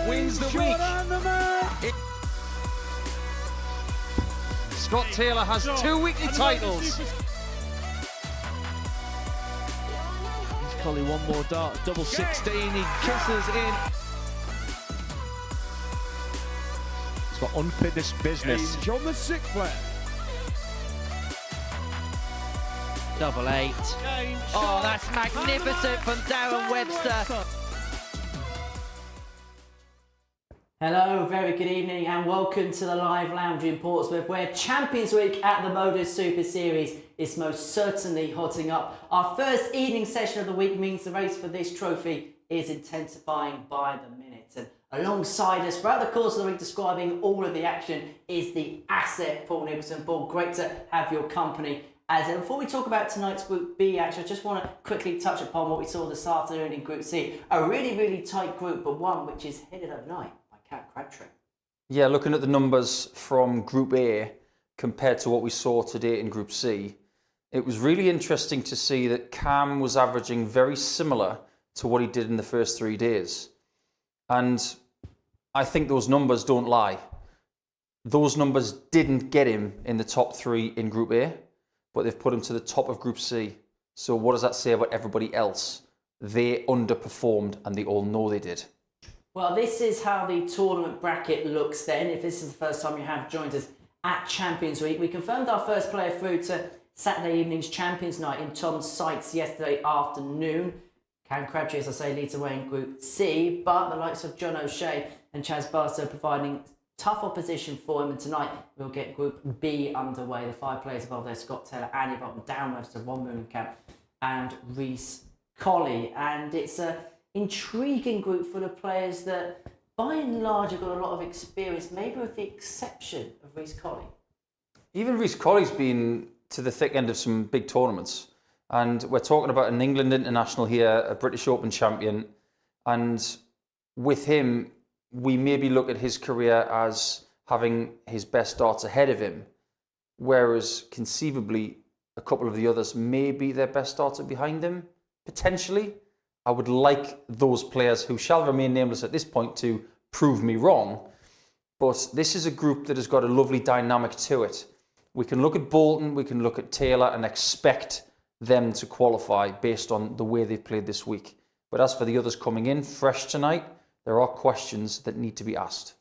wins the week. Scott Taylor has 2 weekly titles. Collie one more dart, double 16, he kisses in. He's got unfinished business. John the sixth player. Double 8. Oh, that's magnificent from Darren Webster. Hello, very good evening and welcome to the Live Lounge in Portsmouth, where Champions Week at the MODUS Super Series is most certainly hotting up. Our first evening session of the week means the race for this trophy is intensifying by the minute. And alongside us throughout the course of the week, describing all of the action, is the asset Paul Nicholson. Paul, great to have your company. Before we talk about tonight's Group B action, I just want to quickly touch upon what we saw this afternoon in Group C. A really, really tight group, but one which is headed overnight by Cam Crabtree. Yeah, looking at the numbers from Group A compared to what we saw today in Group C, it was really interesting to see that Cam was averaging very similar to what he did in the first 3 days. And I think those numbers don't lie. Those numbers didn't get him in the top 3 in Group A, but they've put him to the top of Group C. So what does that say about everybody else? They underperformed and they all know they did. Well, this is how the tournament bracket looks then. If this is the first time you have joined us at Champions Week, we confirmed our first player through to Saturday evening's Champions Night in Tom's sights yesterday afternoon. Cam Crabtree, as I say, leads away in Group C, but the likes of John O'Shea and Chaz Barstow providing tough opposition for him, and tonight we'll get Group B underway. The 5 players involved there: Scott Taylor, Andy Bolton, Darren Webster, Ron Moolenkamp and Reece Colley. And it's an intriguing group full of players that by and large have got a lot of experience, maybe with the exception of Reece Colley. Even Reece Colley's been to the thick end of some big tournaments. And we're talking about an England international here, a British Open champion. And with him, we maybe look at his career as having his best darts ahead of him, whereas conceivably a couple of the others, maybe their best darts are behind him, potentially. I would like those players who shall remain nameless at this point to prove me wrong, but this is a group that has got a lovely dynamic to it. We can look at Bolton, we can look at Taylor and expect them to qualify based on the way they've played this week. But as for the others coming in fresh tonight, there are questions that need to be asked.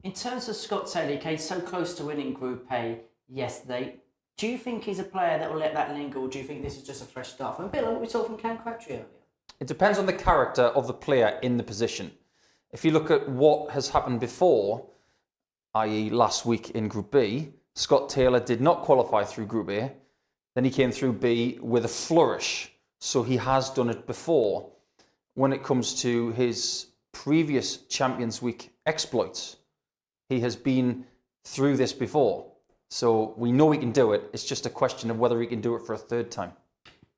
In terms of Scott Taylor, he came so close to winning Group A yesterday. Do you think he's a player that will let that linger, or do you think this is just a fresh start? A bit like what we saw from Cam Crabtree earlier. It depends on the character of the player in the position. If you look at what has happened before, i.e. last week in Group B, Scott Taylor did not qualify through Group A. Then he came through B with a flourish. So he has done it before. When it comes to his previous Champions Week exploits, he has been through this before. So we know he can do it. It's just a question of whether he can do it for a third time.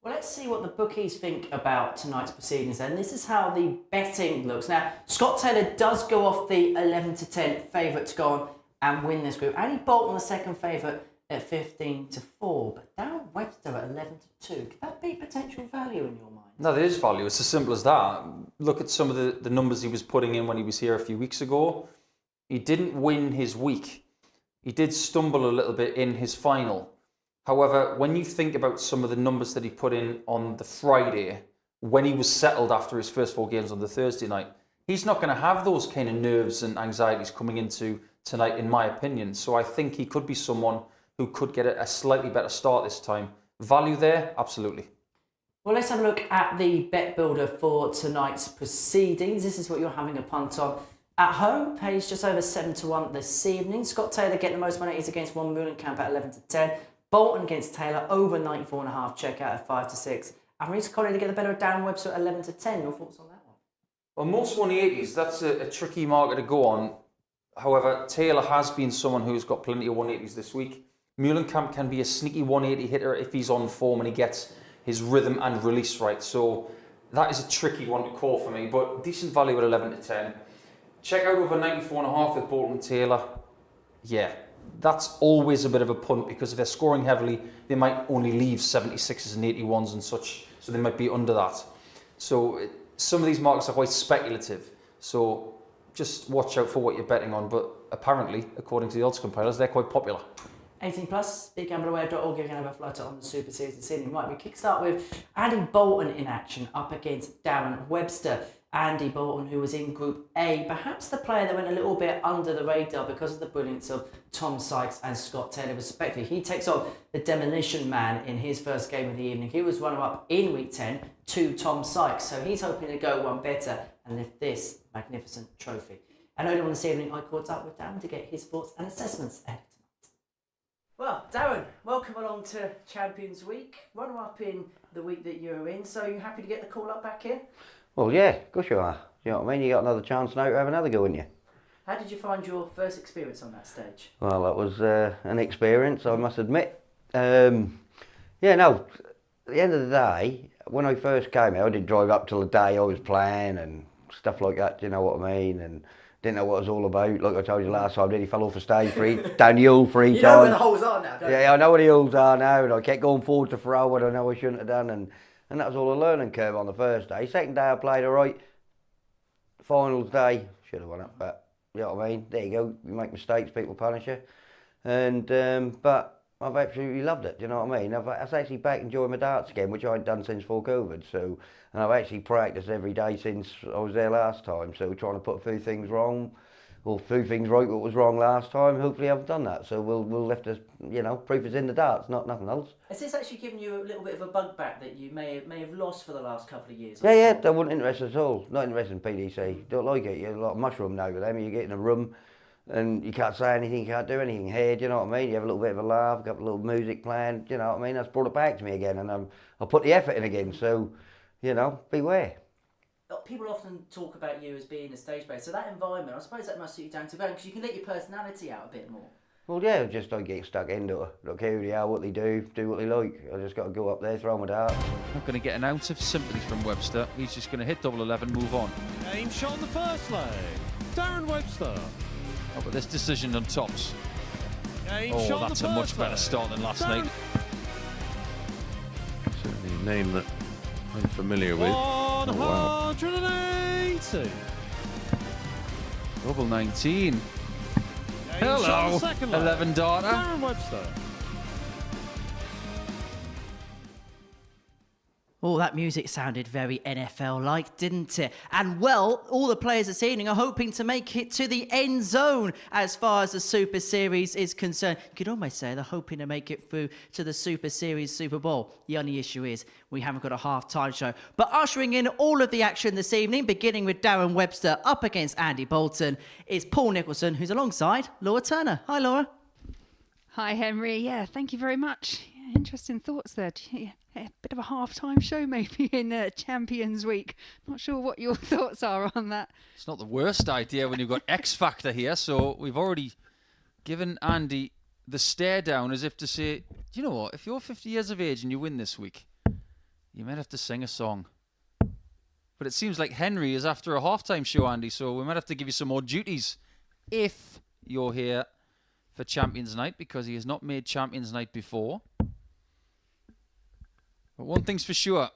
Well, let's see what the bookies think about tonight's proceedings then. This is how the betting looks. Now, Scott Taylor does go off the 11-10 favourite to go on and win this group. Andy Bolton, the second favourite, at 15-4. But Darren Webster at 11-2. Could that be potential value in your mind? No, there is value. It's as simple as that. Look at some of the numbers he was putting in when he was here a few weeks ago. He didn't win his week. He did stumble a little bit in his final. However, when you think about some of the numbers that he put in on the Friday, when he was settled after his first 4 games on the Thursday night, he's not going to have those kind of nerves and anxieties coming into tonight, in my opinion. So I think he could be someone who could get a slightly better start this time. Value there? Absolutely. Well, let's have a look at the bet builder for tonight's proceedings. This is what you're having a punt on. At home, pays just over 7-1 this evening. Scott Taylor getting the most money is against Ron Moolenkamp at 11-10. Bolton against Taylor over 94.5, check out at 5-6. And Reece Colley to get the better of Darren Webster at 11-10. Your thoughts on that one? Well, most 180s, that's a tricky market to go on. However, Taylor has been someone who's got plenty of 180s this week. Moolenkamp can be a sneaky 180 hitter if he's on form and he gets his rhythm and release right. So that is a tricky one to call for me, but decent value at 11-10. Check out over 94.5 with Bolton Taylor. Yeah, that's always a bit of a punt because if they're scoring heavily, they might only leave 76s and 81s and such, so they might be under that. So some of these markets are quite speculative. So just watch out for what you're betting on. But apparently, according to the odds compilers, they're quite popular. 18 plus, BigGambleAware.org, you're going to have a flutter on the Super Series this evening. Right, we kickstart with Andy Bolton in action up against Darren Webster. Andy Bolton, who was in Group A, perhaps the player that went a little bit under the radar because of the brilliance of Tom Sykes and Scott Taylor, respectively. He takes on the Demolition Man in his first game of the evening. He was runner-up in Week 10 to Tom Sykes, so he's hoping to go one better and lift this magnificent trophy. And earlier on this evening, I caught up with Darren to get his thoughts and assessments ahead. Well, Darren, welcome along to Champions Week. Runner-up in the week that you're in, so you happy to get the call up back in? Well, yeah, of course you are. You know what I mean? You got another chance now to have another go, haven't you? How did you find your first experience on that stage? Well, that was an experience, I must admit. Yeah, no, at the end of the day, when I first came here, I didn't drive up till the day I was playing and stuff like that, do you know what I mean? And didn't know what it was all about. Like I told you last time, he fell off the stage down the hill 3 times. You know where the holes are now, don't you? Yeah, I know where the holes are now, and I kept going forward to throw what I know I shouldn't have done, and that was all a learning curve on the first day. Second day I played all right. Finals day, should have won it, but you know what I mean? There you go, you make mistakes, people punish you. And but I've absolutely loved it, do you know what I mean? I've actually back enjoying my darts again, which I hadn't done since before COVID. So, and I've actually practiced every day since I was there last time. So trying to put a few things wrong, or a few things right what was wrong last time. Hopefully I've done that. So we'll lift us, you know, proof is in the darts, nothing else. Has this actually given you a little bit of a bug back that you may have lost for the last couple of years? Yeah, that wasn't interested at all. Not interested in PDC. Don't like it. You're a lot of mushroom now with them. You get in a room and you can't say anything, you can't do anything here, do you know what I mean? You have a little bit of a laugh, got a little music playing, do you know what I mean? That's brought it back to me again, and I'll put the effort in again, so, you know, beware. People often talk about you as being a stage player, so that environment, I suppose that must suit you down to ground, because you can let your personality out a bit more. Well, yeah, just don't get stuck into it. Don't care who they are, what they do what they like. I just got to go up there, throw my dart. Not going to get an ounce of sympathy from Webster. He's just going to hit double 11, move on. Game shot on the first leg. Darren Webster. Oh, but this decision on tops. Game Oh, shot that's on a the much first better leg. start than last night. Certainly a name that I'm familiar with. Oh, wow. 180. Double 19. Game shot on Hello, the second leg. 11 darter. Darren Webster. Oh, that music sounded very NFL-like, didn't it? And, well, all the players this evening are hoping to make it to the end zone as far as the Super Series is concerned. You could almost say they're hoping to make it through to the Super Series Super Bowl. The only issue is we haven't got a half-time show. But ushering in all of the action this evening, beginning with Darren Webster up against Andy Bolton, is Paul Nicholson, who's alongside Laura Turner. Hi, Laura. Hi, Henry. Yeah, thank you very much. Yeah, interesting thoughts there. Yeah, a bit of a half-time show maybe in Champions Week. Not sure what your thoughts are on that. It's not the worst idea when you've got X Factor here, so we've already given Andy the stare down as if to say, do you know what, if you're 50 years of age and you win this week, you might have to sing a song. But it seems like Henry is after a half-time show, Andy, so we might have to give you some more duties if you're here for Champions Night, because he has not made Champions Night before. But one thing's for sure,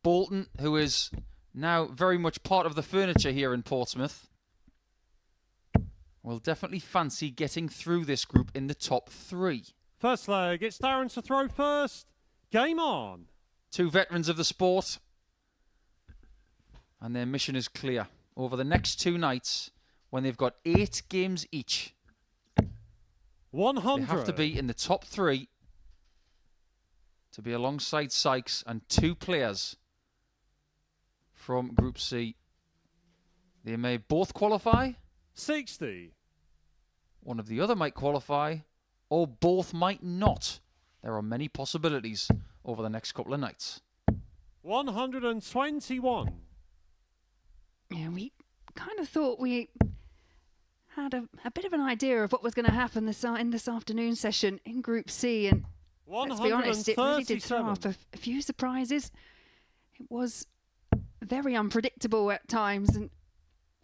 Bolton, who is now very much part of the furniture here in Portsmouth, will definitely fancy getting through this group in the top 3. First leg, it's Darren to throw first. Game on. 2 veterans of the sport, and their mission is clear. Over the next 2 nights, when they've got 8 games each, 100. they have to be in the top 3 to be alongside Sykes and 2 players from Group C. They may both qualify. 60. One of the other might qualify, or both might not. There are many possibilities over the next couple of nights. 121. Yeah, we kind of thought we had a bit of an idea of what was going to happen in this afternoon session in Group C, and let's be honest, it really did throw up a few surprises. It was very unpredictable at times, and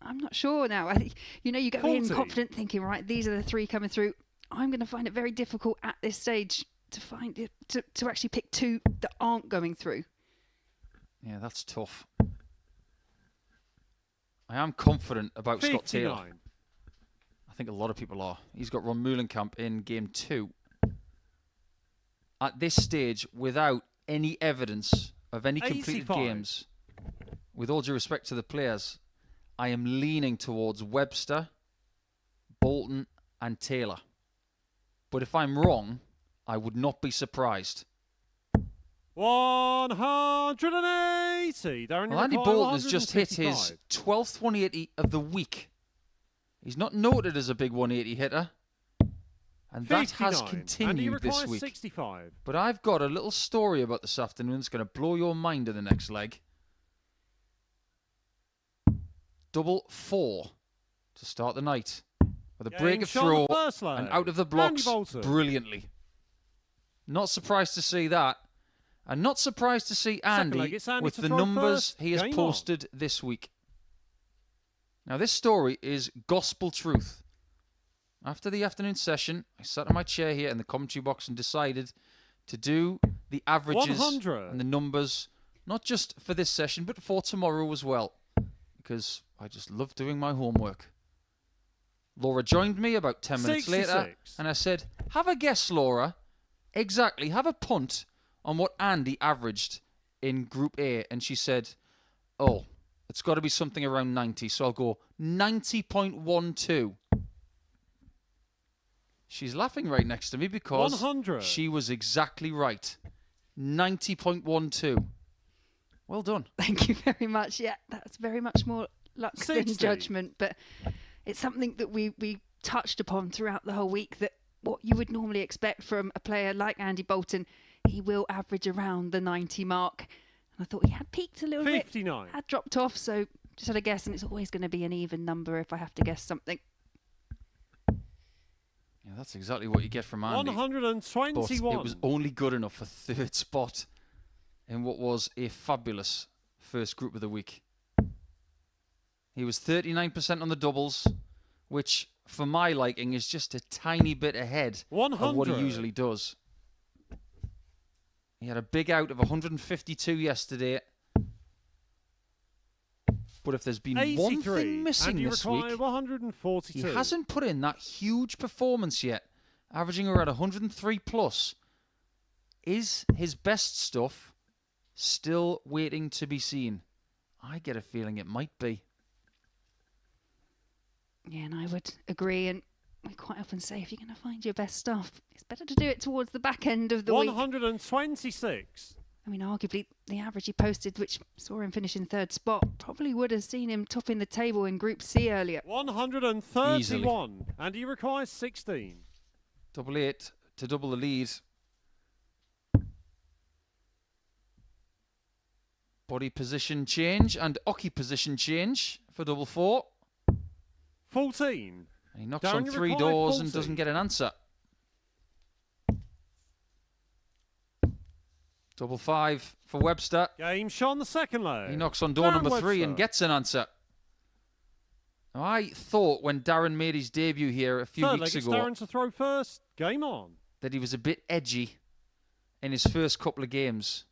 I'm not sure now. I think, you go 40. in confident thinking, right, these are the 3 coming through. I'm going to find it very difficult at this stage to find it, to actually pick 2 that aren't going through. Yeah, that's tough. I am confident about Scott Taylor. 59. I think a lot of people are. He's got Ron Meulenkamp in game 2. At this stage, without any evidence of any completed 85. games, with all due respect to the players, I am leaning towards Webster, Bolton and Taylor. But if I'm wrong, I would not be surprised. 180. Darren, Well, Andy Bolton has just hit his 12th 180 of the week. He's not noted as a big 180 hitter. And that has 59. continued this requires week. 65. But I've got a little story about this afternoon that's going to blow your mind in the next leg. Double 4 to start the night. With a break of throw and out of the blocks brilliantly. Not surprised to see that. And not surprised to see Andy with the numbers he has posted this week. Now this story is gospel truth. After the afternoon session, I sat in my chair here in the commentary box and decided to do the averages 100. and the numbers, not just for this session, but for tomorrow as well. Because I just love doing my homework. Laura joined me about 10 minutes 66. later, and I said, have a guess, Laura. Exactly, have a punt on what Andy averaged in Group A. And she said, oh, it's got to be something around 90, so I'll go 90.12. She's laughing right next to me because 100. She was exactly right. 90.12. Well done. Thank you very much. Yeah, that's very much more luck 60. than judgment, but it's something that we touched upon throughout the whole week, that what you would normally expect from a player like Andy Bolton, he will average around the 90 mark. And I thought he had peaked a little 59. bit, had dropped off, so just had a guess, and it's always going to be an even number if I have to guess something. Yeah, that's exactly what you get from Andy. 121. But it was only good enough for third spot in what was a fabulous first group of the week. He was 39% on the doubles, which for my liking is just a tiny bit ahead 100. of what he usually does. He had a big out of 152 yesterday. But if there's been 83. one thing missing this week, 142. he hasn't put in that huge performance yet, averaging around 103 plus. Is his best stuff still waiting to be seen? I get a feeling it might be. Yeah, and I would agree, and we quite often say if you're going to find your best stuff, it's better to do it towards the back end of the week. 126. I mean, arguably, the average he posted, which saw him finish in third spot, probably would have seen him topping the table in Group C earlier. 131. Easily. And he requires 16. Double 8 to double the lead. Body position change and Oki position change for double 4. 14. And he knocks Darren, on you 3 require doors 40. and doesn't get an answer. Double 5 for Webster. Game shot on the second leg. He knocks on door Darren number 3 Webster. and gets an answer. Now, I thought when Darren made his debut here a few Third weeks leg, it's ago Darren to throw first. Game on. that he was a bit edgy in his first couple of games.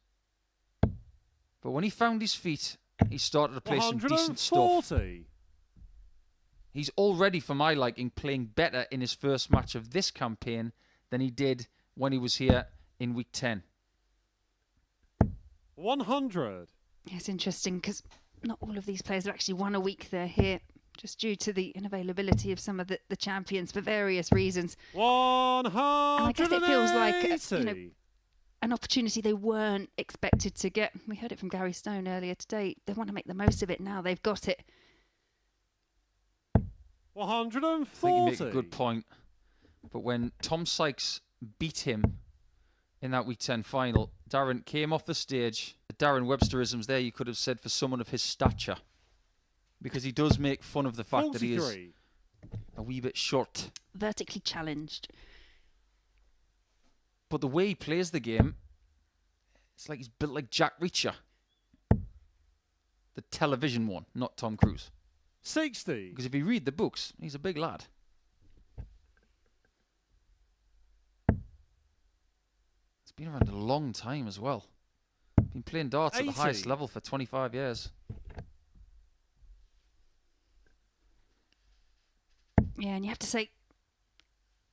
But when he found his feet, he started to play some decent stuff. 140. He's already, for my liking, playing better in his first match of this campaign than he did when he was here in week 10. 100. Yeah, it's interesting because not all of these players have actually won a week they're here, just due to the unavailability of some of the champions for various reasons. 180. And I guess it feels like an opportunity they weren't expected to get. We heard it from Gary Stone earlier today. They want to make the most of it now. They've got it. 140. I think you make a good point. But when Tom Sykes beat him in that Week 10 final, Darren came off the stage. The Darren Websterisms there, you could have said, for someone of his stature. Because he does make fun of the fact that he is a wee bit short. Vertically challenged. But the way he plays the game, it's like he's built like Jack Reacher. The television one, not Tom Cruise. 60. Because if you read the books, he's a big lad. He's been around a long time as well. Been playing darts 80. at the highest level for 25 years. Yeah, and you have to say,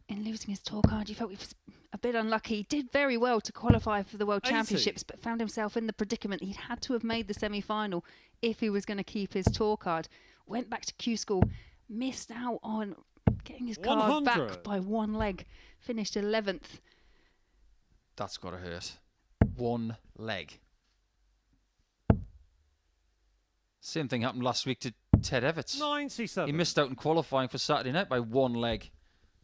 in losing his tour card, you felt he was a bit unlucky. He did very well to qualify for the World 80. Championships, but found himself in the predicament he'd had to have made the semi-final if he was going to keep his tour card. Went back to Q School, missed out on getting his card 100. back by one leg. Finished 11th. That's got to hurt. One leg. Same thing happened last week to Ted Everts. 97. He missed out in qualifying for Saturday night by one leg.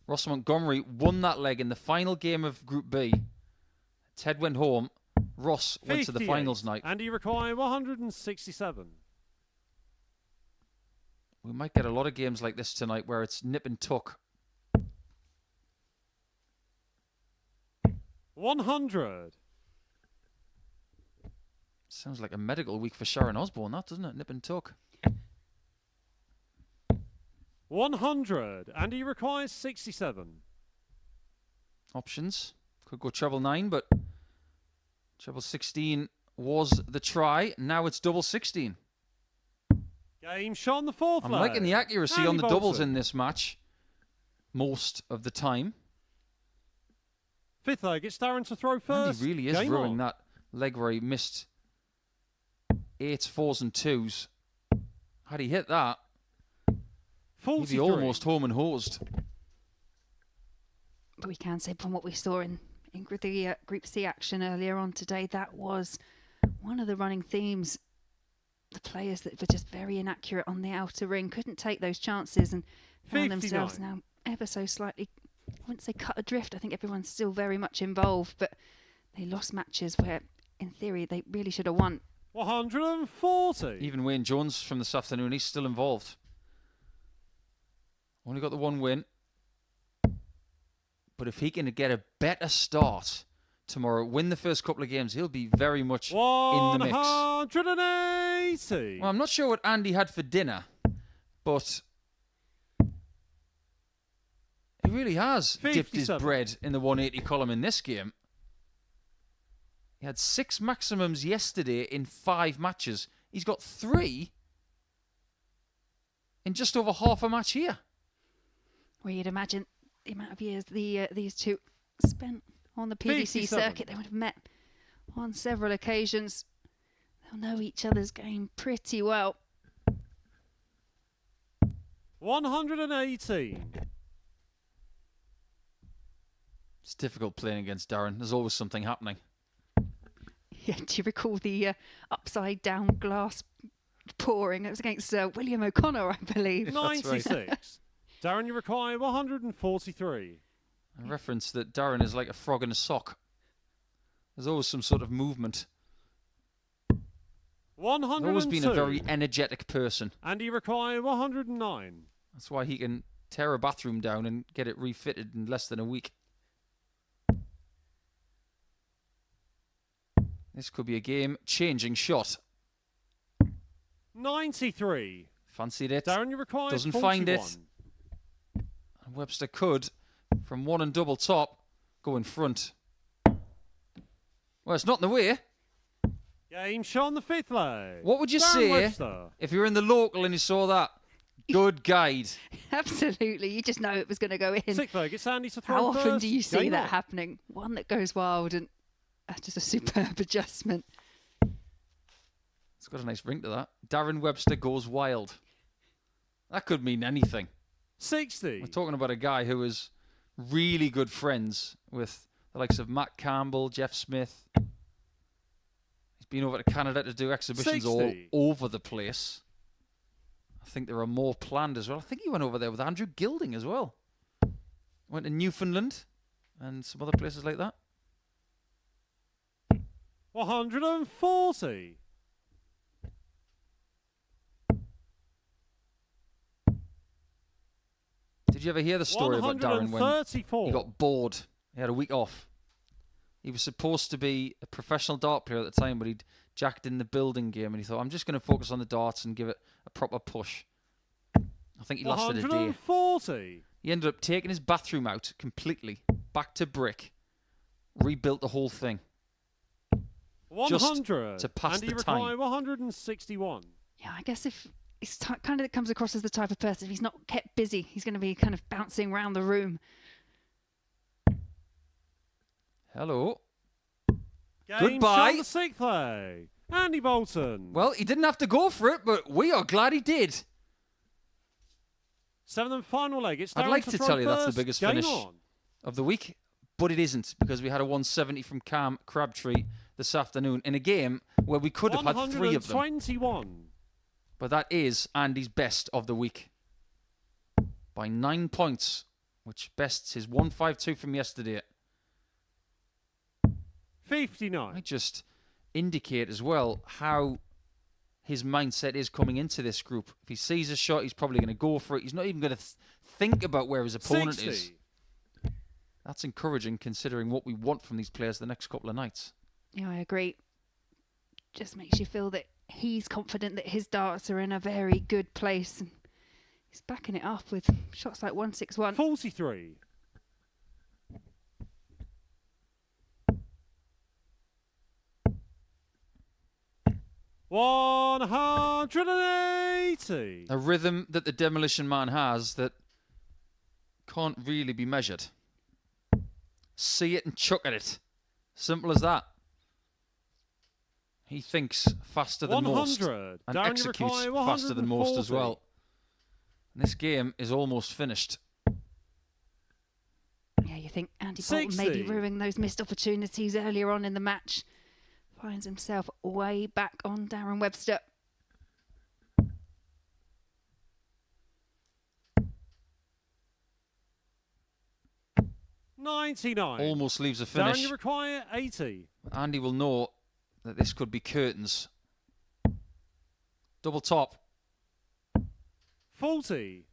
Ross Montgomery won that leg in the final game of Group B. Ted went home. Ross went to the 58. finals night. And he required 167. We might get a lot of games like this tonight where it's nip and tuck. 100. Sounds like a medical week for Sharon Osbourne, that, doesn't it? Nip and tuck. 100. And he requires 67. Options. Could go treble 9, but treble 16 was the try. Now it's double 16. Game shot on the fourth I'm leg. liking the accuracy Andy on the doubles Bolton. in this match most of the time. Fifth leg, it's Darren to throw first. And he really is Game ruining on. that leg where he missed 8s, 4s and 2s. Had he hit that, he'd 43. be almost home and hosed. But we can say from what we saw in the Group C action earlier on today, that was one of the running themes. The players that were just very inaccurate on the outer ring couldn't take those chances and found 59. themselves now ever so slightly, I wouldn't say cut adrift. I think everyone's still very much involved, but they lost matches where, in theory, they really should have won. 140. Even Wayne Jones from this afternoon, he's still involved. Only got the one win. But if he can get a better start tomorrow, win the first couple of games, he'll be very much in the mix. 180. Well, I'm not sure what Andy had for dinner, but he really has dipped his 57. bread in the 180 column in this game. He had 6 maximums yesterday in 5 matches. He's got 3 in just over half a match here. Where you'd imagine the amount of years these two spent on the PDC 57. circuit, they would have met on several occasions. They'll know each other's game pretty well. 118. It's difficult playing against Darren. There's always something happening. Yeah, do you recall the upside down glass pouring? It was against William O'Connor, I believe. 96. Darren, you require 143. A reference that Darren is like a frog in a sock. There's always some sort of movement. 102. Always been a very energetic person. And he require 109. That's why he can tear a bathroom down and get it refitted in less than a week. This could be a game-changing shot. 93. Fancied it. Darren, you require Doesn't 41. find it. And Webster could, from one and double top, go in front. Well, it's not in the way. Game shot on the fifth leg. What would you Darren say Webster. if you were in the local and you saw that? Good guide. Absolutely. You just know it was going to go in. Sixth leg, it's Andy to throw How often first. do you see Game that on. happening? One that goes wild and just a superb adjustment. It's got a nice ring to that. Darren Webster goes wild. That could mean anything. 60. We're talking about a guy who is really good friends with the likes of Matt Campbell, Jeff Smith. He's been over to Canada to do exhibitions 60. all over the place. I think there are more planned as well. I think he went over there with Andrew Gilding as well. Went to Newfoundland and some other places like that. 140. Did you ever hear the story about Darren when 134. he got bored? He had a week off. He was supposed to be a professional dart player at the time, but he'd jacked in the building game and he thought, I'm just going to focus on the darts and give it a proper push. I think he lasted a day. 140. He ended up taking his bathroom out completely, back to brick, rebuilt the whole thing. 100. to pass and the he require time. 161. Yeah, I guess if he's kind of comes across as the type of person, if he's not kept busy, he's going to be kind of bouncing around the room. Hello. Game Goodbye. shot the sixth leg. Andy Bolton. Well, he didn't have to go for it, but we are glad he did. Seventh and final leg. It's I'd Darren like to to throw tell you that's the first. biggest Game finish on. of the week, but it isn't, because we had a 170 from Cam Crabtree this afternoon in a game where we could have had 3 of them. 121. But that is Andy's best of the week by 9 points, which bests his 152 from yesterday. 59. I just indicate as well how his mindset is coming into this group. If he sees a shot, he's probably going to go for it. He's not even going to think about where his opponent 60. is. That's encouraging, considering what we want from these players the next couple of nights. Yeah, I agree. Just makes you feel that he's confident that his darts are in a very good place. And he's backing it up with shots like 161. 43. $180. A rhythm that the Demolition Man has that can't really be measured. See it and chuck at it. Simple as that. He thinks faster than most 100. and Darren executes Uruguay, faster than most as 140. well. And this game is almost finished. Yeah, you think Andy Bolton may be 60. ruining those missed opportunities earlier on in the match. Finds himself way back on Darren Webster. $99. Almost leaves a Darren, finish. you require 80. Andy will know that this could be curtains. Double top. 40.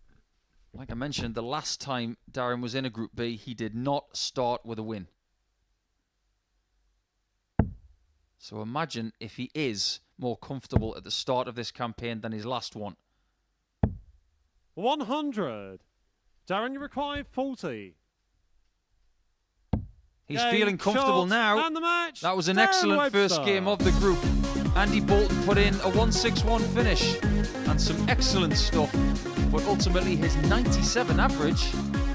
Like I mentioned, the last time Darren was in a Group B, he did not start with a win. So imagine if he is more comfortable at the start of this campaign than his last one. 100. Darren, you require 40. He's Game, feeling comfortable shot, now. And the match. That was an Darren excellent first Webster. game of the group. Andy Bolton put in a 161 finish and some excellent stuff. But ultimately his 97 average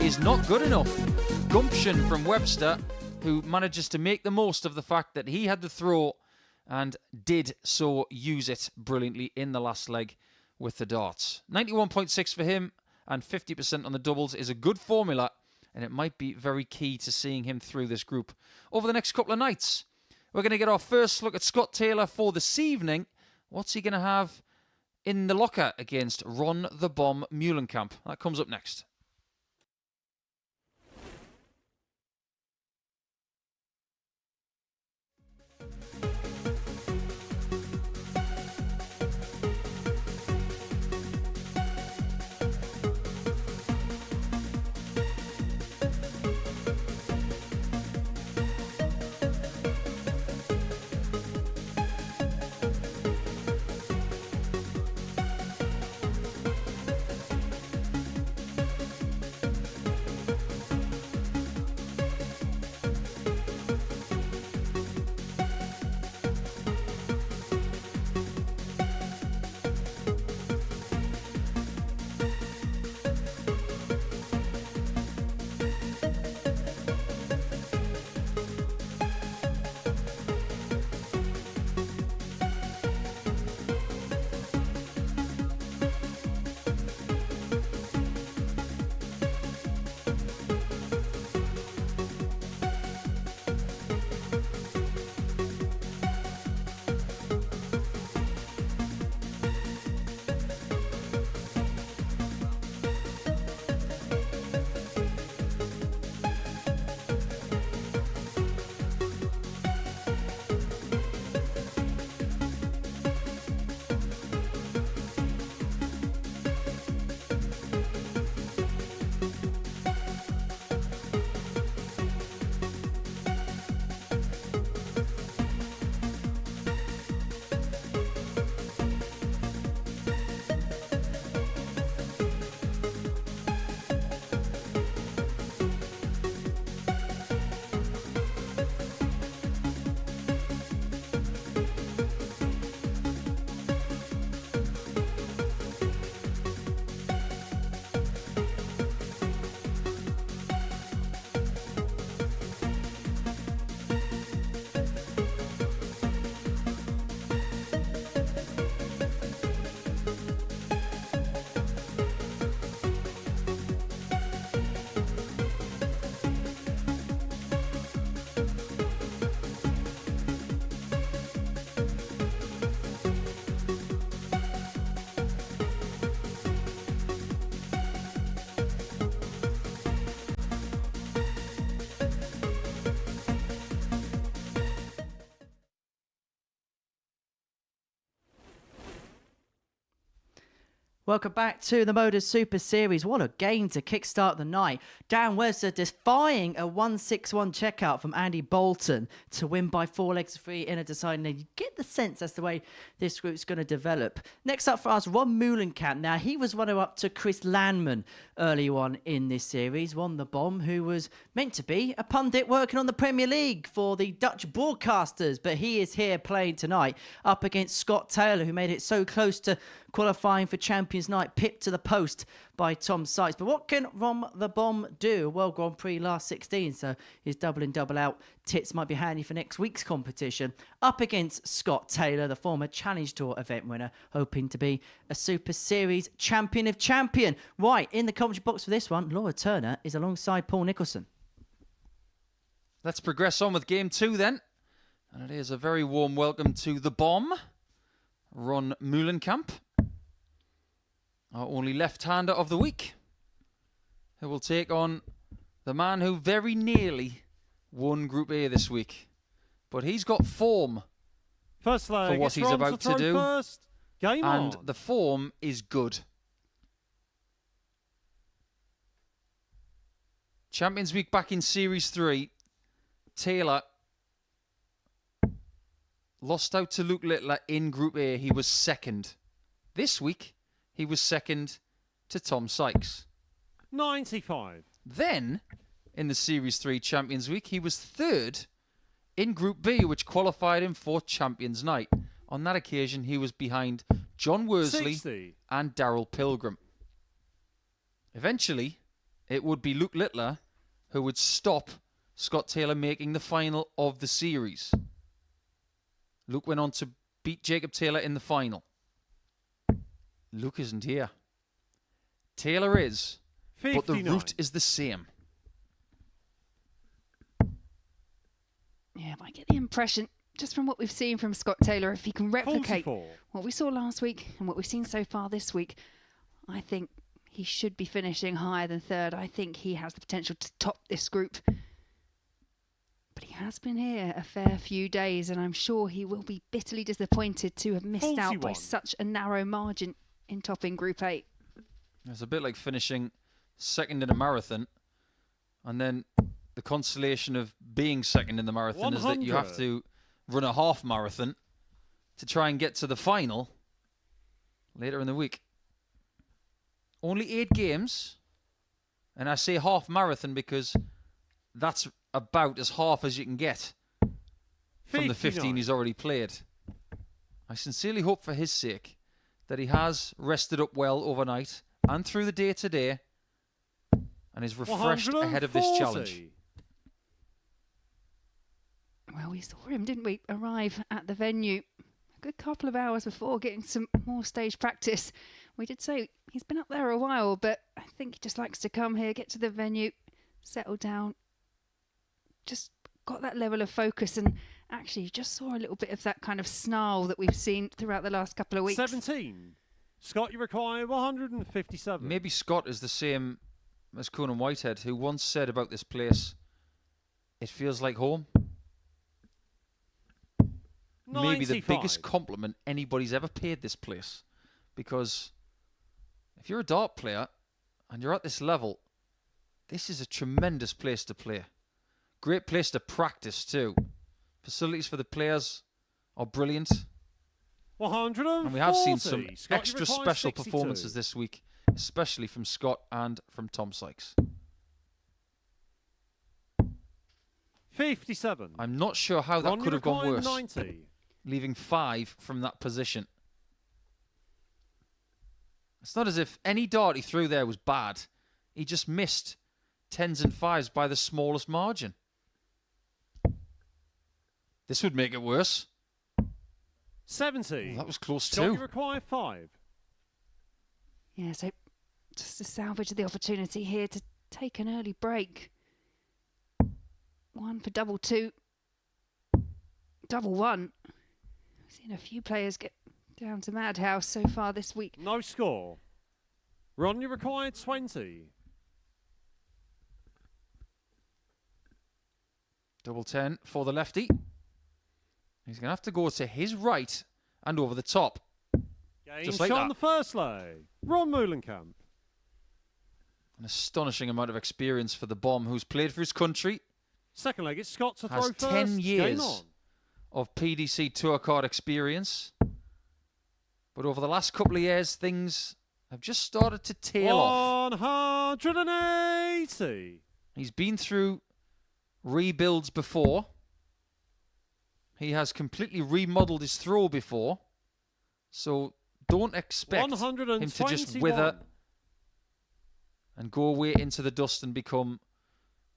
is not good enough. Gumption from Webster, who manages to make the most of the fact that he had the throw and did so use it brilliantly in the last leg with the darts. 91.6 for him and 50% on the doubles is a good formula, and it might be very key to seeing him through this group over the next couple of nights. We're going to get our first look at Scott Taylor for this evening. What's he going to have in the locker against Ron the Bomb Muhlenkamp? That comes up next. Welcome back to the MODUS Super Series. What a game to kickstart the night. Dan Webster defying a 1-6-1 checkout from Andy Bolton to win by 4 legs to 3 in a deciding. You get the sense that's the way this group's going to develop. Next up for us, Ron Meulenkamp. Now, he was runner-up to Chris Landman early on in this series. Ron the Bomb, who was meant to be a pundit working on the Premier League for the Dutch broadcasters, but he is here playing tonight up against Scott Taylor, who made it so close to qualifying for Champions Night, pipped to the post by Tom Sykes. But what can Ron the Bomb do? World Grand Prix last 16, so his double in, double out tits might be handy for next week's competition. Up against Scott Taylor, the former Challenge Tour event winner, hoping to be a Super Series champion of champion. Right, in the commentary box for this one, Laura Turner is alongside Paul Nicholson. Let's progress on with game 2 then. And it is a very warm welcome to the Bomb, Ron Meulenkamp, our only left-hander of the week, who will take on the man who very nearly won Group A this week. But he's got form First leg, for what he's about to do. First. Game and on. the form is good. Champions Week back in Series 3, Taylor lost out to Luke Littler in Group A. He was second. This week, he was second to Tom Sykes. 95. Then, in the Series 3 Champions Week, he was third in Group B, which qualified him for Champions Night. On that occasion, he was behind John Worsley 60. and Daryl Pilgrim. Eventually, it would be Luke Littler who would stop Scott Taylor making the final of the series. Luke went on to beat Jacob Taylor in the final. Luke isn't here. Taylor is, 59. but the route is the same. Yeah, but I get the impression, just from what we've seen from Scott Taylor, if he can replicate 44. what we saw last week and what we've seen so far this week, I think he should be finishing higher than third. I think he has the potential to top this group. But he has been here a fair few days, and I'm sure he will be bitterly disappointed to have missed out by 41. such a narrow margin in topping Group 8. It's a bit like finishing second in a marathon, and then the consolation of being second in the marathon is that you have 100. to run a half marathon to try and get to the final later in the week. Only 8 games, and I say half marathon because that's about as half as you can get from the 15 59. he's already played. I sincerely hope for his sake that he has rested up well overnight and through the day today and is refreshed ahead of this 140. challenge. Well, we saw him, didn't we, arrive at the venue a good couple of hours before, getting some more stage practice. We did say he's been up there a while, but I think he just likes to come here, get to the venue, settle down, just got that level of focus, and actually just saw a little bit of that kind of snarl that we've seen throughout the last couple of weeks. 17. Scott, you require 157. Maybe Scott is the same as Conan Whitehead, who once said about this place, it feels like home. 95. Maybe the biggest compliment anybody's ever paid this place. Because if you're a dart player and you're at this level, this is a tremendous place to play. Great place to practice too. Facilities for the players are brilliant. 140. And we have seen some Scott, you extra require special 62. performances this week, especially from Scott and from Tom Sykes. 57. I'm not sure how that Ron, could you have gone require worse. 90. Leaving 5 from that position. It's not as if any dart he threw there was bad. He just missed 10s and 5s by the smallest margin. This would make it worse. 70. Well, that was close Scott, you too. require 5. Yeah, so just to salvage the opportunity here to take an early break. 1 for double 2. Double 1. We've seen a few players get down to Madhouse so far this week. No score. Ron, you require 20. Double 10 for the lefty. He's going to have to go to his right and over the top. Game Just like shot that. on the first leg. Ron Moulenkamp. An astonishing amount of experience for the Bomb, who's played for his country. Second leg, it's Scott to Has throw 10 first. years Game on. of PDC Tour card experience. But over the last couple of years, things have just started to tail off. 180. He's been through rebuilds before. He has completely remodeled his throw before. So don't expect him to just wither and go away into the dust and become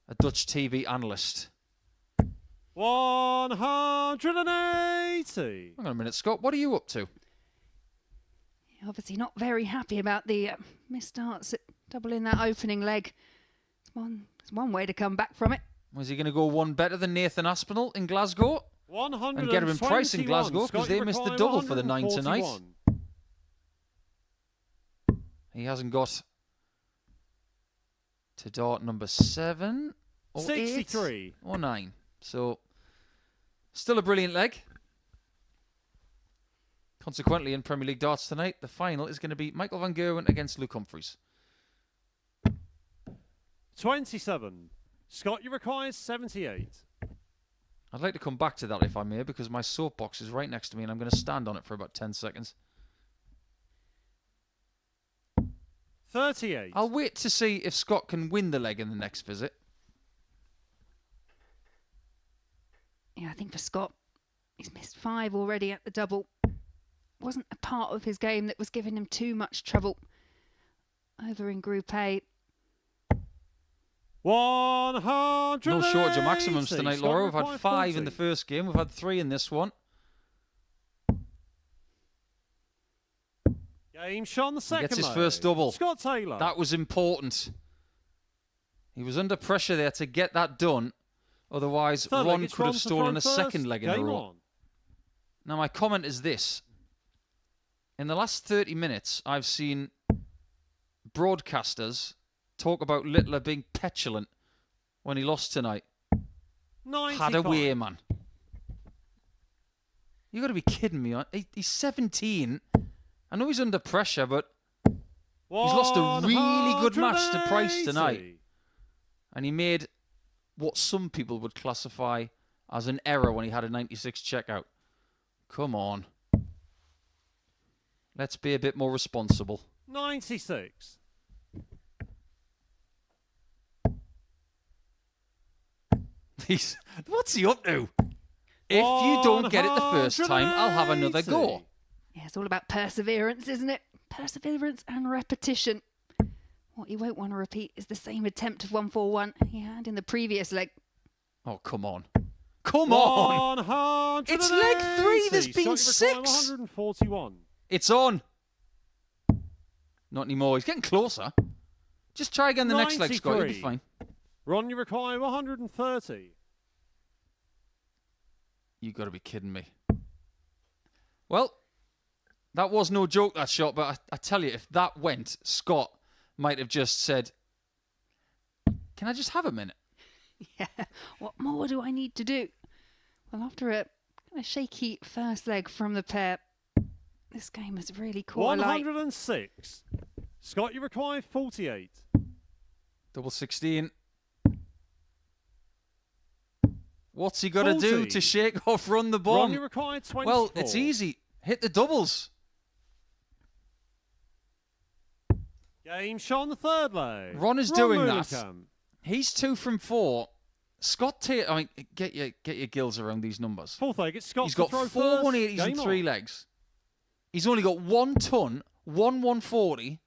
a Dutch TV analyst. 180. Hang on a minute, Scott. What are you up to? Obviously not very happy about the missed starts at doubling that opening leg. It's one way to come back from it. Was he going to go one better than Nathan Aspinall in Glasgow? And get him in price in Glasgow because they missed the double for the 9 tonight. He hasn't got to dart number 7 or 63 8 or 9. So still a brilliant leg. Consequently, in Premier League darts tonight, the final is going to be Michael van Gerwen against Luke Humphries. 27. Scott, you require 78. I'd like to come back to that if I may, because my soapbox is right next to me and I'm going to stand on it for about 10 seconds. 38. I'll wait to see if Scott can win the leg in the next visit. Yeah, I think for Scott, he's missed 5 already at the double. Wasn't a part of his game that was giving him too much trouble over in Group A. 100. No shortage of maximums tonight, Laura. We've had 5 in the first game. We've had 3 in this one. Game shot on the second. He gets his leg. first double. Scott Taylor. That was important. He was under pressure there to get that done. Otherwise, Third leg, Ron it's could have Ron to stolen a throw second first. leg in a Game row. on. Now, my comment is this. In the last 30 minutes, I've seen broadcasters talk about Littler being petulant when he lost tonight. 95. Had a way, man. You got to be kidding me. He's 17. I know he's under pressure, but he's lost a really good match to Price tonight. And he made what some people would classify as an error when he had a 96 checkout. Come on. Let's be a bit more responsible. 96. What's he up to? If you don't get it the first time, I'll have another go. Yeah, it's all about perseverance, isn't it? Perseverance and repetition. What you won't want to repeat is the same attempt of 141 he had in the previous leg. Oh, come on. Come on! 180. It's leg 3, there's been Scott, you require 6. 141. It's on. Not anymore. He's getting closer. Just try again the next leg, Scott. You'll be 93. fine. Ron, you require 130. You got to be kidding me. Well, that was no joke, that shot, but I tell you, if that went, Scott might have just said, can I just have a minute? Yeah, what more do I need to do? Well, after a shaky first leg from the pair, this game has really caught a light. 106. Scott, you require 48. Double 16. What's he got to do 40. to shake off Run the Ron, Bomb? you require 24. Well, it's easy. Hit the doubles. Game shot on the third leg. Ron is doing that. Moulenkamp. He's 2 from 4. Scott Taylor, I mean, get your gills around these numbers. Fourth leg, it's Scott He's to got throw 4 first. 180s Game and 3 on. legs. He's only got 1 ton, 1 140,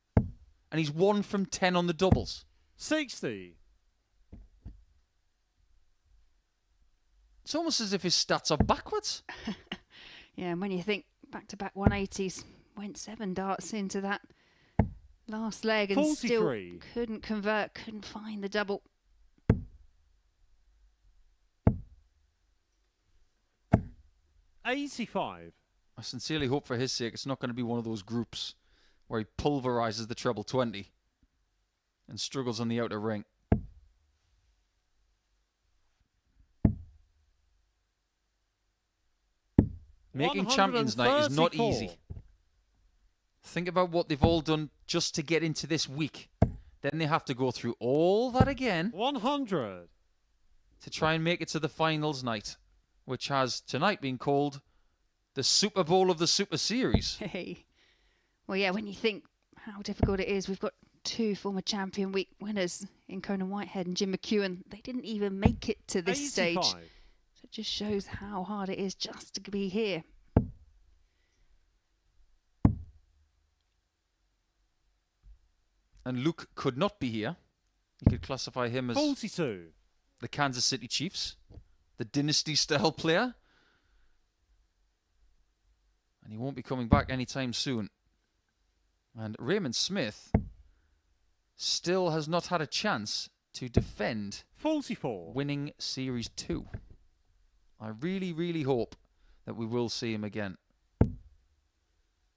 and he's 1 from 10 on the doubles. 60. It's almost as if his stats are backwards. Yeah, and when you think back-to-back 180s, went 7 darts into that last leg and 43. still couldn't convert, couldn't find the double. 85. I sincerely hope for his sake it's not going to be one of those groups where he pulverizes the treble 20 and struggles on the outer ring. Making champions night is not 134. easy. Think about what they've all done just to get into this week. Then they have to go through all that again 100. to try and make it to the finals night, which has tonight been called the Super Bowl of the Super Series. Hey. Well, yeah, when you think how difficult it is, we've got 2 former champion week winners in Conan Whitehead and Jim McEwen. They didn't even make it to this 85. stage. So it just shows how hard it is just to be here. And Luke could not be here. You could classify him as 42. the Kansas City Chiefs, the dynasty-style player. And he won't be coming back anytime soon. And Raymond Smith still has not had a chance to defend 44. winning Series 2. I really, really hope that we will see him again.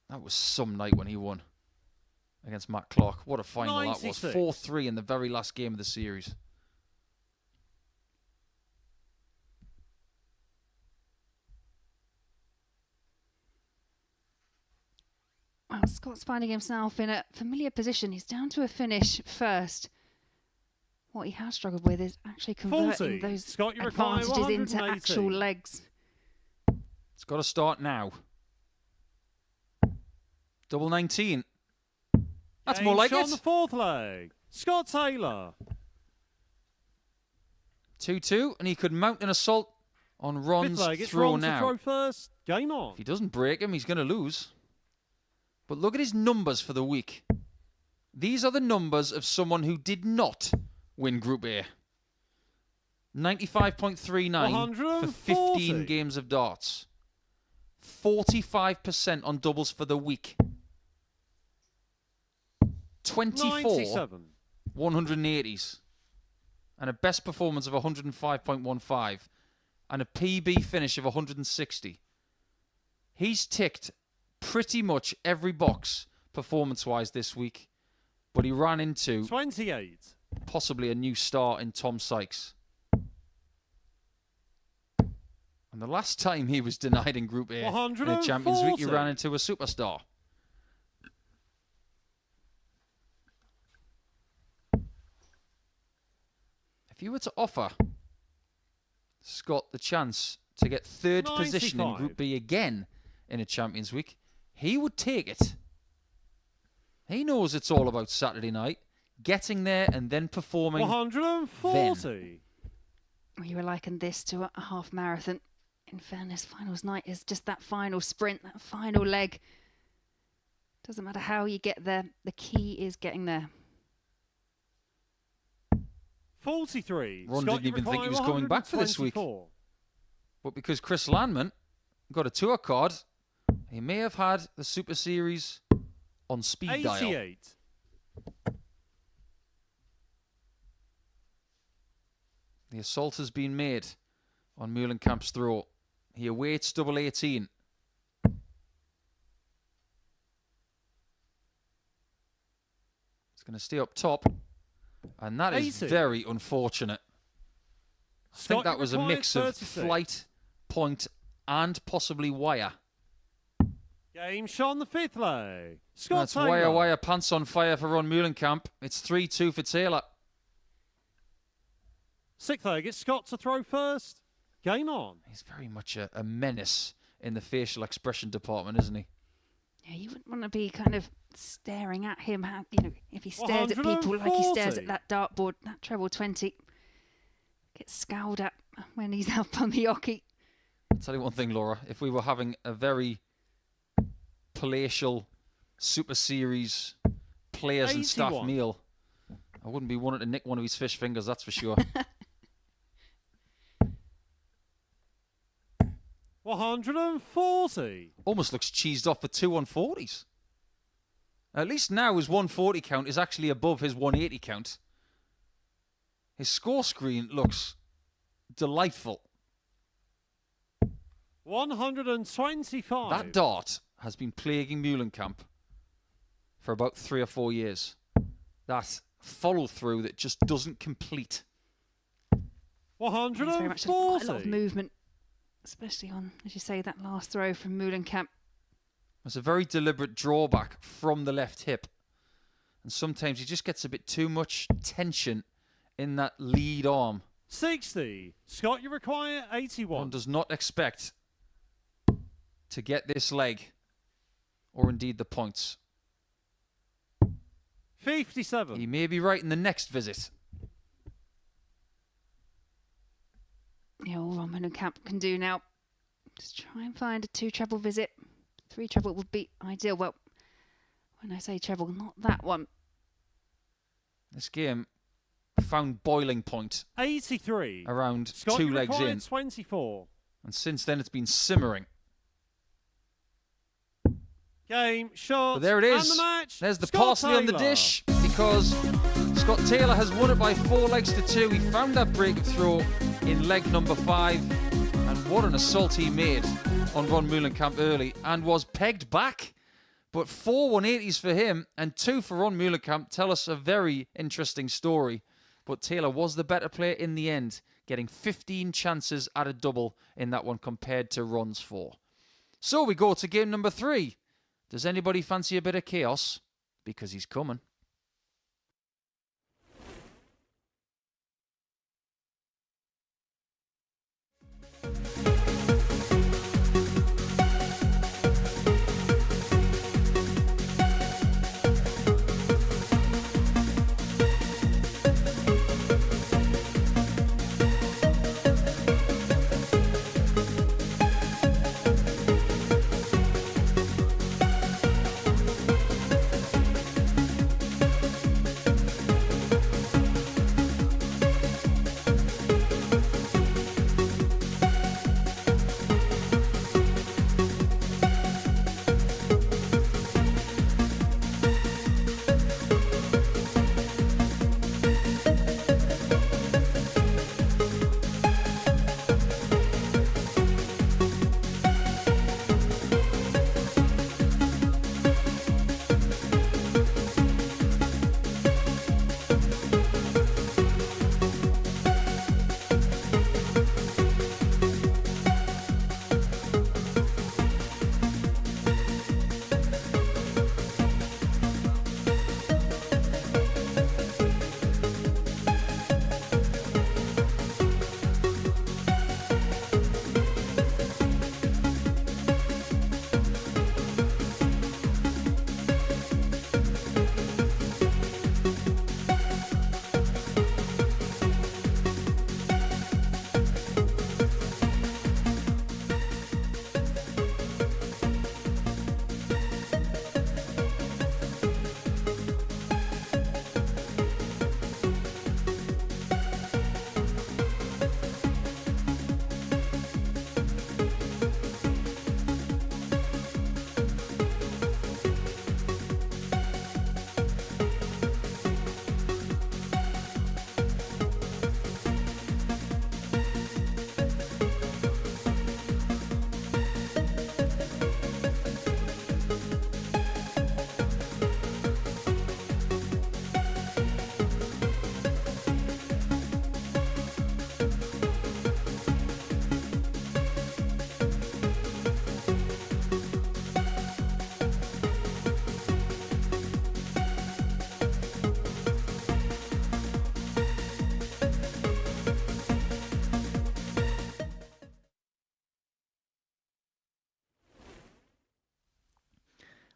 That was some night when he won against Matt Clark. What a final 96. that was. 4-3 in the very last game of the series. Well, Scott's finding himself in a familiar position. He's down to a finish first. What he has struggled with is actually converting 40. those Scott, you require advantages into 180. actual legs. It's got to start now. Double 19. That's more like shot it. on the 4th leg. Scott Taylor. 2-2, and he could mount an assault on 5th Ron's leg. It's throw Ron to now. throw first. Game on. If he doesn't break him, he's going to lose. But look at his numbers for the week. These are the numbers of someone who did not win Group A. 95.39 for 15 games of darts. 45% on doubles for the week. 24 97. 180s. And a best performance of 105.15. And a PB finish of 160. He's ticked pretty much every box performance-wise this week. But he ran into 28. possibly a new star in Tom Sykes. And the last time he was denied in Group A in a Champions Week, he ran into a superstar. If you were to offer Scott the chance to get third position in Group B again in a Champions Week, he would take it. He knows it's all about Saturday night, getting there and then performing. 140. Then. You were likened this to a half marathon. In fairness, finals night is just that final sprint, that final leg. Doesn't matter how you get there, the key is getting there. 43. Ron Scott, didn't even think he was require coming back for this week. 124. But because Chris Landman got a tour card, he may have had the Super Series on speed dial. 88. The assault has been made on Muhlenkamp's throw. He awaits double 18. It's going to stay up top. And that is 80. very unfortunate. I think that was a mix of 36. flight, point, and possibly wire. Game shot on the 5th leg. Scott That's Taylor. wire, pants on fire for Ron Muhlenkamp. It's 3-2 for Taylor. 6th leg. It's Scott to throw first. Game on. He's very much a menace in the facial expression department, isn't he? Yeah, you wouldn't want to be kind of staring at him. If he stares at people like he stares at that dartboard, that treble 20, gets scowled at when he's up on the hockey. I'll tell you one thing, Laura. If we were having a very palatial Super Series players and staff 81. meal, I wouldn't be wanting to nick one of his fish fingers, that's for sure. 140. Almost looks cheesed off for 2 140s. At least now his 140 count is actually above his 180 count. His score screen looks delightful. 125. That dart has been plaguing Muhlenkamp for about 3 or 4 years. That follow through that just doesn't complete. There's very much quite a lot of 140. movement, especially on, as you say, that last throw from Muhlenkamp. It's a very deliberate drawback from the left hip. And sometimes he just gets a bit too much tension in that lead arm. 60. Scott, you require 81. One does not expect to get this leg, or indeed the points. 57. He may be right in the next visit. Yeah, all Ron Mullenkamp can do now, just try and find a 2 treble visit. 3 treble would be ideal. Well, when I say treble, not that one. This game found boiling point 83. around Scott, 2 you legs require in. 24. And since then it's been simmering. Game, shot, But there it is. and the match. There's the Scott parsley on the Taylor. dish, because Scott Taylor has won it by 4 legs to 2. He found that breakthrough in leg number 5. And what an assault he made on Ron Mullenkamp early, and was pegged back. But 4 180s for him and 2 for Ron Mullenkamp tell us a very interesting story. But Taylor was the better player in the end, getting 15 chances at a double in that one compared to Ron's 4. So we go to game number 3. Does anybody fancy a bit of chaos? Because he's coming.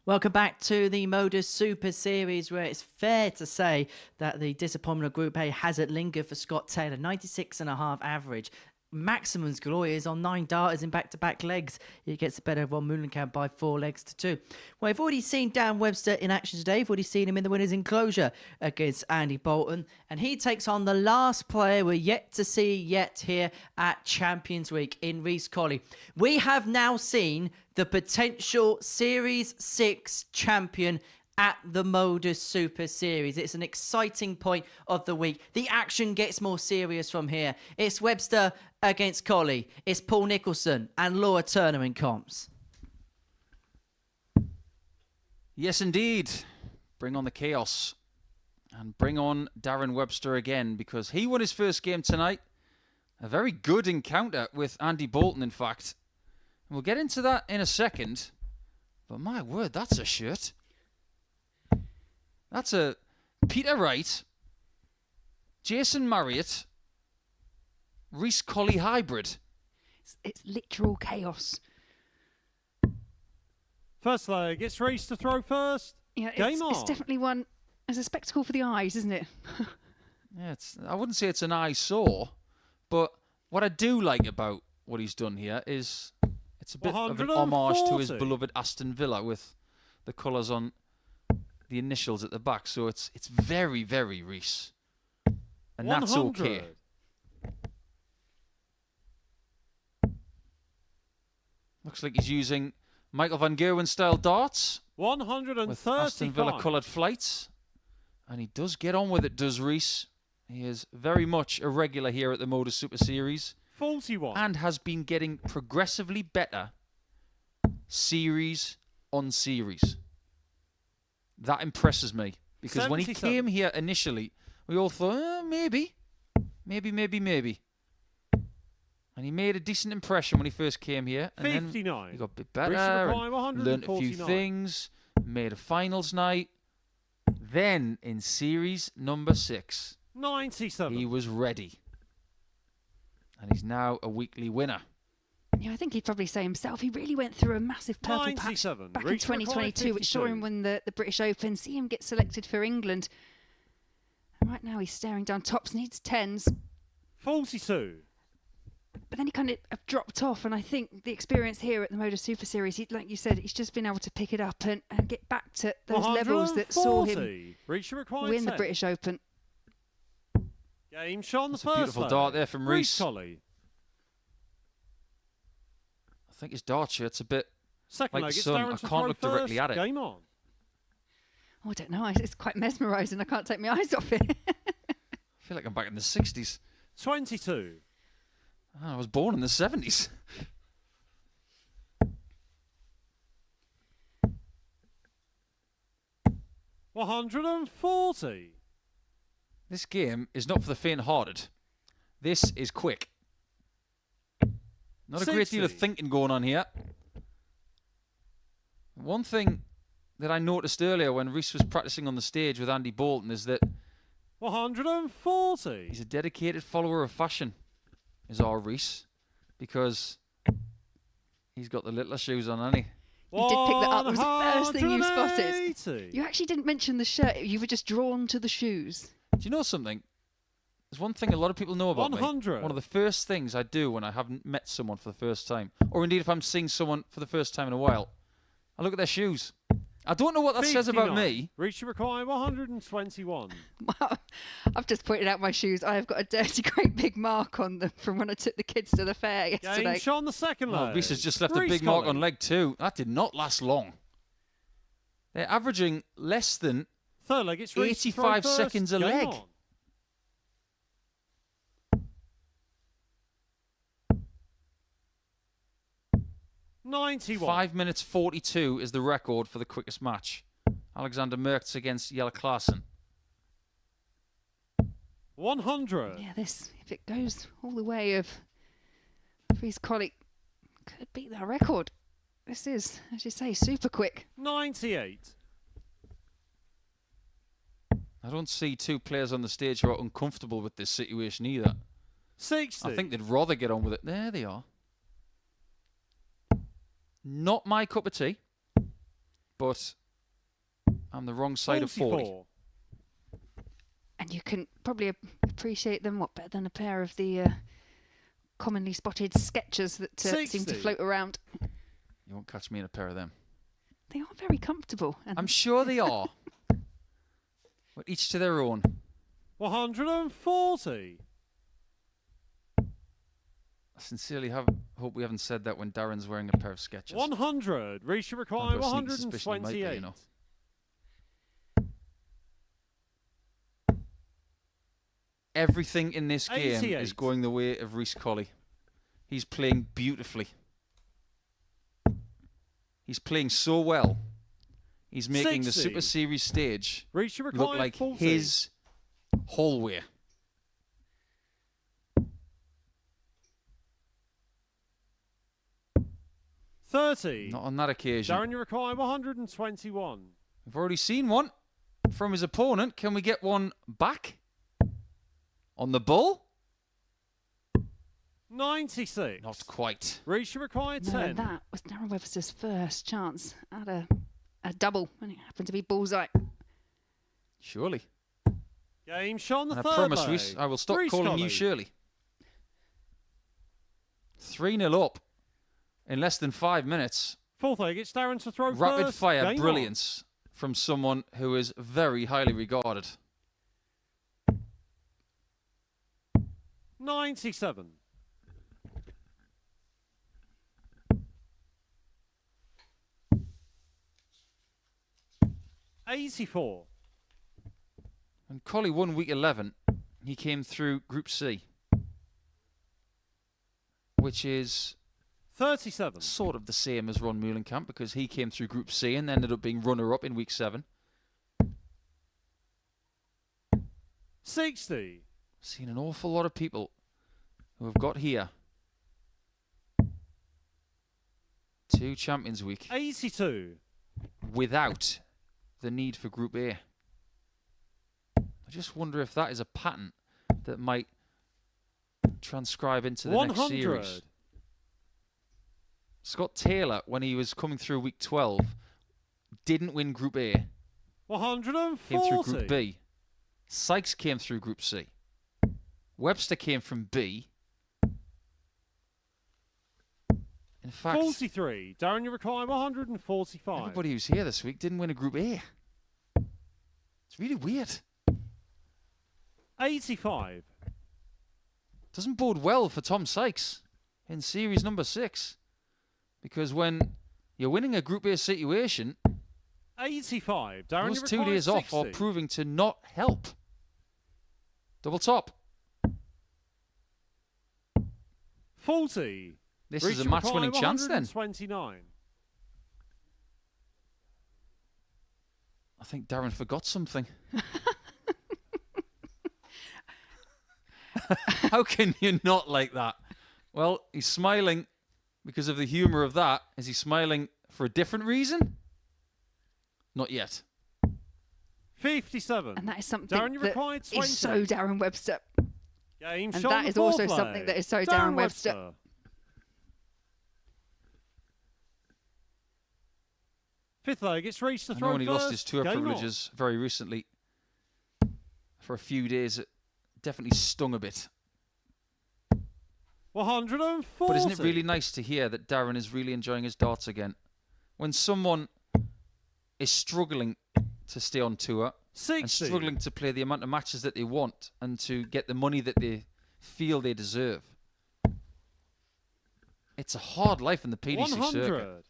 Welcome back to the MODUS Super Series, where it's fair to say that the disappointment of Group A hasn't lingered for Scott Taylor. 96.5 average. Maximum's glory is on 9 darters in back-to-back legs. He gets the better of Ron Mullenkamp by 4 legs to 2. Well, we've already seen Dan Webster in action today. We've already seen him in the winner's enclosure against Andy Bolton. And he takes on the last player we're yet to see yet here at Champions Week in Reece Colley. We have now seen the potential Series 6 champion at the MODUS Super Series. It's an exciting point of the week. The action gets more serious from here. It's Webster against Colley. It's Paul Nicholson and Laura Turner in comps. Yes, indeed. Bring on the chaos. And bring on Darren Webster again, because he won his first game tonight. A very good encounter with Andy Bolton, in fact. And we'll get into that in a second. But my word, that's a shirt. That's a Peter Wright, Jason Marriott, Reece Colley hybrid. It's literal chaos. First leg, it's Reece to throw first. Yeah, Game on. It's definitely one as a spectacle for the eyes, isn't it? Yeah, I wouldn't say it's an eyesore, but what I do like about what he's done here is it's a bit of an homage to his beloved Aston Villa with the colours on the initials at the back. So it's very, very Reece. And that's okay. Looks like he's using Michael van Gerwen style darts. 135. With Aston Villa coloured flights. And he does get on with it, does Reece. He is very much a regular here at the MODUS Super Series. 41. And has been getting progressively better series on series. That impresses me. Because 77. when he came here initially, we all thought, maybe. And he made a decent impression when he first came here. And 59. then he got a bit better, and learned a few things, made a finals night. Then, in series number 6, 97. he was ready. And he's now a weekly winner. Yeah, I think he'd probably say himself, he really went through a massive purple patch back in 2022, which saw him win the British Open, see him get selected for England. And right now he's staring down tops, needs 10s. 42. But then he kind of dropped off, and I think the experience here at the MODUS Super Series, like you said, he's just been able to pick it up and get back to those levels that saw him win the British Open. Game shot on the That's first a beautiful leg. dart there from Reece. Colley. I think his dart shirt's a bit Second like leg, the sun. I can't look directly at it. Game on. Oh, I don't know. It's quite mesmerising. I can't take my eyes off it. I feel like I'm back in the 60s. 22. I was born in the 70s. $140. This game is not for the faint-hearted. This is quick. Not a great deal of 60. thinking going on here. One thing that I noticed earlier when Reece was practicing on the stage with Andy Bolton is that 140. he's a dedicated follower of fashion, is our Reece, because he's got the littler shoes on, hasn't he? You did pick that up. It was the first thing you spotted. 180. You actually didn't mention the shirt. You were just drawn to the shoes. Do you know something? There's one thing a lot of people know about 100. me. One of the first things I do when I haven't met someone for the first time, or indeed if I'm seeing someone for the first time in a while, I look at their shoes. I don't know what that says about 59. me. Reach require 121. Wow. I've just pointed out my shoes. I have got a dirty, great big mark on them from when I took the kids to the fair yesterday. Game shot on the second leg. Oh, Reece has just left a Reece big mark Colley. on leg 2. That did not last long. They're averaging less than Third leg, it's Reece to throw 85 first. seconds a Game leg. on. $91. 5 minutes 42 is the record for the quickest match. Alexander Merckx against Jelle Klaassen. 100. Yeah, this, if it goes all the way of Reece Colley, could beat that record. This is, as you say, super quick. 98. I don't see two players on the stage who are uncomfortable with this situation either. 60. I think they'd rather get on with it. There they are. Not my cup of tea, but I'm the wrong side of 40. And you can probably appreciate them, what, better than a pair of the commonly spotted Skechers that seem to float around. You won't catch me in a pair of them. They are very comfortable. And I'm sure they are. But each to their own. 140. I sincerely hope we haven't said that when Darren's wearing a pair of Skechers. 100. Reach require I've got a sneaky suspicion he might be, 128. you know. Everything in this game 88. is going the way of Reece Colley. He's playing beautifully. He's playing so well. He's making 60. the Super Series stage Reach look require like 40. his hallway. 30. Not on that occasion. Darren, you require 121. We've already seen one from his opponent. Can we get one back? On the bull? 96. Not quite. Reach, you require 10. No, that was Darren Webster's first chance at a double, and it happened to be bullseye. Surely. Game shot on the And third I promise, leg. Reece, I will stop Reece calling Colley. you Shirley. 3-0 up in less than 5 minutes. Fourth leg, it's Darren to throw Rapid first. fire Game brilliance from someone who is very highly regarded. 97. 84. When Colley won week 11, he came through Group C, which is 37. sort of the same as Ron Meulenkamp because he came through Group C and ended up being runner-up in week 7. 60. Seen an awful lot of people who have got here to Champions Week 82. without the need for Group A. I just wonder if that is a pattern that might transcribe into the 100. next series. Scott Taylor, when he was coming through week 12, didn't win Group A. 140. Came through Group B. Sykes came through Group C. Webster came from B. In fact, 43. Darren, you require 145. everybody who's here this week didn't win a Group A. It's really weird. 85. Doesn't bode well for Tom Sykes in series number 6. Because when you're winning a Group A situation, 85. Darren, those you 2 require days off 60. are proving to not help. Double top. 40. This Reach is a you match-winning require chance then. 129. I think Darren forgot something. How can you not like that? Well, he's smiling because of the humour of that. Is he smiling for a different reason? Not yet. 57. And that is something Darren, you that required 20. is so Darren Webster. Game And shot that on the is also fourth something leg. that is so Darren Webster. 5th leg, it's reached the I throw know when he first. lost his tour Game on. privileges very recently, for a few days, it definitely stung a bit. 140. But isn't it really nice to hear that Darren is really enjoying his darts again? When someone is struggling to stay on tour 60. and struggling to play the amount of matches that they want and to get the money that they feel they deserve, it's a hard life in the PDC 100. circuit.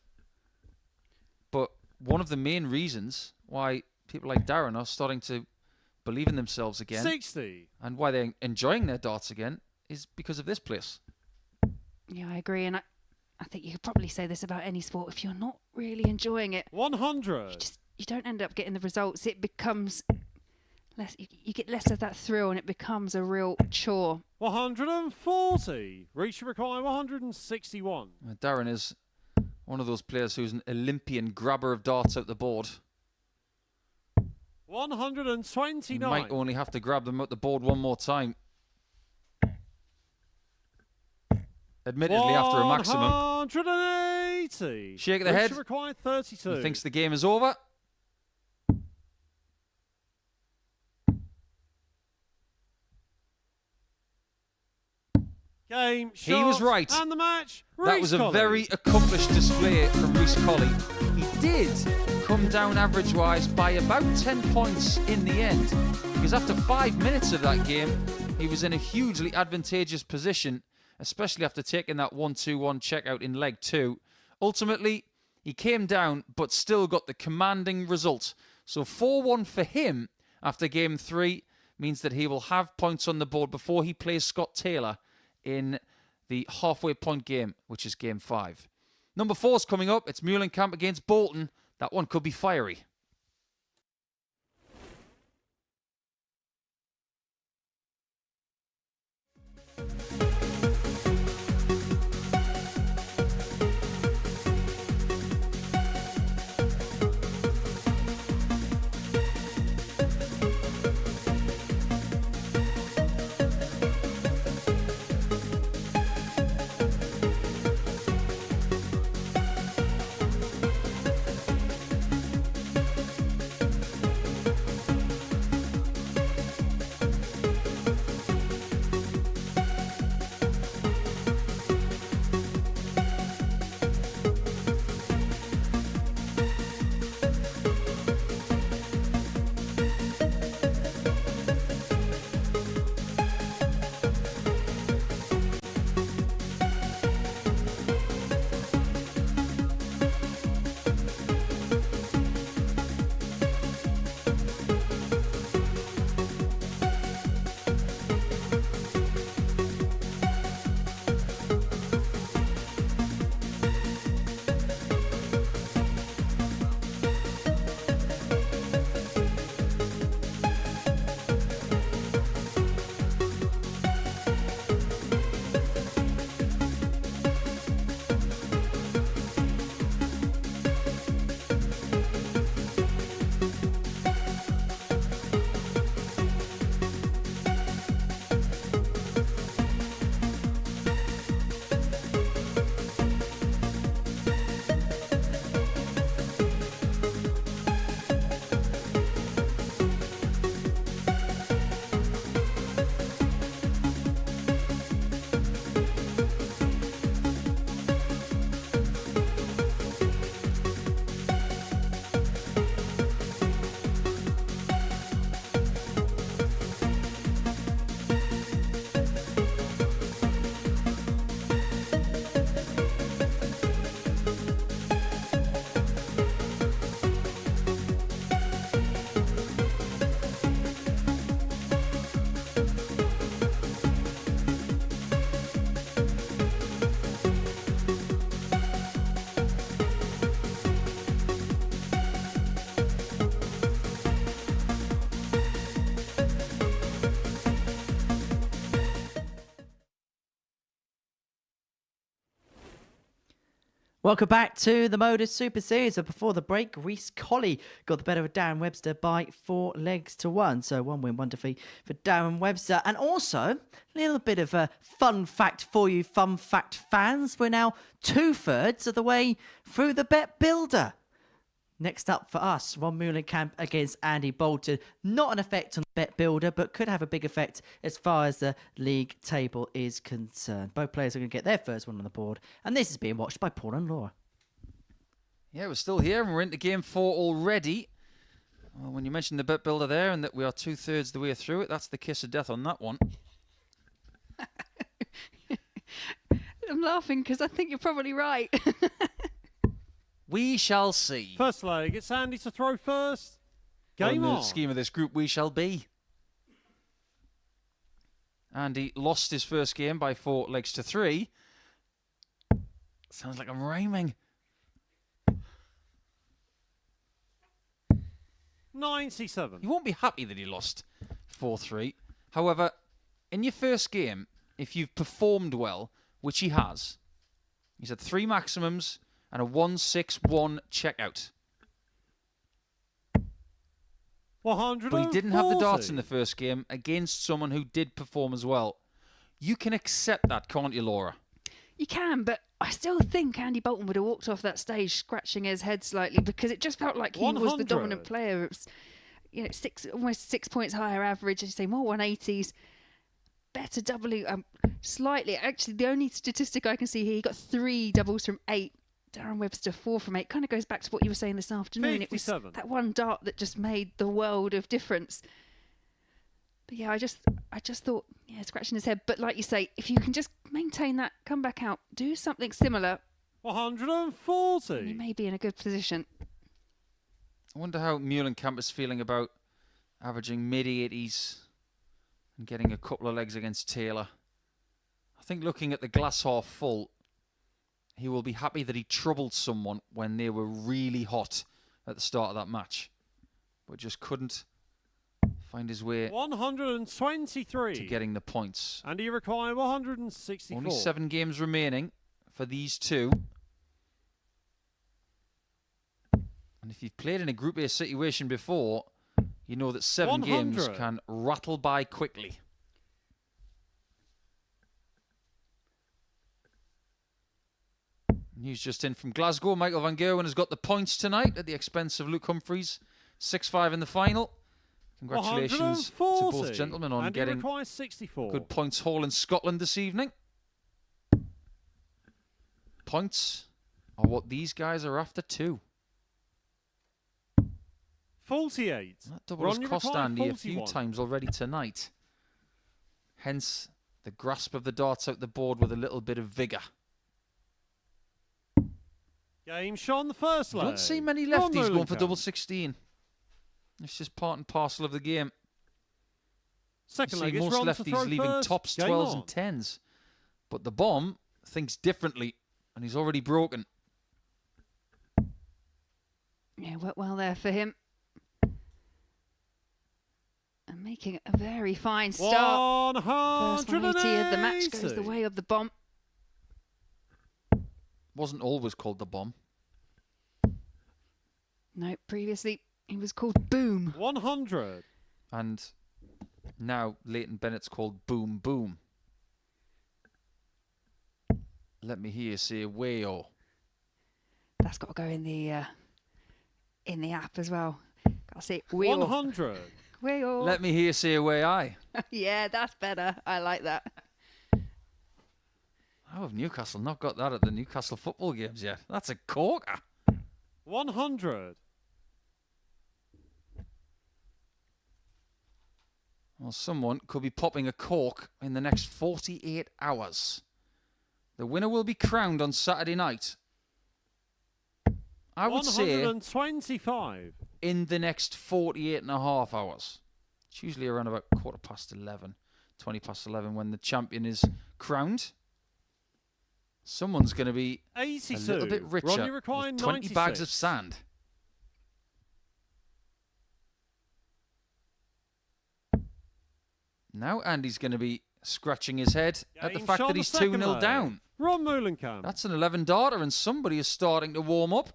But one of the main reasons why people like Darren are starting to believe in themselves again 60. and why they're enjoying their darts again is because of this place. Yeah, I agree. And I think you could probably say this about any sport. If you're not really enjoying it, 100. you don't end up getting the results. It becomes less. You get less of that thrill, and it becomes a real chore. 140. Reach require 161. Darren is one of those players who's an Olympian grabber of darts out the board. 129. He might only have to grab them out the board one more time. Admittedly, after a maximum. 180. Shake the head. Required 32. He thinks the game is over. Game, He was shot, right. And the match. That Reece was a Colley. very accomplished display from Reece Colley. He did come down average-wise by about 10 points in the end, because after 5 minutes of that game, he was in a hugely advantageous position, especially after taking that 1-2-1 checkout in leg 2. Ultimately, he came down, but still got the commanding result. So 4-1 for him after game 3 means that he will have points on the board before he plays Scott Taylor in the halfway point game, which is game 5. Number 4 is coming up. It's Meulenkamp against Bolton. That one could be fiery. Welcome back to the Modus Super Series. And before the break, Reece Colley got the better of Darren Webster by 4 legs to 1. So 1 win, 1 defeat for Darren Webster. And also, a little bit of a fun fact for you, fun fact fans. We're now 2/3 of the way through the Bet Builder. Next up for us, Ron Meulenkamp against Andy Bolton. Not an effect on the Bet Builder, but could have a big effect as far as the league table is concerned. Both players are going to get their first one on the board, and this is being watched by Paul and Laura. Yeah, we're still here, and we're into game 4 already. Well, when you mentioned the Bet Builder there, and that we are 2/3 the way through it, that's the kiss of death on that one. I'm laughing because I think you're probably right. We shall see. First leg, it's Andy to throw first. Game on. on. The scheme of this group, we shall be. Andy lost his first game by 4 legs to 3. Sounds like I'm rhyming. 97. You won't be happy that he lost 4-3. However, in your first game, if you've performed well, which he has, he's had 3 maximums and a 1-6-1 checkout. 140. But he didn't have the darts in the first game against someone who did perform as well. You can accept that, can't you, Laura? You can, but I still think Andy Bolton would have walked off that stage scratching his head slightly because it just felt like he was the dominant player. It was, almost 6 points higher average. As you say, more 180s, better doubling slightly. Actually, the only statistic I can see here, he got 3 doubles from 8. Darren Webster 4 from 8. Kind of goes back to what you were saying this afternoon. 57. It was that one dart that just made the world of difference. But yeah, I just thought, scratching his head. But like you say, if you can just maintain that, come back out, do something similar, 140. you may be in a good position. I wonder how Meulenkamp is feeling about averaging mid-80s and getting a couple of legs against Taylor. I think looking at the glass half full, he will be happy that he troubled someone when they were really hot at the start of that match, but just couldn't find his way 123 to getting the points. And he required 164. Only 7 games remaining for these two. And if you've played in a Group A situation before, you know that 7 games can rattle by quickly. News just in from Glasgow. Michael Van Gerwen has got the points tonight at the expense of Luke Humphreys. 6-5 in the final. Congratulations to both gentlemen on getting 64. Good points haul in Scotland this evening. Points are what these guys are after too. 48. That double has cost Andy a few times already tonight. Hence the grasp of the darts out the board with a little bit of vigour. Game shot on the first leg. You don't see many lefties going for double 16. It's just part and parcel of the game. Second leg, most lefties leaving tops, 12s and 10s. But the bomb thinks differently, and he's already broken. Yeah, worked well there for him. And making a very fine start. 180. First 180 of the match goes the way of the bomb. Wasn't always called the bomb. No, previously he was called Boom. 100. And now Leighton Bennett's called Boom Boom. Let me hear you say wayo. That's got to go in the app as well. Got to say wayo. 100. Wayo. Let me hear you say way I. Yeah, that's better. I like that. How have Newcastle not got that at the Newcastle football games yet? That's a corker. 100. Well, someone could be popping a cork in the next 48 hours. The winner will be crowned on Saturday night. I would say 125. in the next 48 and a half hours. It's usually around about 11:15, 20 past 11 when the champion is crowned. Someone's going to be 82. a little bit richer with 20 bags of sand. Now Andy's going to be scratching his head at the fact that he's 2-0 down. Ron Moulenkamp. That's an 11 darter, and somebody is starting to warm up.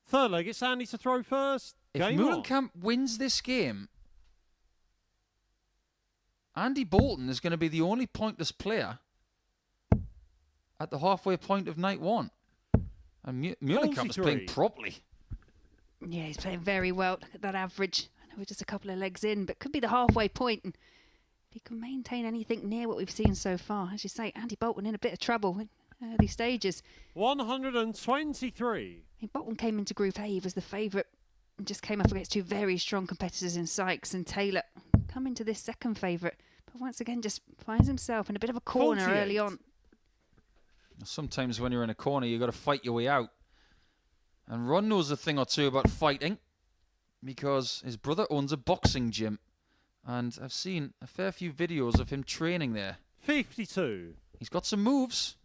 Third leg, it's Andy to throw first. If Game on. Moulenkamp wins this game, Andy Bolton is going to be the only pointless player at the halfway point of night one. And Moulenkamp is playing properly. Yeah, he's playing very well. Look at that average. I know we're just a couple of legs in, but could be the halfway point. And if he can maintain anything near what we've seen so far, as you say, Andy Bolton in a bit of trouble in early stages. 123. I mean, Bolton came into Group A, he was the favourite, and just came up against two very strong competitors in Sykes and Taylor. Coming to this second favourite, but once again just finds himself in a bit of a corner 48. early on. Sometimes when you're in a corner, you've got to fight your way out. And Ron knows a thing or two about fighting because his brother owns a boxing gym. And I've seen a fair few videos of him training there. 52. He's got some moves.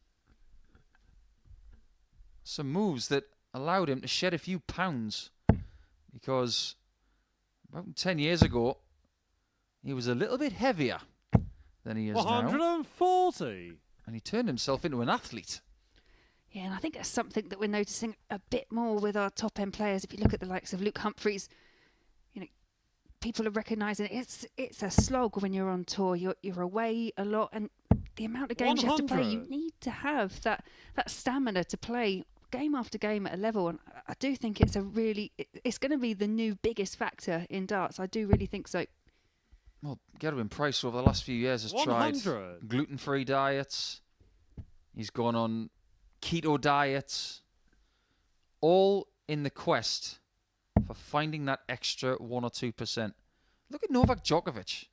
Some moves that allowed him to shed a few pounds. Because about 10 years ago, he was a little bit heavier than he is 140. now. And he turned himself into an athlete. Yeah, and I think that's something that we're noticing a bit more with our top-end players. If you look at the likes of Luke Humphreys, you know, people are recognising it's a slog when you're on tour. You're away a lot, and the amount of games 100. you have to play, you need to have that stamina to play game after game at a level. And I do think it's going to be the new biggest factor in darts. I do really think so. Well, Gerwin Price over the last few years has 100. tried gluten-free diets. He's gone on keto diets, all in the quest for finding that extra 1 or 2%. Look at Novak Djokovic,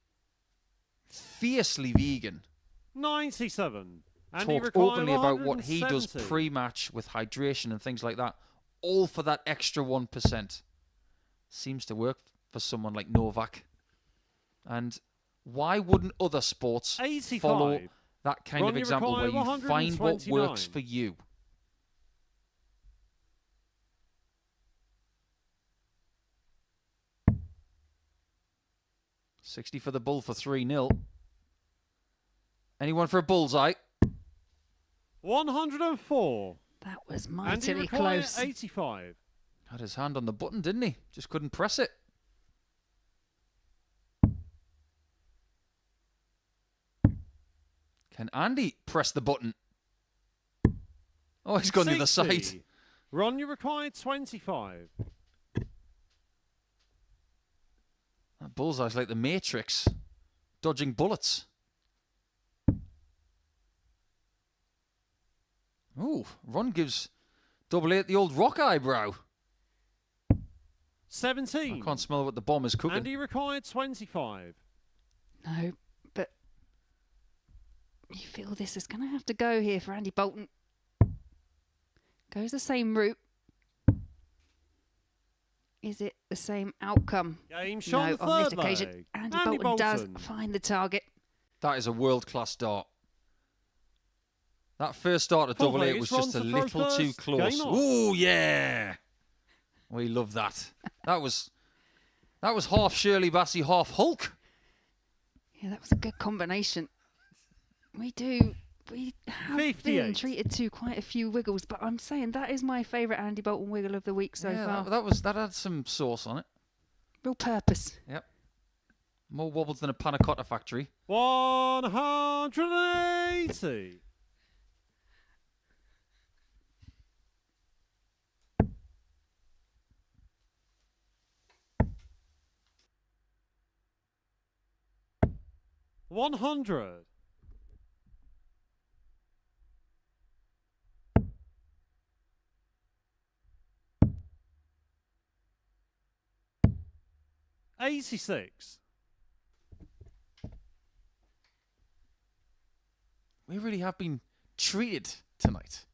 fiercely vegan. 97. Talked openly about what he does pre-match with hydration and things like that, all for that extra 1%. Seems to work for someone like Novak. And why wouldn't other sports 85. follow that kind of Ronnie example where you find what 129. works for you? $60 for the bull for 3-0. Anyone for a bullseye? 104. That was Andy mightily required close. 85. Had his hand on the button, didn't he? Just couldn't press it. Can Andy press the button? Oh, he's gone the other 60. side. Ron, you required 25. That bullseye's like the Matrix, dodging bullets. Ooh, Ron gives double eight the old rock eyebrow. 17. I can't smell what the bomb is cooking. Andy required 25. No, but you feel this is going to have to go here for Andy Bolton. Goes the same route. Is it the same outcome? Game shot no, on this third occasion, leg. Andy Andy Bolton does Bolton. find the target. That is a world-class dart. That first dart at Fourth double leg, eight was it's just a Ron to throw little too first. close. Game on. Ooh, yeah. We love that. That was half Shirley Bassey, half Hulk. Yeah, that was a good combination. We have 58. been treated to quite a few wiggles, but I'm saying that is my favourite Andy Bolton wiggle of the week so far. That had some sauce on it. Real purpose. Yep. More wobbles than a panna cotta factory. 180. $100. $86. We really have been treated tonight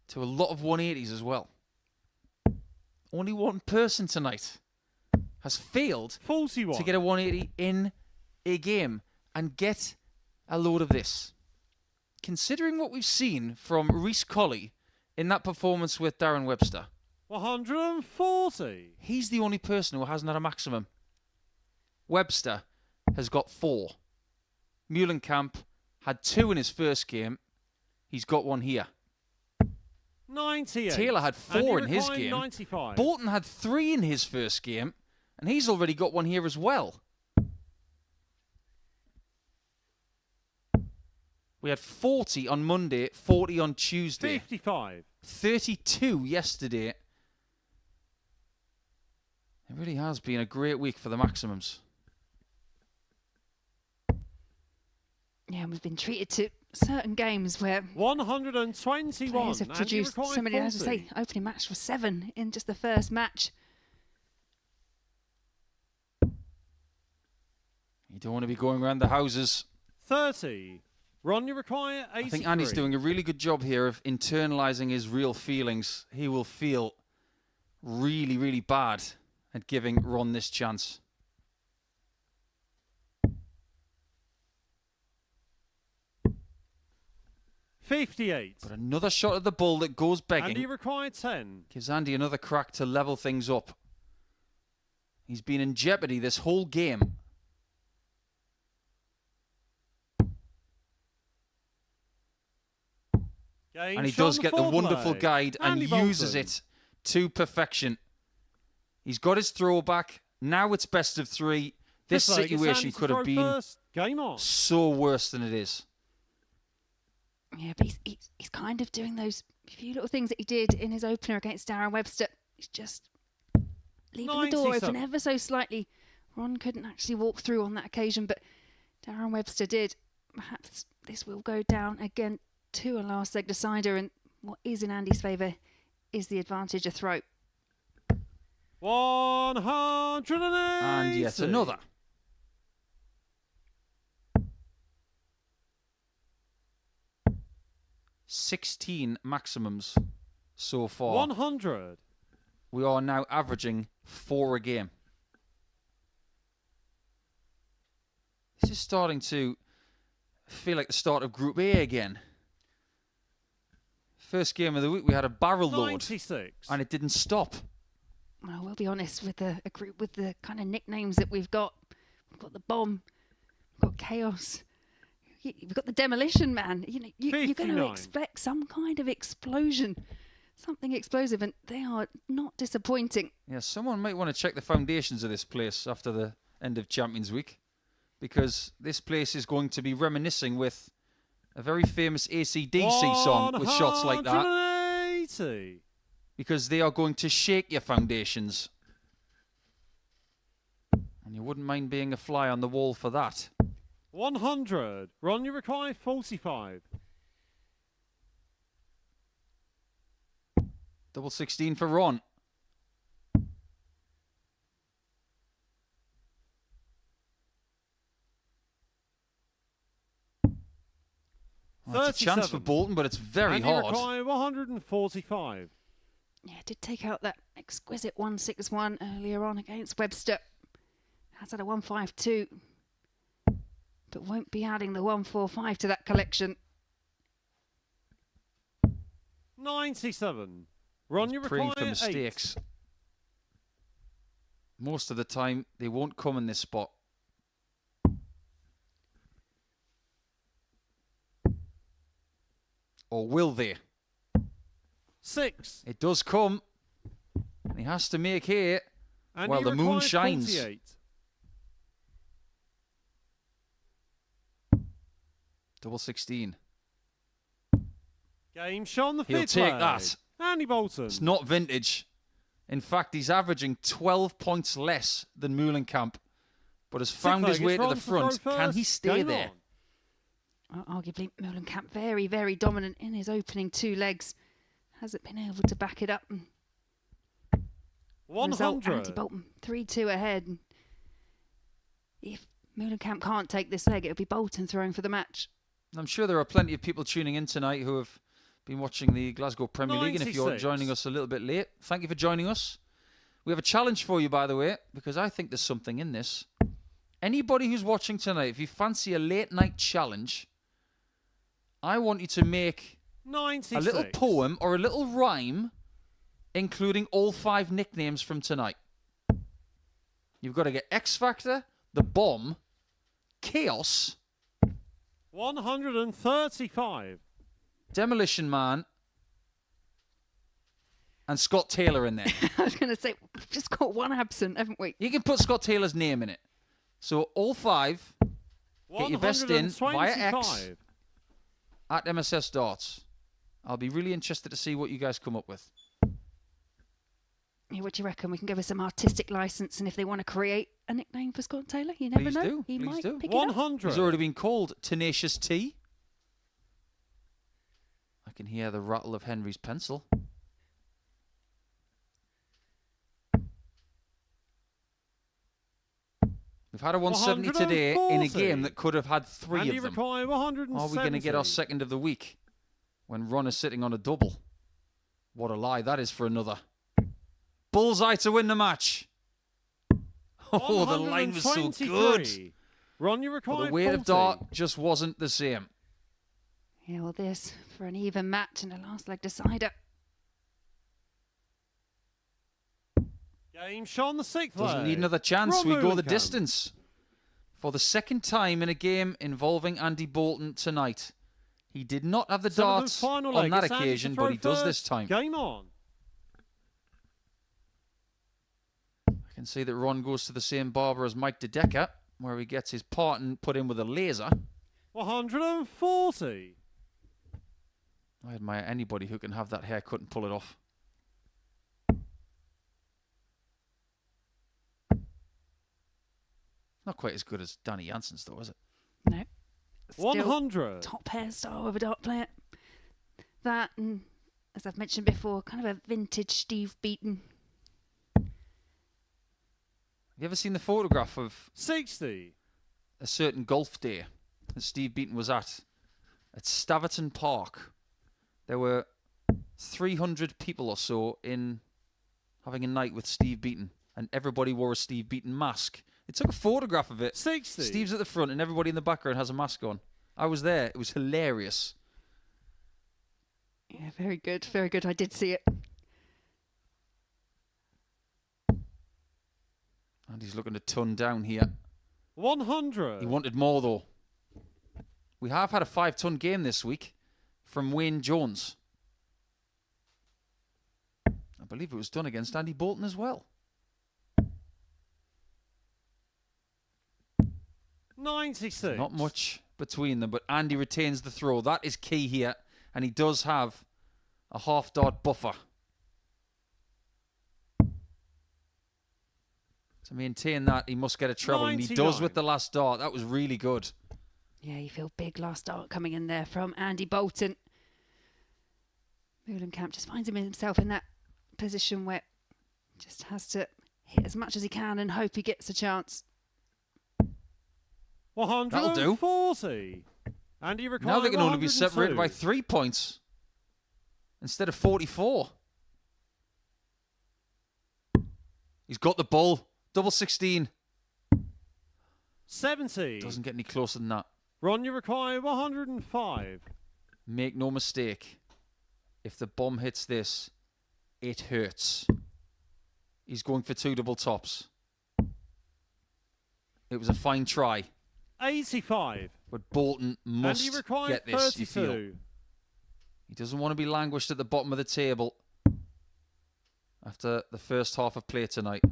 to a lot of 180s as well. Only one person tonight has failed 41. to get a 180 in a game and get a load of this. Considering what we've seen from Reece Colley in that performance with Darren Webster, 140. he's the only person who hasn't had a maximum. Webster has got 4. Meulenkamp had 2 in his first game. He's got 1 here. 98. Taylor had 4 in his game. 95. Bolton had 3 in his first game, and he's already got 1 here as well. We had 40 on Monday, 40 on Tuesday. 55. 32 yesterday. It really has been a great week for the maximums. Yeah, we've been treated to certain games where 121. players have produced so many, as I say, opening match was 7 in just the first match. You don't want to be going around the houses. 30. Ron, you require 83. I think Andy's doing a really good job here of internalising his real feelings. He will feel really, really bad at giving Ron this chance. $58. But another shot at the ball that goes begging. Andy required 10. Gives Andy another crack to level things up. He's been in jeopardy this whole game. And he does get the wonderful guide and uses it to perfection. He's got his throwback. Now it's best of 3. This situation could have been so worse than it is. Yeah, but he's kind of doing those few little things that he did in his opener against Darren Webster. He's just leaving the door open ever so slightly. Ron couldn't actually walk through on that occasion, but Darren Webster did. Perhaps this will go down again to a last leg decider, and what is in Andy's favour is the advantage of throw. 180. And yet another. $16 maximums so far. 100. We are now averaging 4 a game. This is starting to feel like the start of Group A again. First game of the week, we had a barrel load, 96. and it didn't stop. Well, we'll be honest with a group with the kind of nicknames that we've got. We've got the Bomb, we've got Chaos, we've got the Demolition Man. You know, you're going to expect some kind of explosion, something explosive, and they are not disappointing. Yeah, someone might want to check the foundations of this place after the end of Champions Week, because this place is going to be reminiscing with a very famous AC/DC song with shots like that. 180. Because they are going to shake your foundations. And you wouldn't mind being a fly on the wall for that. 100. Ron, you require 45. Double 16 for Ron. Well, it's a chance for Bolton, but it's very hard. And you require 145. Yeah, did take out that exquisite 161 earlier on against Webster. Has had a 152, but won't be adding the 145 to that collection. 97. Ron, you require praying for mistakes. 8. Most of the time, they won't come in this spot. Or will they? 6. It does come. And he has to make hay while the moon shines. 48. Double 16. Game Sean the He'll fifth take leg. that. Andy Bolton. It's not vintage. In fact, he's averaging 12 points less than Meulenkamp, but has found his way to the front. Can he stay there? Arguably, Meulenkamp very, very dominant in his opening 2 legs. Hasn't been able to back it up. 100. Andy Bolton 3-2 ahead. And if Meulenkamp can't take this leg, it'll be Bolton throwing for the match. I'm sure there are plenty of people tuning in tonight who have been watching the Glasgow Premier League, and if you're joining us a little bit late, thank you for joining us. We have a challenge for you, by the way, because I think there's something in this. Anybody who's watching tonight, if you fancy a late night challenge, I want you to make 96. a little poem or a little rhyme, including all 5 nicknames from tonight. You've got to get X Factor, the Bomb, Chaos, 135. Demolition Man and Scott Taylor in there. I was going to say, we've just got one absent, haven't we? You can put Scott Taylor's name in it. So all 5, get your best in via X at MSS Darts. I'll be really interested to see what you guys come up with. Yeah, what do you reckon? We can give us some artistic license, and if they want to create a nickname for Scott Taylor, you never know. Do. He Please might do. pick it up. 100. He's already been called Tenacious T. I can hear the rattle of Henry's pencil. We've had a 170 today in a game that could have had 3 of them. Require 170. Are we going to get our second of the week when Ron is sitting on a double? What a lie that is for another. Bullseye to win the match. Oh, the line was so good. Ron, you require But the weight of dart just wasn't the same. Yeah, well, this for an even match and a last leg decider. Game shot on the 6th Doesn't leg. need another chance. Ron We go the Mullenkamp. distance. For the second time in a game involving Andy Bolton tonight. He did not have the darts Final on leg. that It's Andy to occasion, throw but he does first. this time. Game on. I can see that Ron goes to the same barber as Mike DeDecker, where he gets his part put in with a laser. 140. I admire anybody who can have that haircut and pull it off. Not quite as good as Danny Jansen's, though, is it? No. Still 100. top hairstyle of a dart player. That, and as I've mentioned before, kind of a vintage Steve Beaton. Have you ever seen the photograph of 60. a certain golf day that Steve Beaton was at Staverton Park? There were 300 people or so in having a night with Steve Beaton, and everybody wore a Steve Beaton mask. They took a photograph of it. 60. Steve's at the front and everybody in the background has a mask on. I was there. It was hilarious. Yeah, very good, very good. I did see it. And he's looking to ton down here. 100. He wanted more, though. We have had a 5-ton game this week from Wayne Jones. I believe it was done against Andy Bolton as well. 96. Not much between them, but Andy retains the throw. That is key here, and he does have a half-dart buffer. To maintain that, he must get a treble, and he does 99. with the last dart. That was really good. Yeah, you feel big last dart coming in there from Andy Bolton. Mullenkamp just finds himself in that position where just has to hit as much as he can and hope he gets a chance. 140. And he requires Now they can only be 102. separated by 3 points instead of 44. He's got the ball. Double 16. 70. Doesn't get any closer than that. Ron, you require 105. Make no mistake. If the bomb hits this, it hurts. He's going for 2 double tops. It was a fine try. 85. But Bolton And must he requires get this, you 32. feel. He doesn't want to be languished at the bottom of the table after the first half of play tonight.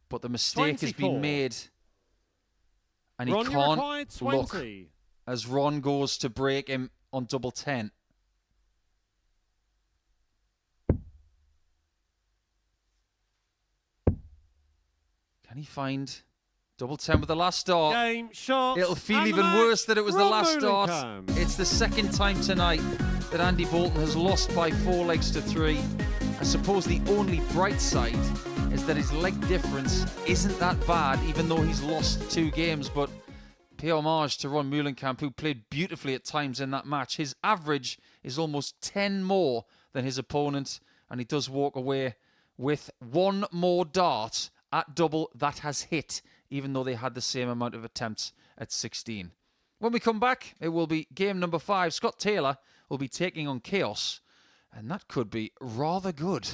But the mistake has 24. been made. And he Ron, you can't require look 20. as Ron goes to break him on double 10. Can he find double 10 with the last dart? Game shot. It'll feel and the even match. worse that it was the Ron last dart. Mullenkamp. It's the second time tonight that Andy Bolton has lost by 4 legs to 3. I suppose the only bright side is that his leg difference isn't that bad, even though he's lost 2 games. But pay homage to Ron Mullenkamp, who played beautifully at times in that match. His average is almost 10 more than his opponent, and he does walk away with 1 more dart at double that has hit, even though they had the same amount of attempts at 16. When we come back, it will be game number 5. Scott Taylor will be taking on Chaos, and that could be rather good.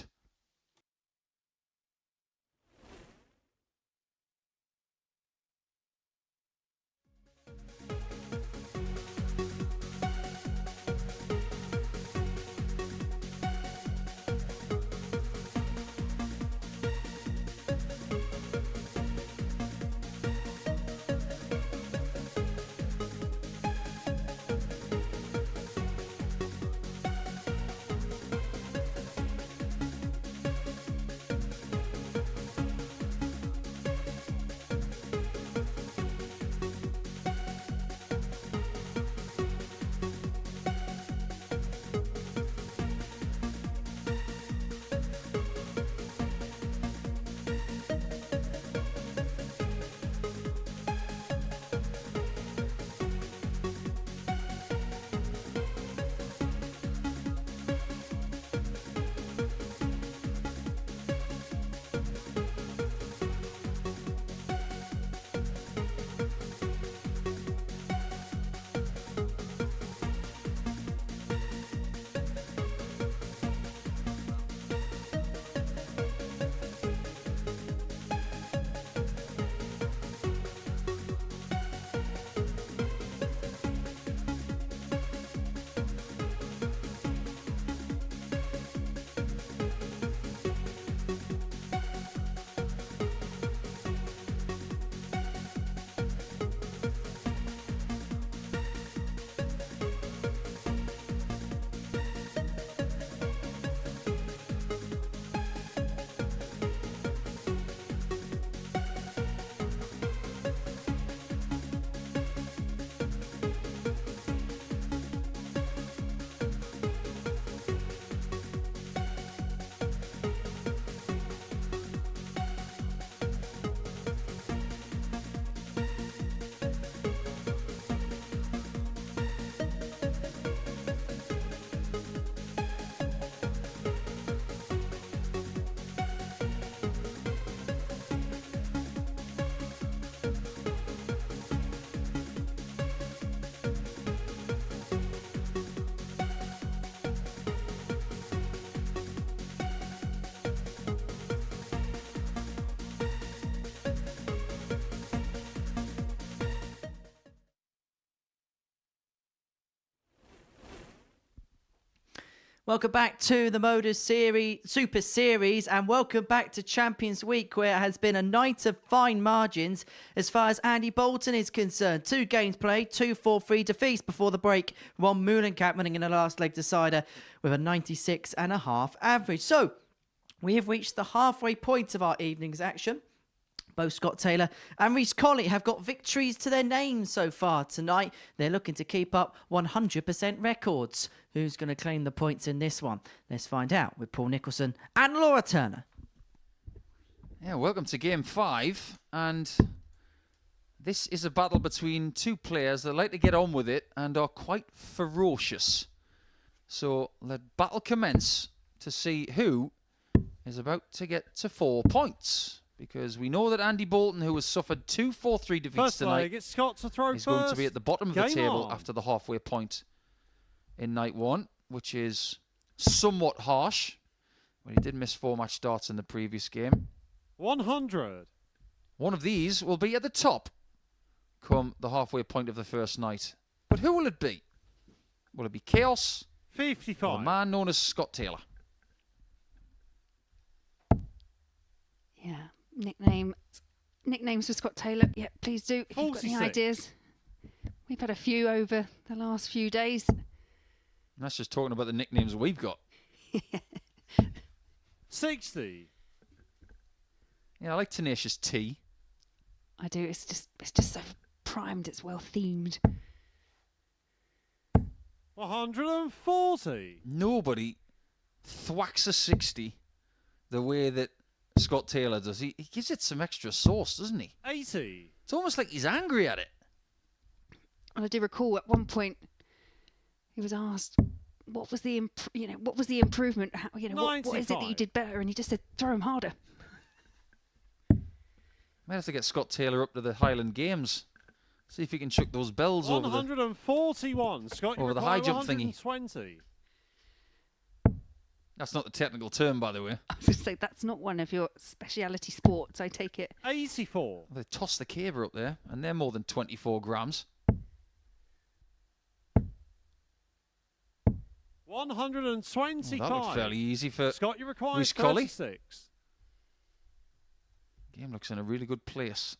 Welcome back to the MODUS Super Series, and welcome back to Champions Week, where it has been a night of fine margins as far as Andy Bolton is concerned. 2 games played, 2 4-3 defeats before the break. Ron Moulenkamp winning in the last leg decider with a 96.5 average. So we have reached the halfway point of our evening's action. Both Scott Taylor and Rhys Colley have got victories to their names so far tonight. They're looking to keep up 100% records. Who's going to claim the points in this one? Let's find out with Paul Nicholson and Laura Turner. Yeah, welcome to Game 5. And this is a battle between 2 players that like to get on with it and are quite ferocious. So let battle commence to see who is about to get to 4 points. Because we know that Andy Bolton, who has suffered 2 4-3 defeats tonight, it's Scott to throw is going to be at the bottom of the Game table on. after the halfway point in night 1, which is somewhat harsh. But he did miss 4 match starts in the previous game. 100. One of these will be at the top come the halfway point of the first night. But who will it be? Will it be Chaos 55. or a man known as Scott Taylor? Yeah. Nicknames for Scott Taylor. Yeah, please do. If you've got any 46. ideas. We've had a few over the last few days. That's just talking about the nicknames we've got. 60. Yeah, I like Tenacious T. I do. It's just so primed. It's well themed. 140. Nobody thwacks a 60 the way that Scott Taylor does. He gives it some extra sauce, doesn't he? 80. It's almost like he's angry at it. And I do recall at one point he was asked, "What was the improvement? How, what is it that you 95. did better?" And he just said, "Throw him harder." Might have to get Scott Taylor up to the Highland Games. See if he can chuck those bells over the 141. Scott, over the high jump thingy. 120. That's not the technical term, by the way. I was going to say, that's not one of your speciality sports, I take it. 84. They toss the caber up there, and they're more than 24 grams. 125. Well, that looked fairly easy for Scott, you require Rhys Colley. 36. Game looks in a really good place.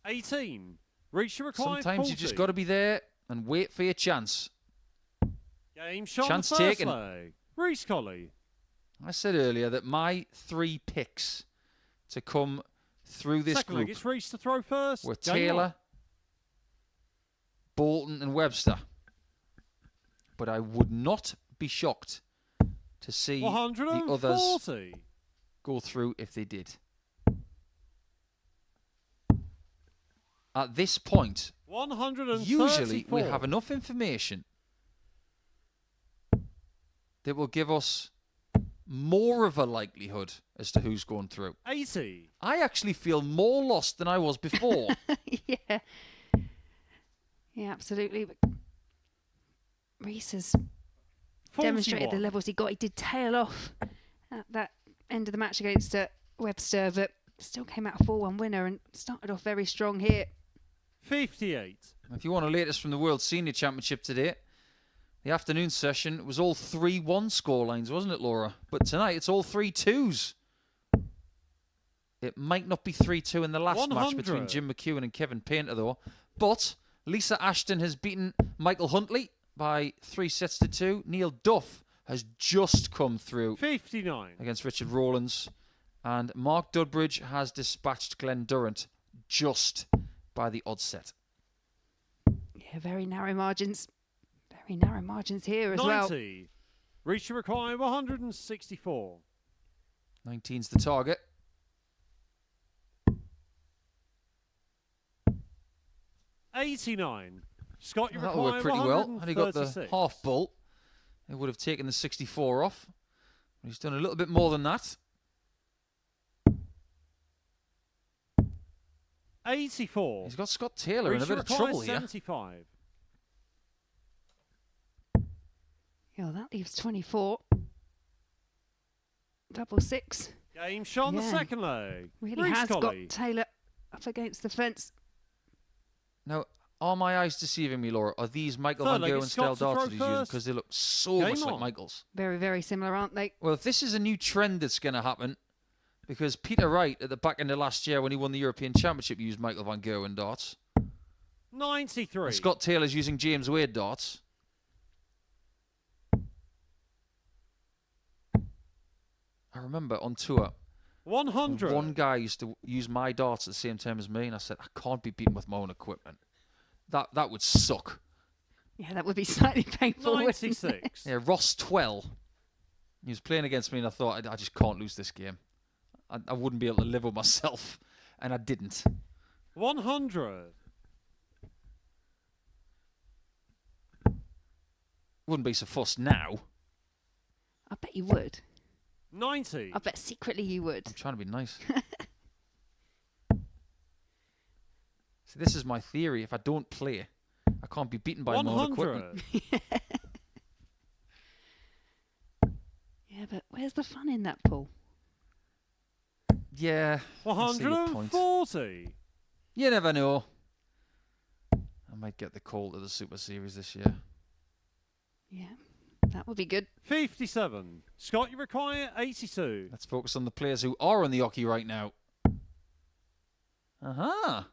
$18. Reach your required Sometimes 40. you just got to be there and wait for your chance. Game shot Chance the first taken. leg. Rhys Colley. I said earlier that my 3 picks to come through this Second group leg, it's Rhys to throw first. were Game Taylor, on. Bolton and Webster. But I would not be shocked to see the others 140. go through if they did. At this point, 134. usually we have enough information that will give us more of a likelihood as to who's going through. 80. I actually feel more lost than I was before. Yeah. Yeah, absolutely. But Rhys has 41. demonstrated the levels he got. He did tail off at that end of the match against Webster, but still came out a 4-1 winner and started off very strong here. 58. If you want the latest from the World Senior Championship today, the afternoon session was all 3-1 scorelines, wasn't it, Laura? But tonight it's all 3-2s. It might not be 3-2 in the last match between 100. Jim McEwen and Kevin Painter, though. But Lisa Ashton has beaten Michael Huntley by 3-2. Neil Duff has just come through 59. against Richard Rowlands. And Mark Dudbridge has dispatched Glenn Durrant just by the odd set. Yeah, very narrow margins. Very narrow margins here as 90. Reach your required 164. 19's the target. $89. Scott, you That'll require work pretty well. Had he got the 136. half bull, it would have taken the 64 off. He's done a little bit more than that. 84. He's got Scott Taylor in a Reach bit your of trouble required here. 75. Yeah, that leaves 24. Double 6. Game shot on the Yeah. second leg. Really Rhys has Colley. got Taylor up against the fence. Now, Are my eyes deceiving me, Laura? Are these Michael Third Van leg, Gerwen it's style Scott to darts throw that he's using? first. Because they look so Game much like on. Michael's. Very, very similar, aren't they? Well, if this is a new trend that's going to happen, because Peter Wright at the back end of last year when he won the European Championship used Michael Van Gerwen darts. 93. And Scott Taylor's using James Wade darts. I remember on tour, 100. one guy used to use my darts at the same time as me, and I said, I can't be beaten with my own equipment. That would suck. Yeah, that would be slightly painful. wouldn't it? 96. Yeah, Ross Twell. He was playing against me, and I thought, I just can't lose this game. I wouldn't be able to live with myself, and I didn't. 100. Wouldn't be so fussed now. I bet you would. 90. I bet secretly you would. I'm trying to be nice. See, this is my theory. If I don't play, I can't be beaten by my own equipment. 100. Yeah, but where's the fun in that, Paul? Yeah. I see your point. 140. You never know. I might get the call to the Super Series this year. Yeah, that would be good. 57. Scott, you require 82. Let's focus on the players who are on the hockey right now. Aha.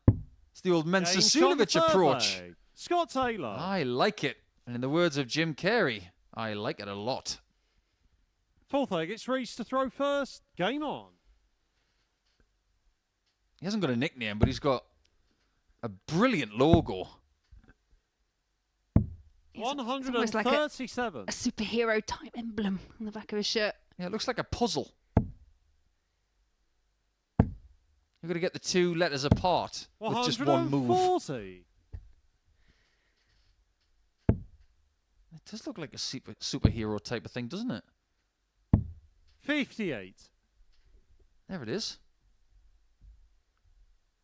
It's the old Mensa Game shot Sunovic third approach. leg. Scott Taylor. I like it. And in the words of Jim Carrey, I like it a lot. Fourth leg, it's Reese to throw first. Game on. He hasn't got a nickname, but he's got a brilliant logo. It's almost like a 137. superhero type emblem on the back of his shirt. Yeah, it looks like a puzzle. You've got to get the two letters apart with just one move. 140. It does look like a superhero type of thing, doesn't it? 58. There it is.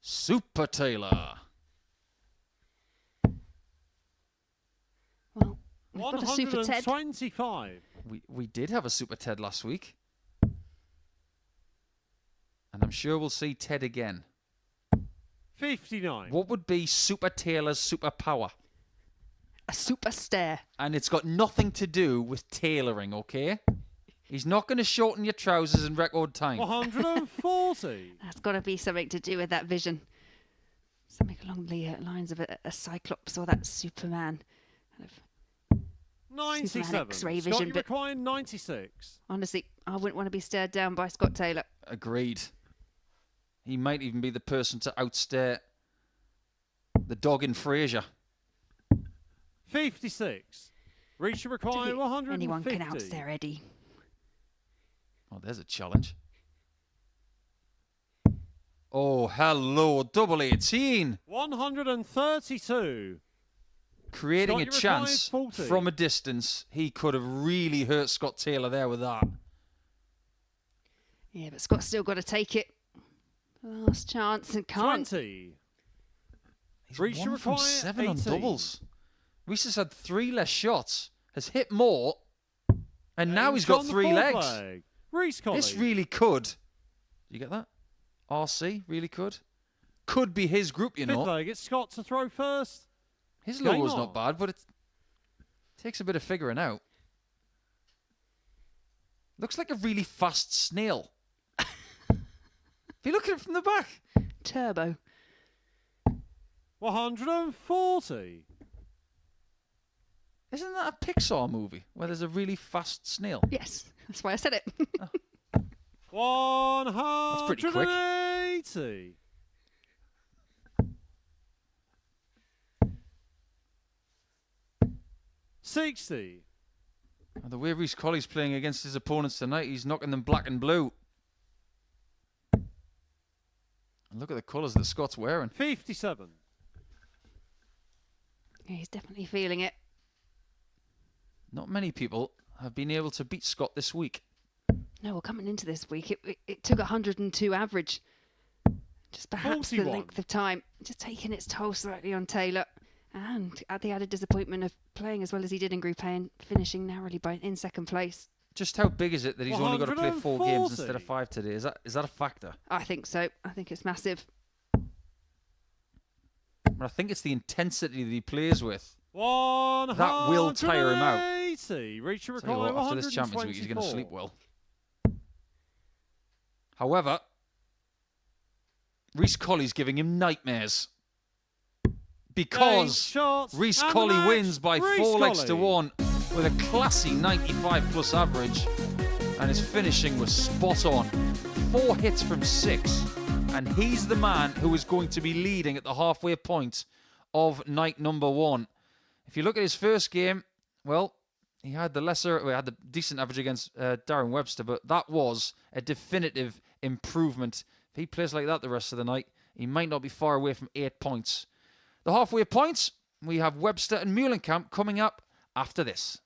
Super Taylor. Well, we've got a Super Ted. 125. We did have a Super Ted last week. And I'm sure we'll see Ted again. 59. What would be Super Taylor's superpower? A super stare. And it's got nothing to do with tailoring, okay? He's not going to shorten your trousers in record time. 140. That's got to be something to do with that vision. Something along the lines of a Cyclops or that Superman. Kind of 97. X-ray Scott, vision, you but- require 96. Honestly, I wouldn't want to be stared down by Scott Taylor. Agreed. He might even be the person to outstare the dog in Frasier. 56. Reach you require 150. Anyone can outstare Eddie. Oh, there's a challenge. Oh, hello, double 18. 132. Creating Scott, a you require chance 40. from a distance. He could have really hurt Scott Taylor there with that. Yeah, but Scott's still got to take it. Last chance and can't. 20. He's Reach one you from require 7 on 18. doubles. Reese has had 3 less shots, has hit more, and now he's James got on the 3 fourth legs. leg. Reese Colley. This really could. Do you get that? RC really could. Could be his group, you Fifth know. leg, it's Scott to throw first. His Game logo's on. not bad, but it takes a bit of figuring out. Looks like a really fast snail. If you look at it from the back. Turbo. 140. Isn't that a Pixar movie where there's a really fast snail? Yes, that's why I said it. 180. pretty quick. 60. And the way Reese Colley's playing against his opponents tonight, he's knocking them black and blue. And look at the colours that Scott's wearing. 57. Yeah, he's definitely feeling it. Not many people have been able to beat Scott this week. No, well, coming into this week, it took 102 average. Just perhaps 41. the length of time. Just taking its toll slightly on Taylor. And at the added disappointment of playing as well as he did in Group A and finishing narrowly in second place. Just how big is it that he's only got to play 4 games 140. instead of 5 today? Is that a factor? I think so. I think it's massive. I think it's the intensity that he plays with. 180. That will tire him out. Reach your Tell you requirement, what, after this Champions Week, he's going to 124. sleep well. However, Reece Colley's giving him nightmares. Because Reece Colley wins by 4 legs to 1 with a classy 95 plus average, and his finishing was spot on. 4 hits from 6, and he's the man who is going to be leading at the halfway point of night number 1. If you look at his first game, well, he had the decent average against Darren Webster, but that was a definitive improvement. If he plays like that the rest of the night, he might not be far away from 8 points. The halfway points, we have Webster and Muhlenkamp coming up after this.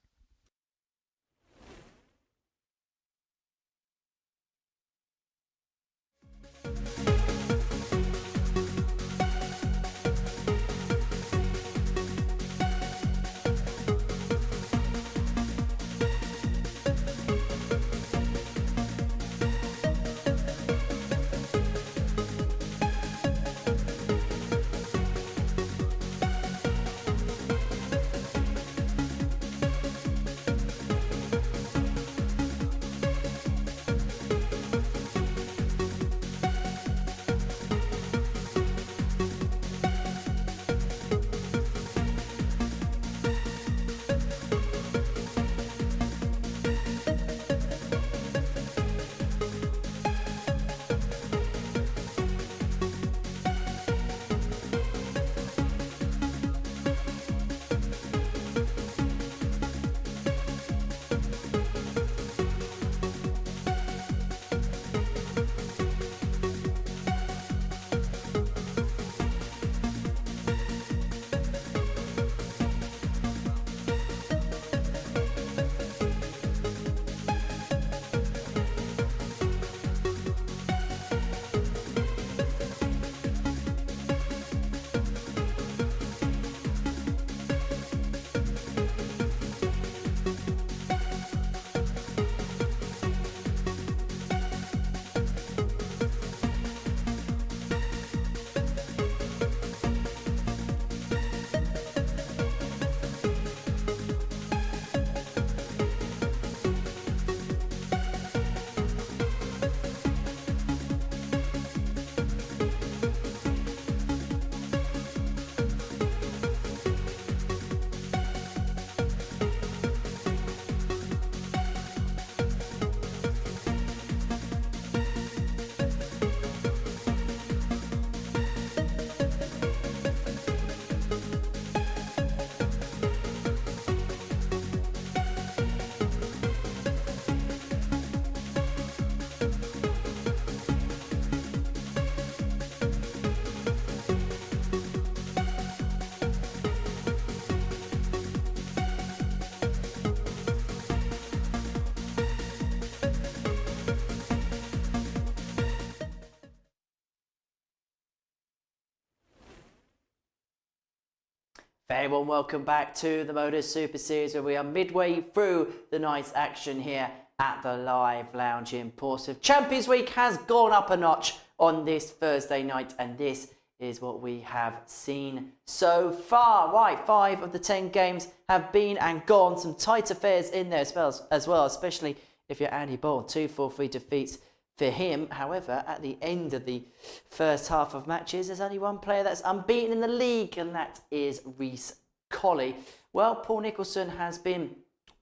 Very warm welcome back to the MODUS Super Series, where we are midway through the night's action here at the Live Lounge in Portsmouth. Champions Week has gone up a notch on this Thursday night, and this is what we have seen so far. Right, 5 of the 10 games have been and gone. Some tight affairs in there as well, especially if you're Andy Bolton. 2 4-3 defeats for him. However, at the end of the first half of matches, there's only one player that's unbeaten in the league, and that is Reece Colley. Well, Paul Nicholson has been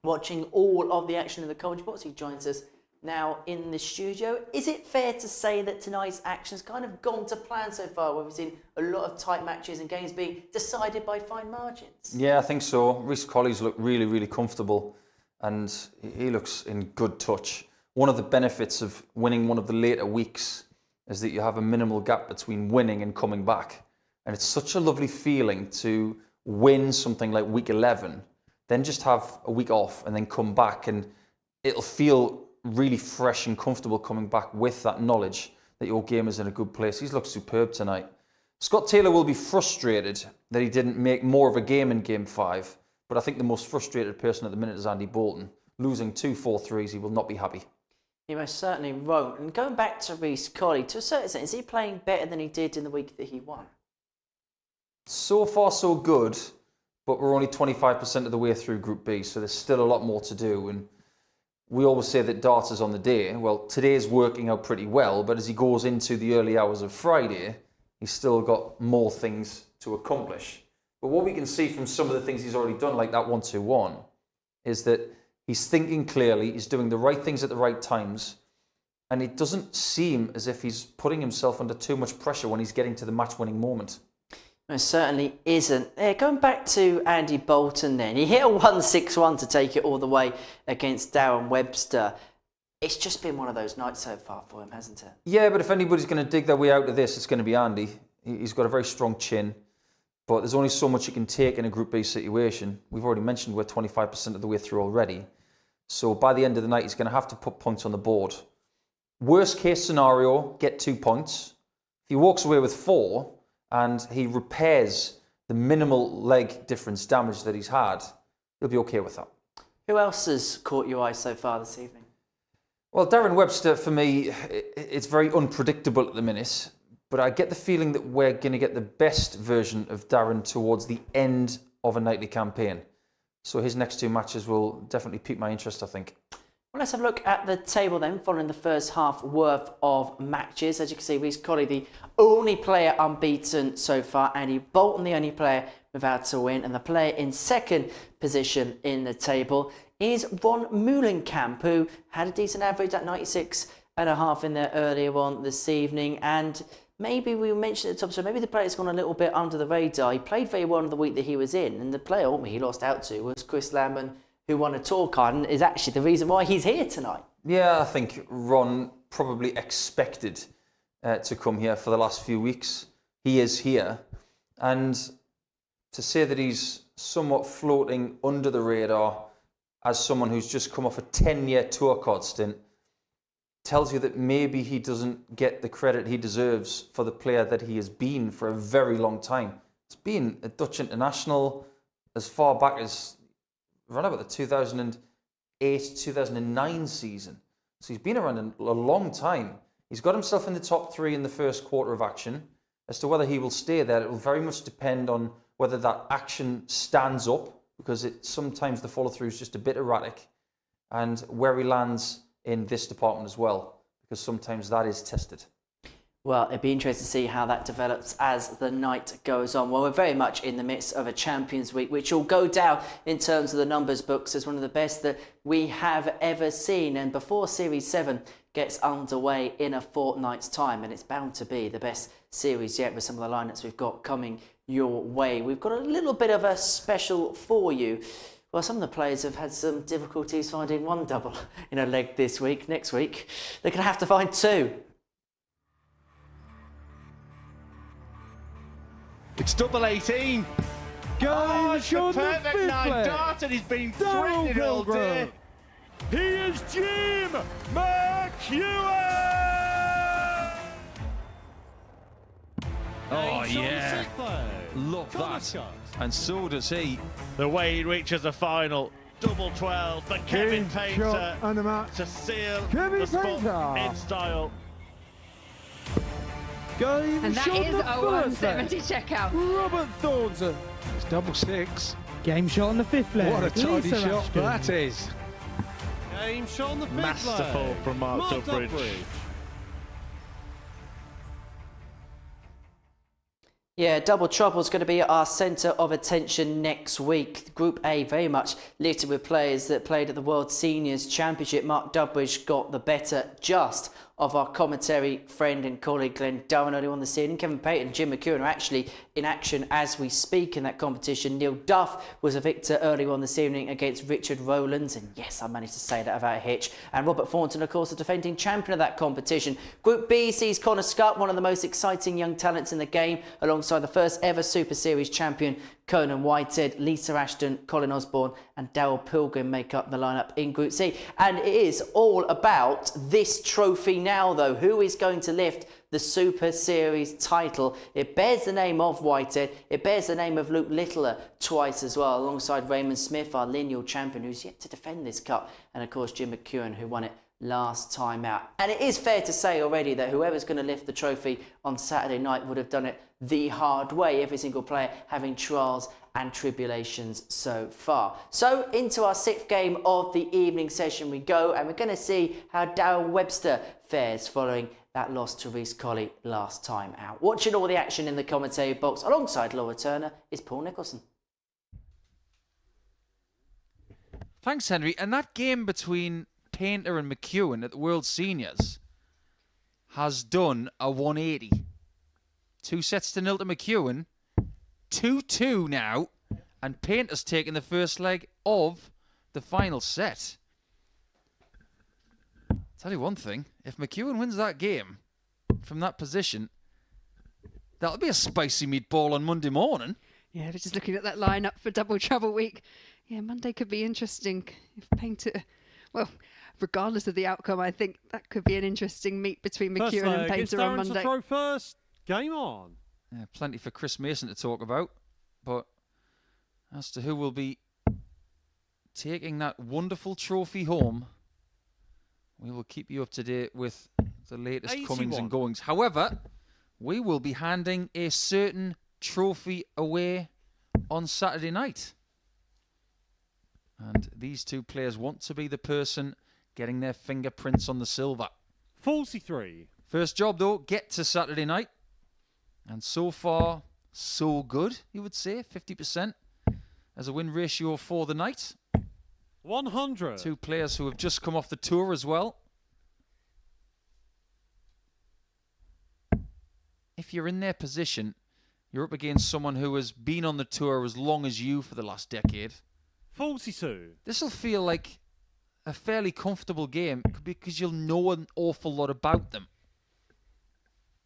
watching all of the action in the commentary box. He joins us now in the studio. Is it fair to say that tonight's action's kind of gone to plan so far, where we've seen a lot of tight matches and games being decided by fine margins? Yeah, I think so. Reece Colley's look really, really comfortable, and he looks in good touch. One of the benefits of winning one of the later weeks is that you have a minimal gap between winning and coming back. And it's such a lovely feeling to win something like week 11, then just have a week off and then come back, and it'll feel really fresh and comfortable coming back with that knowledge that your game is in a good place. He's looked superb tonight. Scott Taylor will be frustrated that he didn't make more of a game in Game 5, but I think the most frustrated person at the minute is Andy Bolton. Losing 2 4-3s, he will not be happy. He most certainly won't. And going back to Reece Colley, to a certain extent, is he playing better than he did in the week that he won? So far, so good, but we're only 25% of the way through Group B, so there's still a lot more to do. And we always say that darts is on the day. Well, today's working out pretty well, but as he goes into the early hours of Friday, he's still got more things to accomplish. But what we can see from some of the things he's already done, like that 1-2-1, is that he's thinking clearly, he's doing the right things at the right times, and it doesn't seem as if he's putting himself under too much pressure when he's getting to the match-winning moment. It certainly isn't. Going back to Andy Bolton then, he hit a 1-6-1 to take it all the way against Darren Webster. It's just been one of those nights so far for him, hasn't it? Yeah, but if anybody's going to dig their way out of this, it's going to be Andy. He's got a very strong chin, but there's only so much you can take in a Group B situation. We've already mentioned we're 25% of the way through already. So by the end of the night, he's going to have to put points on the board. Worst case scenario, get 2 points. If he walks away with 4, and he repairs the minimal leg difference damage that he's had, he'll be okay with that. Who else has caught your eye so far this evening? Well, Darren Webster, for me, it's very unpredictable at the minute, but I get the feeling that we're going to get the best version of Darren towards the end of a nightly campaign. So his next 2 matches will definitely pique my interest, I think. Well, let's have a look at the table then, following the first half worth of matches. As you can see, Rhys Colley, the only player unbeaten so far, Andy Bolton, the only player without a win, and the player in second position in the table is Ron Meulenkamp, who had a decent average at 96.5 in there earlier on this evening. And maybe we mentioned at the top, so maybe the player's gone a little bit under the radar. He played very well in the week that he was in, and the player he lost out to was Chris Lamon, who won a tour card and is actually the reason why he's here tonight. Yeah, I think Ron probably expected to come here for the last few weeks. He is here. And to say that he's somewhat floating under the radar as someone who's just come off a 10-year tour card stint tells you that maybe he doesn't get the credit he deserves for the player that he has been for a very long time. He's been a Dutch international as far back as around about the 2008-2009 season. So he's been around a long time. He's got himself in the top 3 in the first quarter of action. As to whether he will stay there, it will very much depend on whether that action stands up, because sometimes the follow-through is just a bit erratic, and where he lands in this department as well, because sometimes that is tested. Well, it'd be interesting to see how that develops as the night goes on. Well, we're very much in the midst of a Champions Week, which will go down in terms of the numbers books as one of the best that we have ever seen. And before Series 7 gets underway in a fortnight's time, and it's bound to be the best series yet with some of the lineups we've got coming your way, we've got a little bit of a special for you. Well, some of the players have had some difficulties finding one double in a leg this week. Next week, they're going to have to find 2. It's double 18. It's a perfect 9 dart, and he's been threatened all day. He is Jim McEwen! Oh, yeah. Love that. And so does he. The way he reaches the final. Double 12 for Kevin Painter to seal the spot in style. And that is a 170 checkout. Robert Thornton. It's double 6. Game shot on the 5th leg. What a tidy Lisa shot Ashton. that is. Game shot on the 5th Masterful leg. from Mark Durbridge. Yeah, Double Trouble is going to be our centre of attention next week. Group A very much littered with players that played at the World Seniors Championship. Mark Durbridge got the better just of our commentary friend and colleague Glenn Durham earlier on this evening. Kevin Payton and Jim McEwen are actually in action as we speak in that competition. Neil Duff was a victor earlier on this evening against Richard Rowlands, and yes, I managed to say that without a hitch. And Robert Thornton, of course, the defending champion of that competition. Group B sees Connor Scott, one of the most exciting young talents in the game, alongside the first ever Super Series champion Conan Whitehead. Lisa Ashton, Colin Osborne and Darryl Pilgrim make up the lineup in Group C. And it is all about this trophy now, though. Who is going to lift the Super Series title? It bears the name of Whitehead. It bears the name of Luke Littler twice as well, alongside Raymond Smith, our lineal champion, who's yet to defend this cup. And of course, Jim McEwen, who won it last time out. And it is fair to say already that whoever's going to lift the trophy on Saturday night would have done it the hard way, every single player having trials and tribulations so far. So into our 6th game of the evening session we go, and we're going to see how Darren Webster fares following that loss to Reece Colley last time out. Watching all the action in the commentary box alongside Laura Turner is Paul Nicholson. Thanks, Henry. And that game between Painter and McEwen at the World Seniors has done a 180. 2-0 to McEwen, 2-2 now, and Painter's taking the first leg of the final set. Tell you one thing, if McEwen wins that game from that position, that'll be a spicy meatball on Monday morning. Yeah, but just looking at that lineup for Double Trouble Week, yeah, Monday could be interesting if Painter, well, regardless of the outcome, I think that could be an interesting meet between McEwen and Painter on Monday. Throw first. Game on. Yeah, plenty for Chris Mason to talk about, but as to who will be taking that wonderful trophy home, we will keep you up to date with the latest 81. comings and goings. However, we will be handing a certain trophy away on Saturday night. And these two players want to be the person getting their fingerprints on the silver. 43. First job, though, get to Saturday night. And so far, so good, you would say, 50% as a win ratio for the night. 100. Two players who have just come off the tour as well. If you're in their position, you're up against someone who has been on the tour as long as you for the last decade. 42. This will feel like a fairly comfortable game because you'll know an awful lot about them.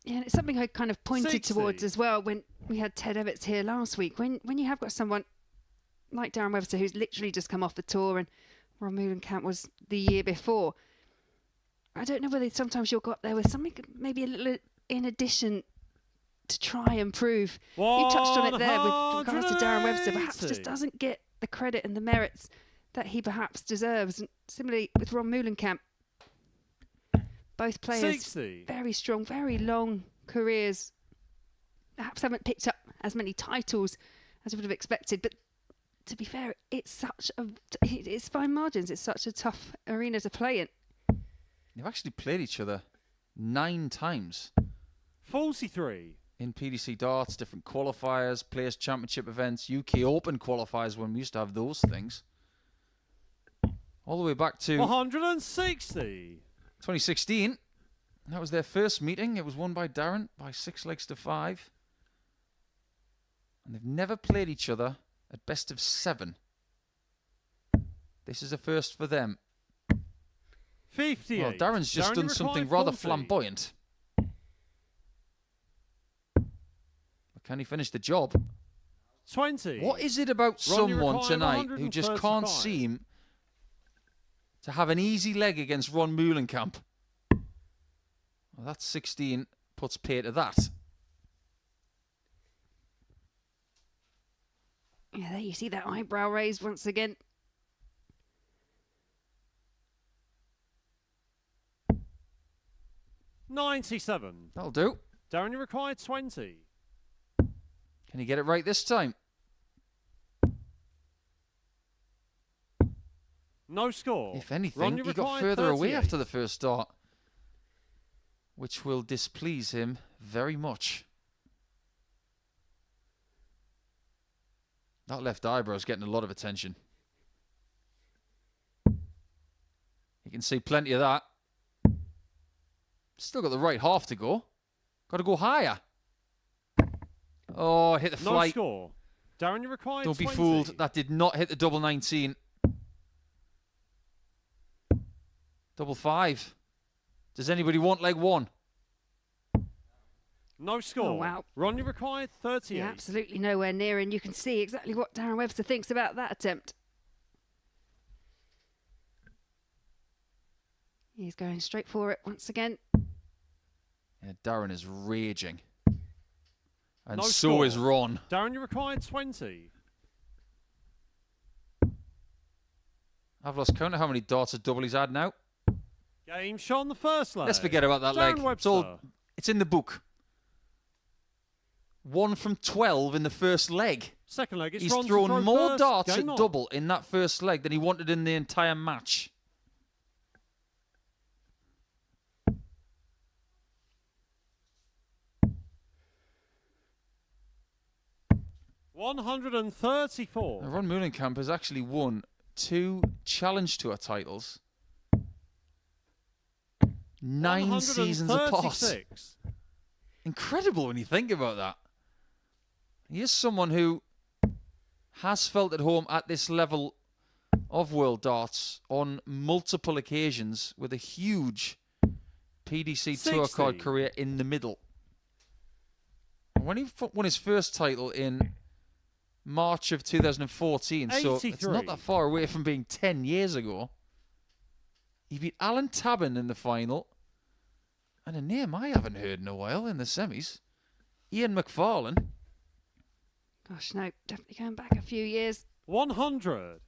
Yeah, and it's something I kind of pointed 60. towards as well when we had Ted Evans here last week. When you have got someone like Darren Webster who's literally just come off the tour, and Ron Moulenkamp was the year before, I don't know whether sometimes you'll go up there with something maybe a little in addition to try and prove. You touched on it there with regards to Darren Webster, perhaps just doesn't get the credit and the merits that he perhaps deserves. And similarly with Ron Moulenkamp, both players 60. very strong, very long careers, perhaps haven't picked up as many titles as I would have expected, but to be fair, it's fine margins. It's such a tough arena to play in. They've actually played each other 9 times. 43. In PDC darts, different qualifiers, Players' Championship events, UK Open qualifiers when we used to have those things. All the way back to 160. 2016. That was their first meeting. It was won by Darren by 6 legs to 5. And they've never played each other at best of 7. This is a first for them. 58. Well, Darren's just done something rather flamboyant. But can he finish the job? 20. What is it about someone tonight who just can't seem to have an easy leg against Ron Moulenkamp? Well, that's 16, puts pay to that. Yeah, there you see that eyebrow raised once again. $97. That'll do. Darren, you required 20. Can he get it right this time? No score. If anything, he got further away after the first start, which will displease him very much. That left eyebrow is getting a lot of attention. You can see plenty of that. Still got the right half to go. Got to go higher. Oh, hit the flight. No score. Darren, you required Don't 20. be fooled. That did not hit the double 19. Double 5. Does anybody want leg 1? No score. Oh, wow. Ron, you required 38. Yeah, absolutely nowhere near, and you can see exactly what Darren Webster thinks about that attempt. He's going straight for it once again. Yeah, Darren is raging. And No so score. is Ron. Darren, you required 20. I've lost count of how many darts of double he's had now. Game shot on the first leg. Let's forget about that leg. It's in the book. 1 from 12 in the first leg. Second leg, it's He's Ron to thrown throw more first. darts Game at on. double in that first leg than he wanted in the entire match. $134. Ron Moulenkamp has actually won 2 Challenge Tour titles. 9 seasons apart. Incredible when you think about that. He is someone who has felt at home at this level of world darts on multiple occasions with a huge PDC Tour card career in the middle. When he won his first title in March of 2014, so it's not that far away from being 10 years ago. He beat Alan Tabin in the final, and a name I haven't heard in a while in the semis, Ian McFarlane. Gosh, no, definitely going back a few years. 100.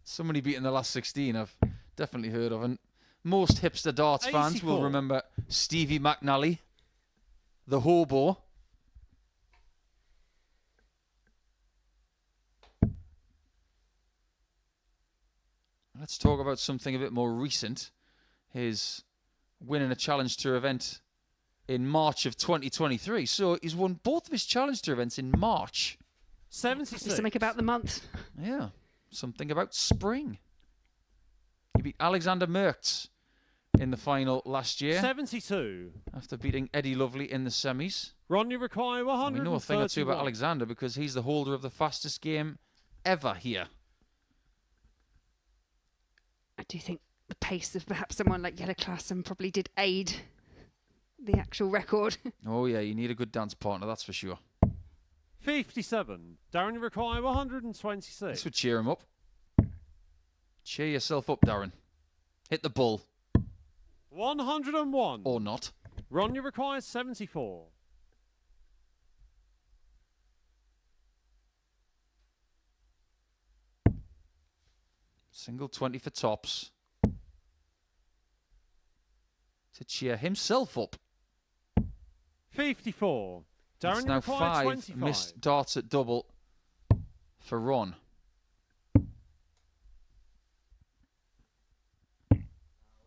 Somebody beat in the last 16 I've definitely heard of, and most hipster darts fans will remember Stevie McNally, the hobo. Let's talk about something a bit more recent. His winning a Challenge Tour event in March of 2023. So he's won both of his Challenge Tour events in March. 76. Something about the month. Yeah, something about spring. He beat Alexander Merckx in the final last year. 72. After beating Eddie Lovely in the semis. Ron, you require 100. We know a thing or two about Alexander because he's the holder of the fastest game ever here. I do think the pace of perhaps someone like Yellow Klassen probably did aid the actual record. Oh yeah, you need a good dance partner, that's for sure. 57. Darren, you require 126. This would cheer him up. Cheer yourself up, Darren. Hit the bull. 101. Or not. Ron, you require 74. Single 20 for tops. To cheer himself up. 54. Darren, it's you now require 5 25. missed darts at double for Ron.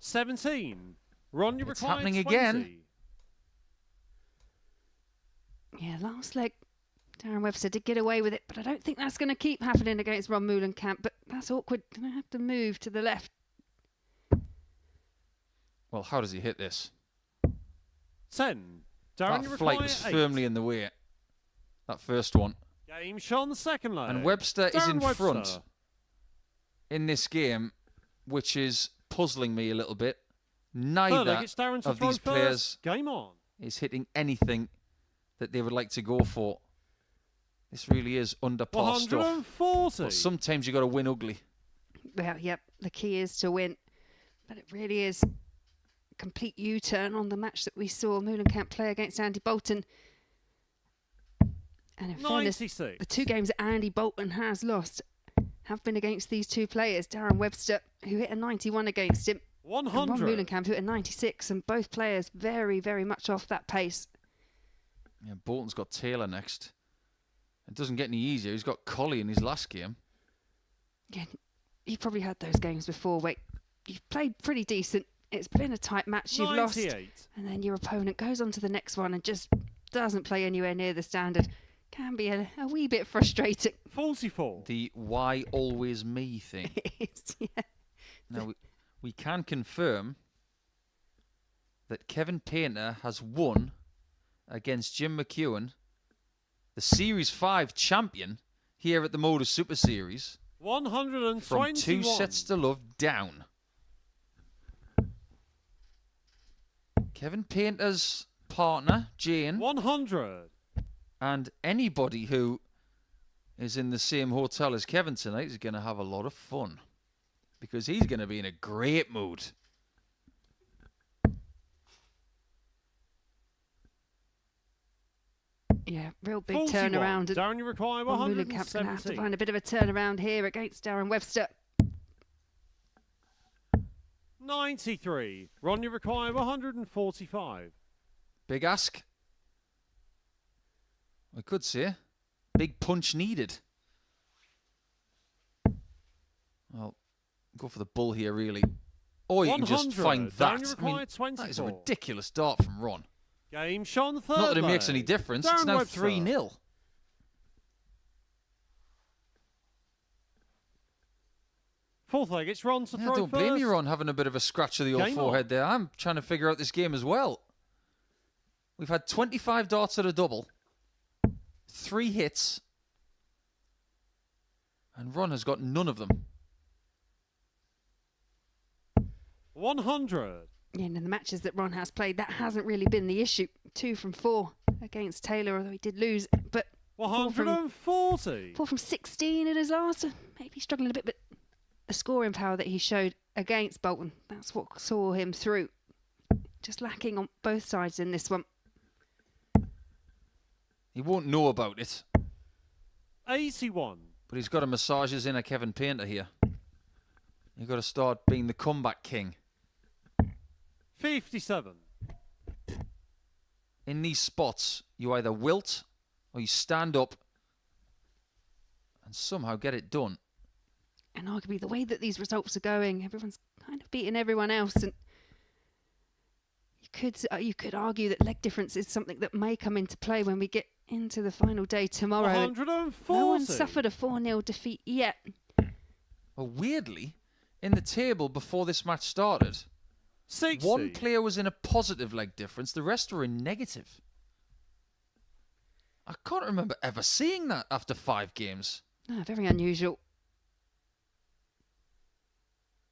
$17. Ron, you It's require happening 20. again. Yeah, last leg, Darren Webster did get away with it, but I don't think that's going to keep happening against Ron Moulenkamp. But that's awkward. Going to have to move to the left. Well, how does he hit this? 10. Darren, you That require flight was 8. firmly in the way. That first one. Game shot on the second leg. And Webster is Darren in Webster. front in this game, which is puzzling me a little bit. Neither It's Darren to of throw these first. players Game on. is hitting anything that they would like to go for. This really is under par stuff. 140. But sometimes you got to win ugly. Well, yep, the key is to win. But it really is a complete U-turn on the match that we saw Moulenkamp play against Andy Bolton. And in fairness, 96. the 2 games that Andy Bolton has lost have been against these 2 players. Darren Webster, who hit a 91 against him. 100. And Ron Moulenkamp, who hit a 96. And both players very, very much off that pace. Yeah, Bolton's got Taylor next. It doesn't get any easier. He's got Colley in his last game. Yeah, you've probably had those games before where you've played pretty decent. It's been a tight match. You've 98. lost. And then your opponent goes on to the next one and just doesn't play anywhere near the standard. Can be a wee bit frustrating. 44. The why always me thing. It's, yeah. Now, we can confirm that Kevin Painter has won against Jim McEwen, the Series 5 champion here at the Modus Super Series, 121. from 2 sets to love down. Kevin Painter's partner, Jane, 100. and anybody who is in the same hotel as Kevin tonight is going to have a lot of fun because he's going to be in a great mood. Yeah, real big 41. turnaround. Darren, you require Ron Moulenkamp's going to have to 170. find a bit of a turnaround here against Darren Webster. 93. Ron, you require 145. Big ask. I could say. Big punch needed. Well, go for the bull here, really. Or you can just find that. I mean, that is a ridiculous dart from Ron. Game shot third. Not that it makes any difference. It's now 3-0. Fourth leg, it's Ron to throw I don't blame you, Ron, having a bit of a scratch of the old forehead there. I'm trying to figure out this game as well. We've had 25 darts at a double, 3 hits, and Ron has got none of them. 100. Yeah, and in the matches that Ron has played, that hasn't really been the issue. 2 from 4 against Taylor, although he did lose. But 140. 4 from 16 in his last. Maybe struggling a bit, but the scoring power that he showed against Bolton, that's what saw him through. Just lacking on both sides in this one. He won't know about it. 81. But he's got to massage his inner Kevin Painter here. You've got to start being the comeback king. 57. In these spots, you either wilt or you stand up and somehow get it done. And arguably the way that these results are going, everyone's kind of beating everyone else, and you could argue that leg difference is something that may come into play when we get into the final day tomorrow. 140. No one suffered a 4-0 defeat yet. Well, weirdly, in the table before this match started, 60. One player was in a positive leg difference, the rest were in negative. I can't remember ever seeing that after 5 games. No, very unusual.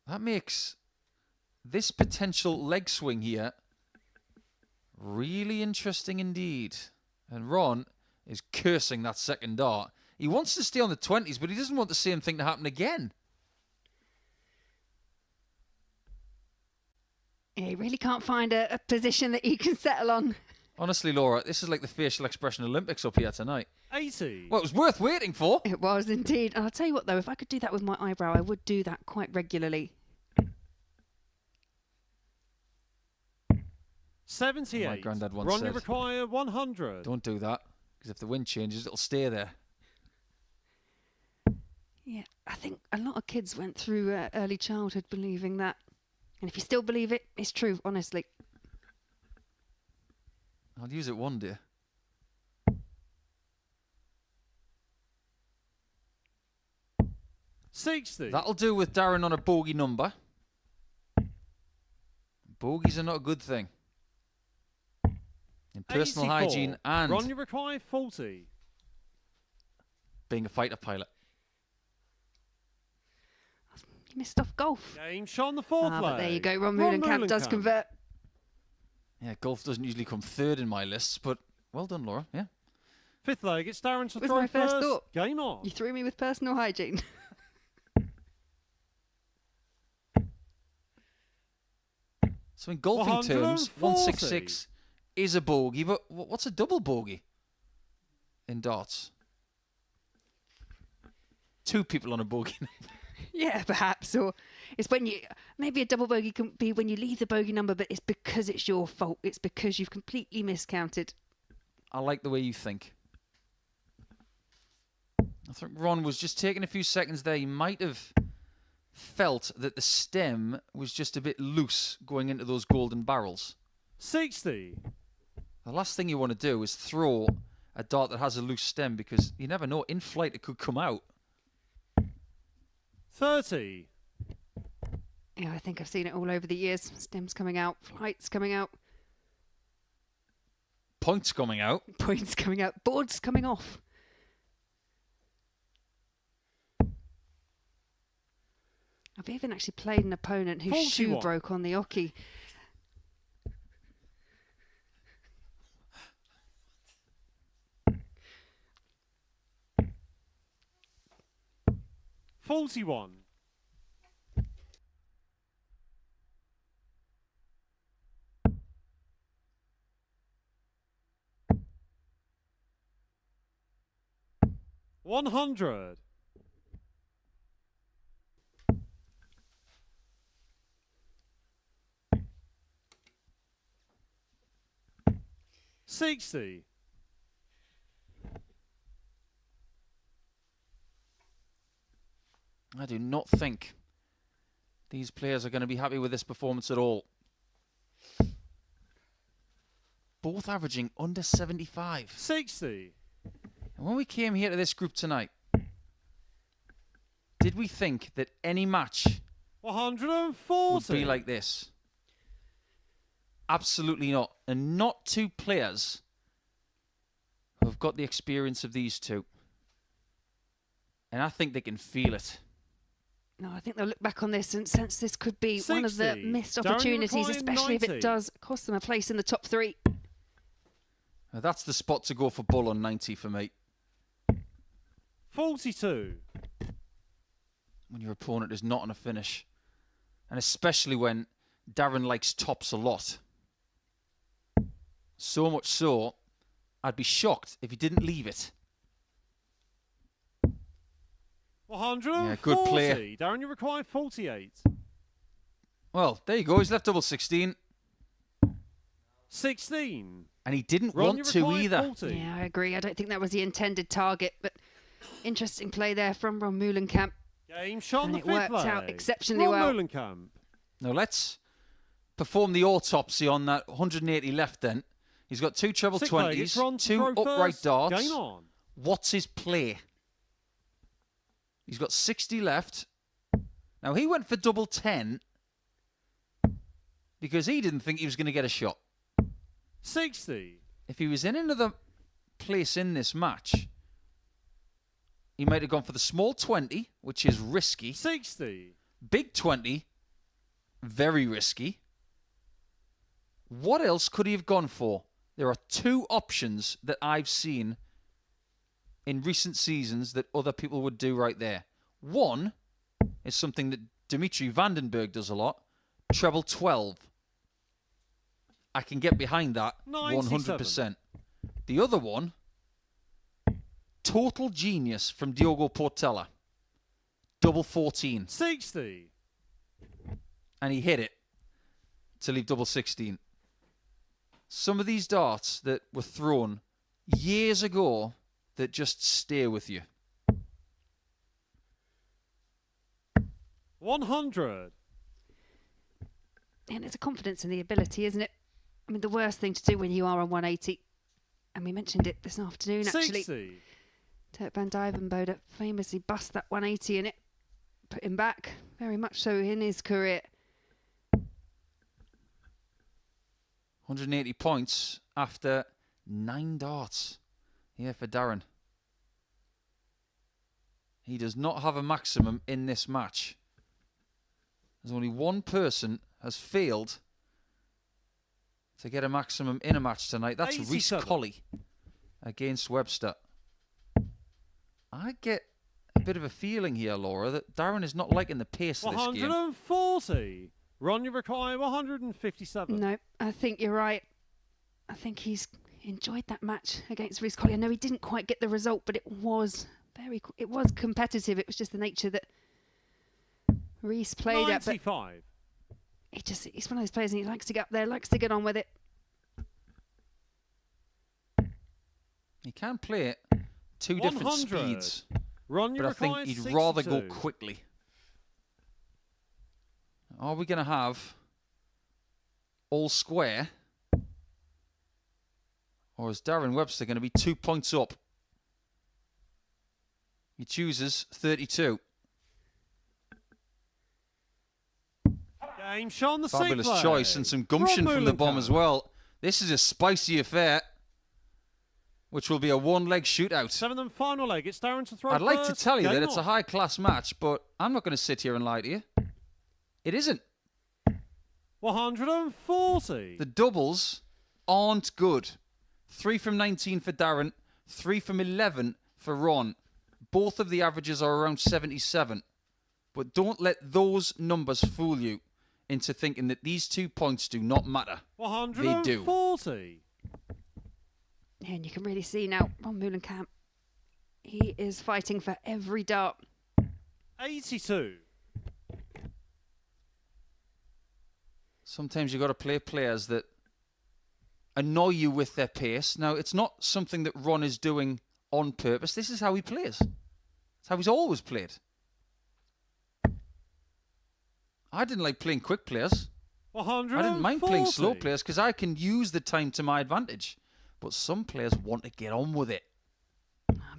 That makes this potential leg swing here really interesting indeed. And Ron is cursing that second dart. He wants to stay on the 20s, but he doesn't want the same thing to happen again. Yeah, he really can't find a position that he can settle on. Honestly, Laura, this is like the facial expression Olympics up here tonight. 80. Well, it was worth waiting for. It was indeed. And I'll tell you what, though, if I could do that with my eyebrow, I would do that quite regularly. 78. My granddad once Ron, said, you require 100. Don't do that, because if the wind changes, it'll stay there. Yeah, I think a lot of kids went through early childhood believing that. And if you still believe it, it's true, honestly. I'll use it one day. $60. That'll do with Darren on a bogey number. Bogeys are not a good thing. In personal 84. hygiene and Ron, you require 40. being a fighter pilot. You missed off golf. Game shot on the fourth leg. But there you go, Ron Moolenkamp does convert. Yeah, golf doesn't usually come third in my lists, but well done, Laura. Yeah. Fifth leg, it's Darren to It was throw my first first. thought. Game on. You threw me with personal hygiene. So in golfing terms, 166 is a bogey, but what's a double bogey in darts? 2 people on a bogey. Yeah, perhaps. Or it's when you, maybe a double bogey can be when you leave the bogey number, but it's because it's your fault. It's because you've completely miscounted. I like the way you think. I think Ron was just taking a few seconds there. He might have felt that the stem was just a bit loose going into those golden barrels. 60. The last thing you want to do is throw a dart that has a loose stem, because you never know, in flight it could come out. 30. Yeah, I think I've seen it all over the years. Stems coming out, flights coming out, Points coming out. points coming out, boards coming off. I've even actually played an opponent whose shoe 41. broke on the oche. $41. $100. 60. I do not think these players are going to be happy with this performance at all. Both averaging under 75. 60. And when we came here to this group tonight, did we think that any match 140 would be like this? Absolutely not. And not two players who have got the experience of these two. And I think they can feel it. No, I think they'll look back on this and sense this could be one of the missed opportunities, especially if it does cost them a place in the top 3. Now that's the spot to go for Bull on 90 for me. 42. When your opponent is not on a finish. And especially when Darren likes tops a lot. So much so, I'd be shocked if he didn't leave it. 140. Yeah, good play. Darren, you require 48. Well, there you go. He's left double 16. 16. And he didn't Ron, want to either. 40. Yeah, I agree. I don't think that was the intended target, but interesting play there from Ron Meulenkamp. Game shot And the it fifth worked out leg. exceptionally Ron well. Meulenkamp. Now let's perform the autopsy on that 180 left then. He's got 2 treble Sixth leg, 20s, it's Ron to 2 throw upright first. darts. Game on. What's his play? He's got 60 left. Now he went for double 10 because he didn't think he was going to get a shot. 60. If he was in another place in this match, he might have gone for the small 20, which is risky. 60. Big 20, very risky. What else could he have gone for? There are 2 options that I've seen in recent seasons that other people would do right there. One is something that Dimitri Vandenberg does a lot. Treble 12. I can get behind that 100%. The other one, total genius from Diogo Portela. Double 14. 60. And he hit it to leave double 16. Some of these darts that were thrown years ago that just stay with you. 100. And it's a confidence in the ability, isn't it? I mean, the worst thing to do when you are on 180, and we mentioned it this afternoon, actually. 60. Dirk van Dijvenbode famously bust that 180 and it put him back, very much so in his career. 180 points after 9 darts here for Darren. He does not have a maximum in this match. There's only one person has failed to get a maximum in a match tonight. That's 87. Rhys Colley against Webster. I get a bit of a feeling here, Laura, that Darren is not liking the pace of this game. 140. Ron, you require 157. No, I think you're right. I think he's enjoyed that match against Rhys Colley. I know he didn't quite get the result, but it was competitive. It was just the nature that Rhys played 95. at. But he's one of those players, and he likes to get up there, likes to get on with it. He can play it 2 different 100. speeds, Ron, you but I think require he'd 62. rather go quickly. Are we going to have all square? Or is Darren Webster going to be 2 points up? He chooses 32. Game shot on the Fabulous sixth choice leg. and some gumption Ron from the bomb Meulenkamp. as well. This is a spicy affair, which will be a 1-leg shootout. 7th and final leg. It's Darren to throw I'd like to first. tell you Game that it's a on. high-class match, but I'm not going to sit here and lie to you. It isn't. 140. The doubles aren't good. 3 from 19 for Darren, 3 from 11 for Ron. Both of the averages are around 77. But don't let those numbers fool you into thinking that these 2 points do not matter. 140. And you can really see now, Ron Meulenkamp, he is fighting for every dart. 82. Sometimes you've got to play players that annoy you with their pace. Now, it's not something that Ron is doing on purpose. This is how he plays. It's how he's always played. I didn't like playing quick players. I didn't mind playing slow players because I can use the time to my advantage. But some players want to get on with it.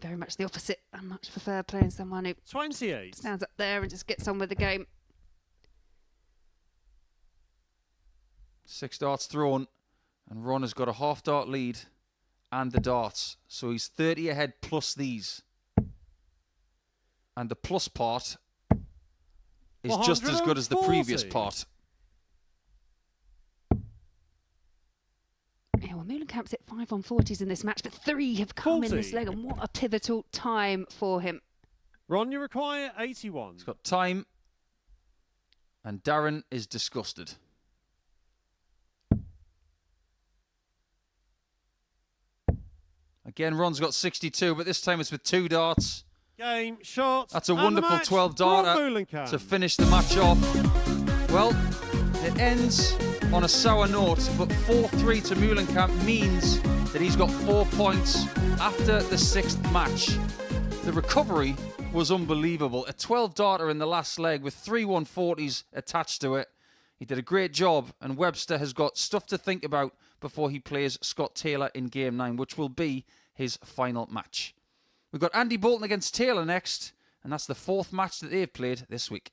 Very much the opposite. I much prefer playing someone who 28 stands up there and just gets on with the game. 6 darts thrown, and Ron has got a half dart lead and the darts. So he's 30 ahead plus these. And the plus part is just as good as the previous part. Yeah, well, Meulenkamp's at 5 on 40s in this match, but 3 have come in this leg, and what a pivotal time for him. Ron, you require 81. He's got time, and Darren is disgusted. Again, Ron's got 62, but this time it's with 2 darts. Game, shot. That's a wonderful 12 darter to finish the match off. Well, it ends on a sour note, but 4-3 to Meulenkamp means that he's got 4 points after the 6th match. The recovery was unbelievable. A 12 darter in the last leg with 3 140s attached to it. He did a great job, and Webster has got stuff to think about before he plays Scott Taylor in Game 9, which will be his final match. We've got Andy Bolton against Taylor next, and that's the 4th match that they've played this week.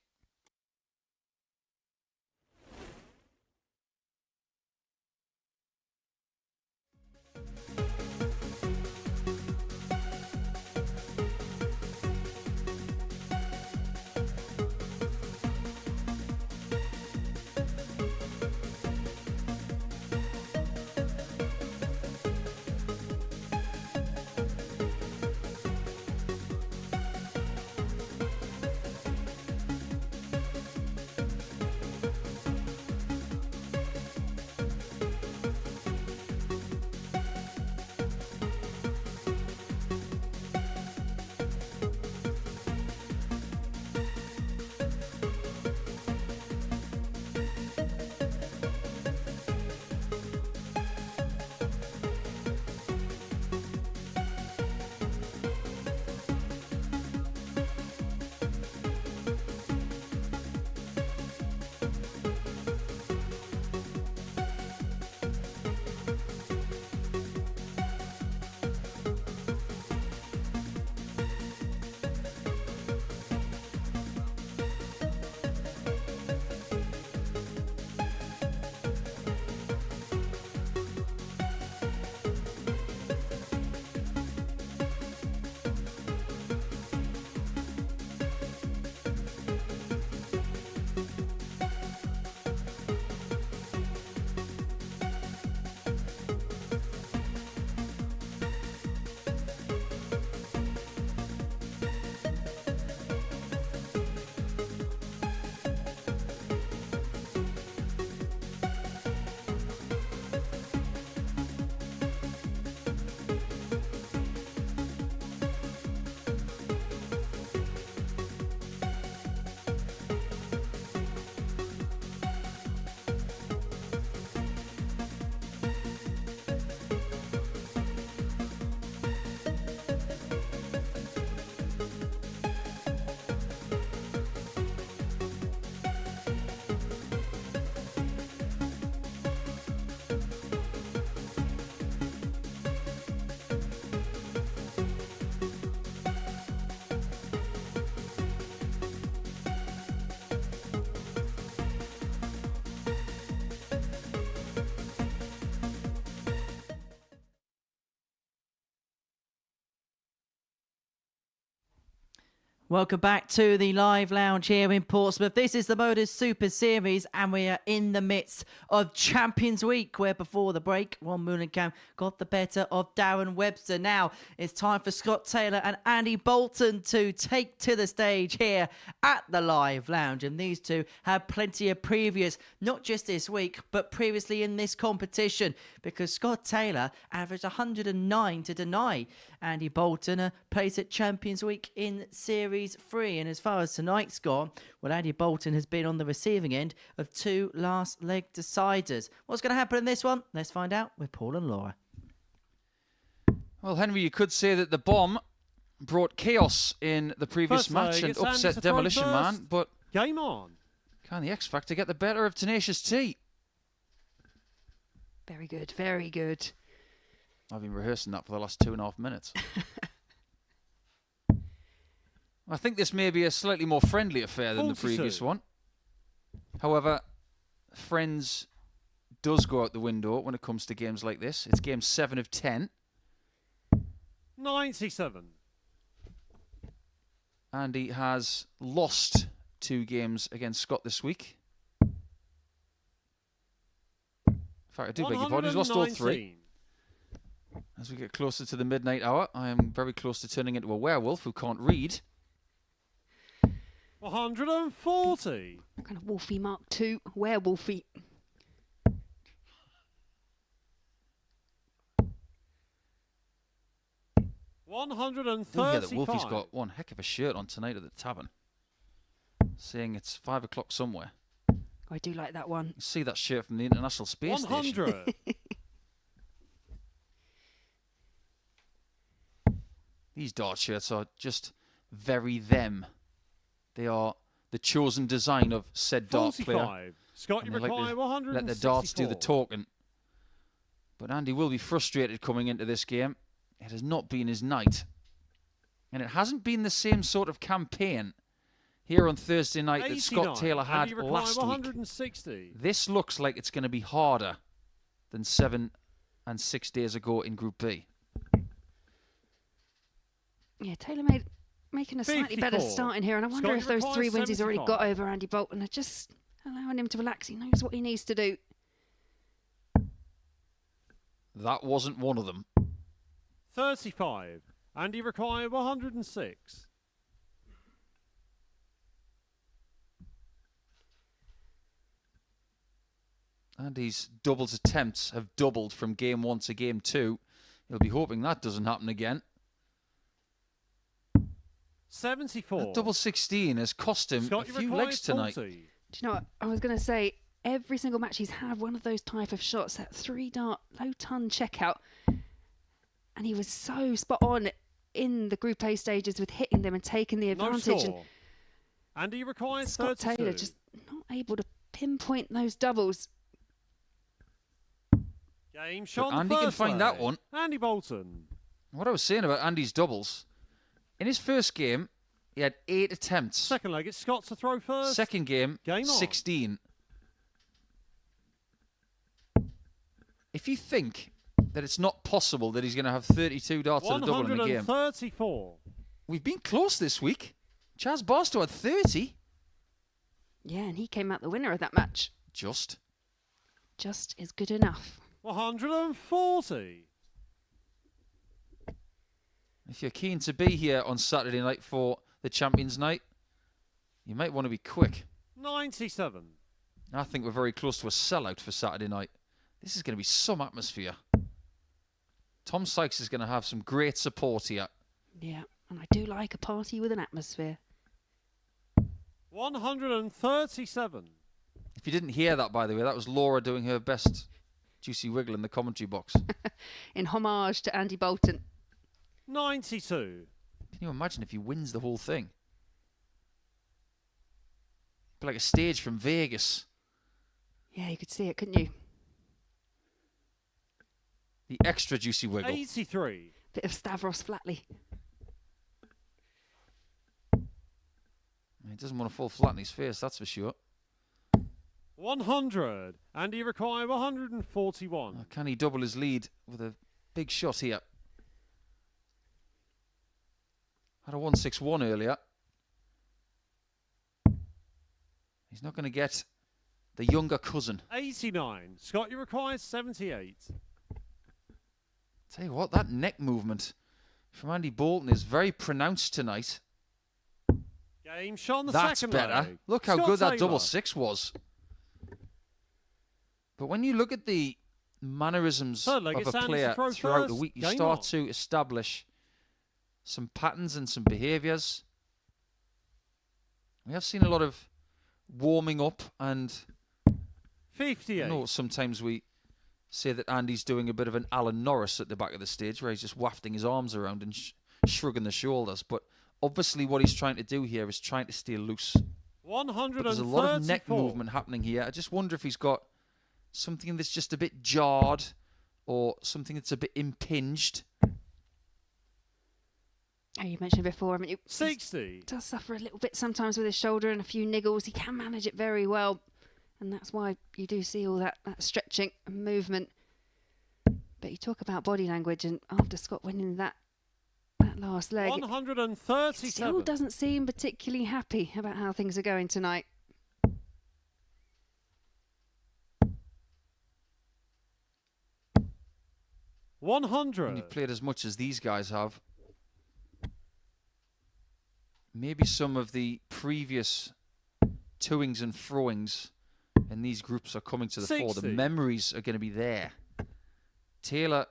Welcome back to the live lounge here in Portsmouth. This is the MODUS Super Series, and we are in the midst of Champions Week, where before the break, Ron Meulenkamp got the better of Darren Webster. Now it's time for Scott Taylor and Andy Bolton to take to the stage here at the live lounge, and these two have plenty of previous, not just this week, but previously in this competition, because Scott Taylor averaged 109 to deny Andy Bolton a place at Champions Week in Series Series 3. And as far as tonight's gone, well, Andy Bolton has been on the receiving end of 2 last leg deciders. What's going to happen in this one? Let's find out with Paul and Laura. Well, Henry, you could say that the bomb brought chaos in the previous match and upset Demolition Man, but game on. Can the X Factor get the better of Tenacious T? Very good, very good. I've been rehearsing that for the last 2.5 minutes. I think this may be a slightly more friendly affair than the previous one. However, friends does go out the window when it comes to games like this. It's game 7 of 10. 97. Andy has lost 2 games against Scott this week. In fact, I do beg your pardon. He's lost all 3. As we get closer to the midnight hour, I am very close to turning into a werewolf who can't read. 140. Kind of Wolfie Mark II, werewolfy. Yeah, that Wolfie's got one heck of a shirt on tonight at the tavern. Saying it's 5 o'clock somewhere. I do like that one. You see that shirt from the International Space 100. Station. These dart shirts are just very them. They are the chosen design of said dart player. Scott, you require 164. Let the darts do the talking. But Andy will be frustrated coming into this game. It has not been his night. And it hasn't been the same sort of campaign here on Thursday night that Scott Taylor had last week. This looks like it's going to be harder than 7 and 6 days ago in Group B. Yeah, Taylor making a slightly better start in here, and I wonder if those 3 wins he's already got over Andy Bolton are just allowing him to relax. He knows what he needs to do. That wasn't one of them. 35. Andy require 106. Andy's doubles attempts have doubled from game 1 to game 2. He'll be hoping that doesn't happen again. 74. That double 16 has cost him a few legs tonight. 40. Do you know what? I was going to say, every single match he's had one of those type of shots, that 3-dart, low-ton checkout. And he was so spot on in the Group A stages with hitting them and taking the advantage. No and he requires Scott 32. Taylor just not able to pinpoint those doubles. Game shot. Andy can find that one. Andy Bolton. What I was saying about Andy's doubles, in his first game, he had 8 attempts. Second leg, it's Scott to throw first. Second game 16. If you think that it's not possible that he's going to have 32 darts at a double in a game. 134. We've been close this week. Chaz Barstow had 30. Yeah, and he came out the winner of that match. Just is good enough. 140. If you're keen to be here on Saturday night for the Champions Night, you might want to be quick. 97. I think we're very close to a sellout for Saturday night. This is going to be some atmosphere. Tom Sykes is going to have some great support here. Yeah, and I do like a party with an atmosphere. 137. If you didn't hear that, by the way, that was Laura doing her best Juicy Wiggle in the commentary box. In homage to Andy Bolton. 92. Can you imagine if he wins the whole thing? Be like a stage from Vegas. Yeah, you could see it, couldn't you? The extra Juicy Wiggle. 83. Bit of Stavros Flatley. He doesn't want to fall flat in his face, that's for sure. 100. And he requires 141. Can he double his lead with a big shot here? Had a 161 earlier. He's not going to get the younger cousin. 89. Scott, you require 78. Tell you what, that neck movement from Andy Bolton is very pronounced tonight. Game shot on the That's second better. leg. Look how Scott good that Taylor. double 6 was. But when you look at the mannerisms Third leg, of it's a Andy player to throw throughout the first. week, you Game start on. to establish some patterns and some behaviours. We have seen a lot of warming up, and 58. I know sometimes we say that Andy's doing a bit of an Alan Norris at the back of the stage, where he's just wafting his arms around and shrugging the shoulders. But obviously what he's trying to do here is trying to stay loose. 134. But there's a lot of neck movement happening here. I just wonder if he's got something that's just a bit jarred or something that's a bit impinged. Oh, you mentioned before, I mean, 60. He does suffer a little bit sometimes with his shoulder and a few niggles. He can manage it very well, and that's why you do see all that stretching and movement. But you talk about body language, and after Scott winning that last leg, 137. still doesn't seem particularly happy about how things are going tonight. When you've played as much as these guys have, maybe some of the previous toings and froings in these groups are coming to the fore. The memories are going to be there. Taylor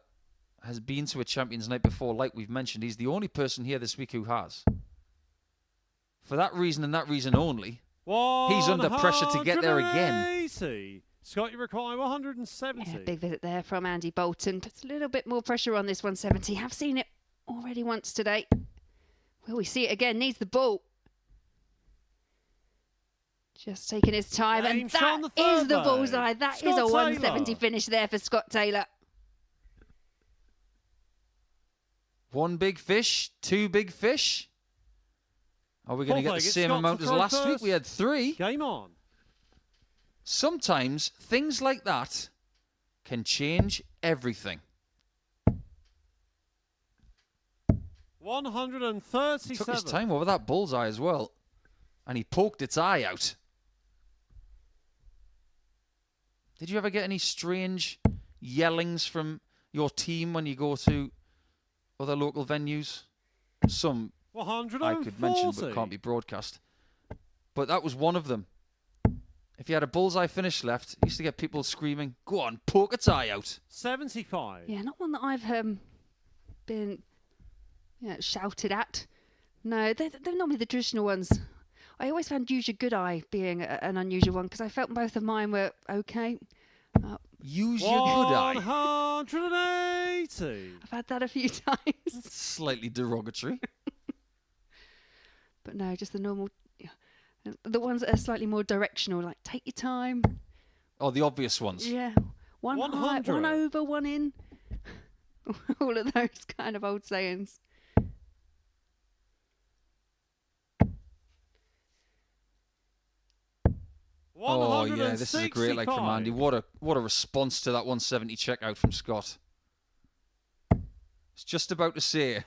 has been to a Champions Night before, like we've mentioned. He's the only person here this week who has. For that reason and that reason only, he's under pressure to get there again. Scott, you require 170. Yeah, big visit there from Andy Bolton. Puts a little bit more pressure on this 170. Have seen it already once today. Will we see it again? Needs the ball. Just taking his time, and that is the bullseye. That is a 170 finish there for Scott Taylor. One big fish, two big fish. Are we going to get the same amount as last week? We had 3. Game on. Sometimes things like that can change everything. 137. He took his time over that bullseye as well, and he poked its eye out. Did you ever get any strange yellings from your team when you go to other local venues? Some I could mention but can't be broadcast. But that was one of them. If you had a bullseye finish left, you used to get people screaming, "Go on, poke its eye out." 75. Yeah, not one that I've been shouted at. No, they're normally the traditional ones. I always found Use Your Good Eye being an unusual one, because I felt both of mine were okay. Use Your Good Eye. 180. I've had that a few times. Slightly derogatory. But no, just the normal. The ones that are slightly more directional, like take your time. Oh, the obvious ones. Yeah. One high, one over, one in. All of those kind of old sayings. Oh yeah, this is a great leg from Andy. What a response to that 170 checkout from Scott. It's just about to say.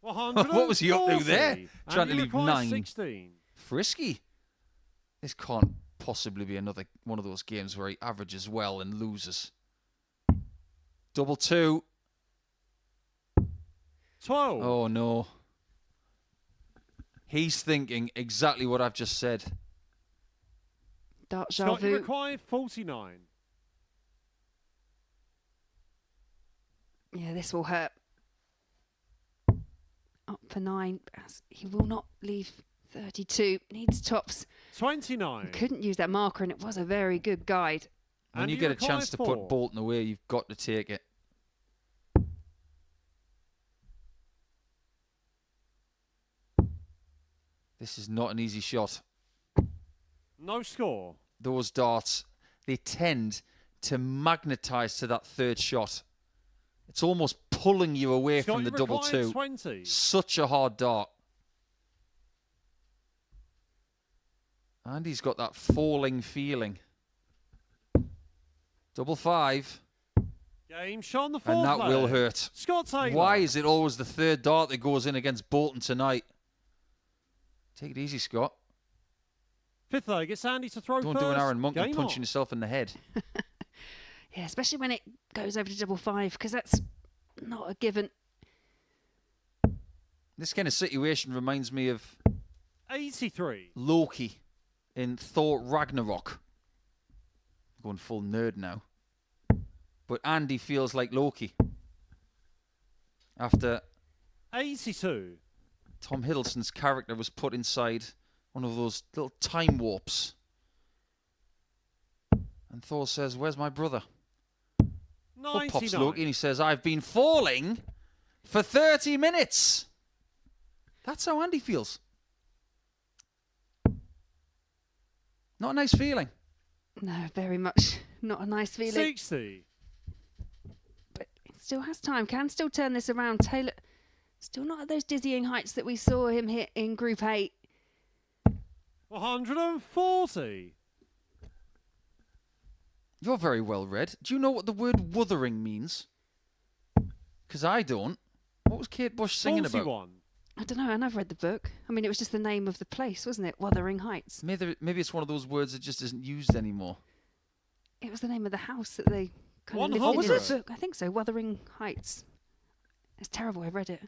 What was he up to there? Trying to leave 9. 16. Frisky. This can't possibly be another one of those games where he averages well and loses. Double 2. 12. Oh no. He's thinking exactly what I've just said. Dart Scott, you Javu. require 49. Yeah, this will hurt. Up for 9. He will not leave 32. Needs tops. 29. Couldn't use that marker, and it was a very good guide. When you get a chance to put Bolton away, you've got to take it. This is not an easy shot. No score. Those darts, they tend to magnetise to that third shot. It's almost pulling you away from the double 2. 20. Such a hard dart. And he's got that falling feeling. Double 5. Game shot on the 4th. And that will hurt. Scott Taylor. Why is it always the third dart that goes in against Bolton tonight? Take it easy, Scott. 5th leg, it's Andy to throw Don't first. do an Aaron Monk and Game punching on. yourself in the head. Yeah, especially when it goes over to double 5, because that's not a given. This kind of situation reminds me of 83. Loki in Thor Ragnarok. I'm going full nerd now. But Andy feels like Loki. After 82. Tom Hiddleston's character was put inside One of those little time warps. And Thor says, where's my brother? Up pops 99. Loki and he says, I've been falling for 30 minutes. That's how Andy feels. Not a nice feeling. No, very much not a nice feeling. 60. But it still has time. Can still turn this around. Taylor still not at those dizzying heights that we saw him hit in Group 8. 140. You're very well read. Do you know what the word wuthering means? Because I don't. What was Kate Bush singing 41. about? I don't know. I never read the book. I mean, it was just the name of the place, wasn't it? Wuthering Heights. Maybe it's one of those words that just isn't used anymore. It was the name of the house that they kind of lived in. 100. In the book. I think so. Wuthering Heights. It's terrible. I read it.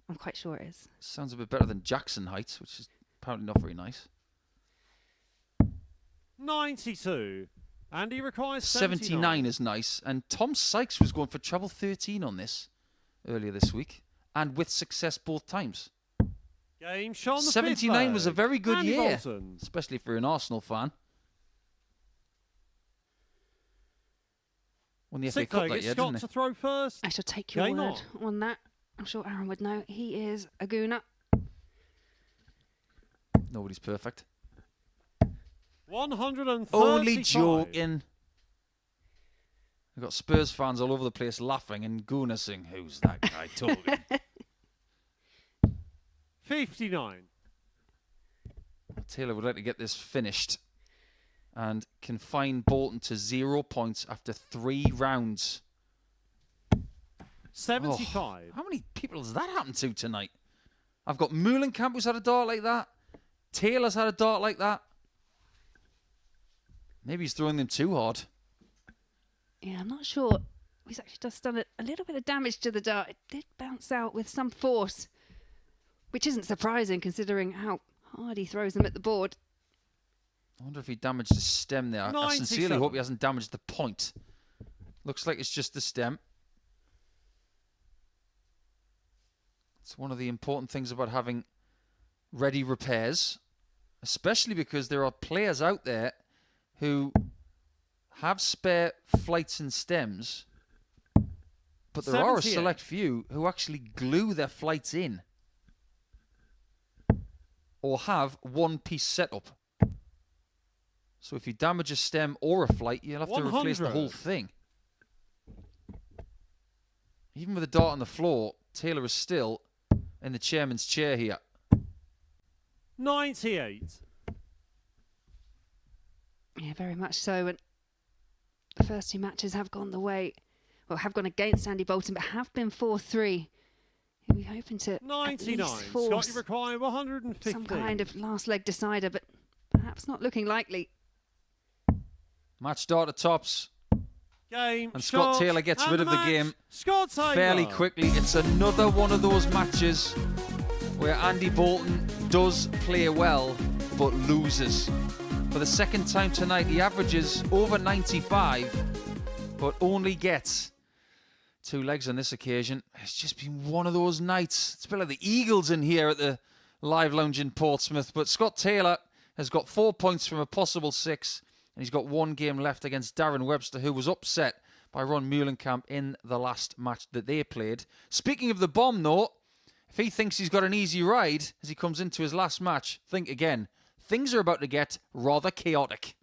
I'm quite sure it is. Sounds a bit better than Jackson Heights, which is apparently not very nice. 92. Andy requires 79 is nice. And Tom Sykes was going for treble 13 on this earlier this week. And with success both times. Game shot on the 79 fifth was a leg. very good Andy year. Bolton. Especially if you're an Arsenal fan. Won the FA Sixth Cup leg, that it's year, Scott didn't to it? throw first. I shall take your Game word on that. I'm sure Aaron would know. He is a gooner. Nobody's perfect. 135. Only joking. We've got Spurs fans all over the place laughing and Gooner saying, who's that guy talking? 59. Taylor would like to get this finished and confine Bolton to 0 points after 3 rounds. 75. Oh, how many people has that happened to tonight? I've got Moulenkamp who's had a dart like that. Taylor's had a dart like that. Maybe he's throwing them too hard. Yeah, I'm not sure. He's actually just done a little bit of damage to the dart. It did bounce out with some force, which isn't surprising considering how hard he throws them at the board. I wonder if he damaged the stem there. I sincerely 97. hope he hasn't damaged the point. Looks like it's just the stem. It's one of the important things about having ready repairs, especially because there are players out there who have spare flights and stems, but there are a 78. select few who actually glue their flights in or have one-piece setup. So if you damage a stem or a flight, you'll have to replace the 100. whole thing. Even with a dart on the floor, Taylor is still in the chairman's chair here. 98. Yeah, very much so. And the first 2 matches have gone the way, well, have gone against Andy Bolton, but have been 4-3. He'll be hoping to at 99. least force Scotty require 150. some kind of last leg decider, but perhaps not looking likely. Match starter tops. Game. And Scott shot, Taylor gets and rid of the match. game Scott Taylor. fairly quickly. It's another one of those matches where Andy Bolton does play well, but loses. For the second time tonight, he averages over 95, but only gets 2 legs on this occasion. It's just been one of those nights. It's a bit like the Eagles in here at the Live Lounge in Portsmouth. But Scott Taylor has got 4 points from a possible 6, and he's got 1 game left against Darren Webster, who was upset by Ron Meulenkamp in the last match that they played. Speaking of the bomb, though, if he thinks he's got an easy ride as he comes into his last match, think again. Things are about to get rather chaotic.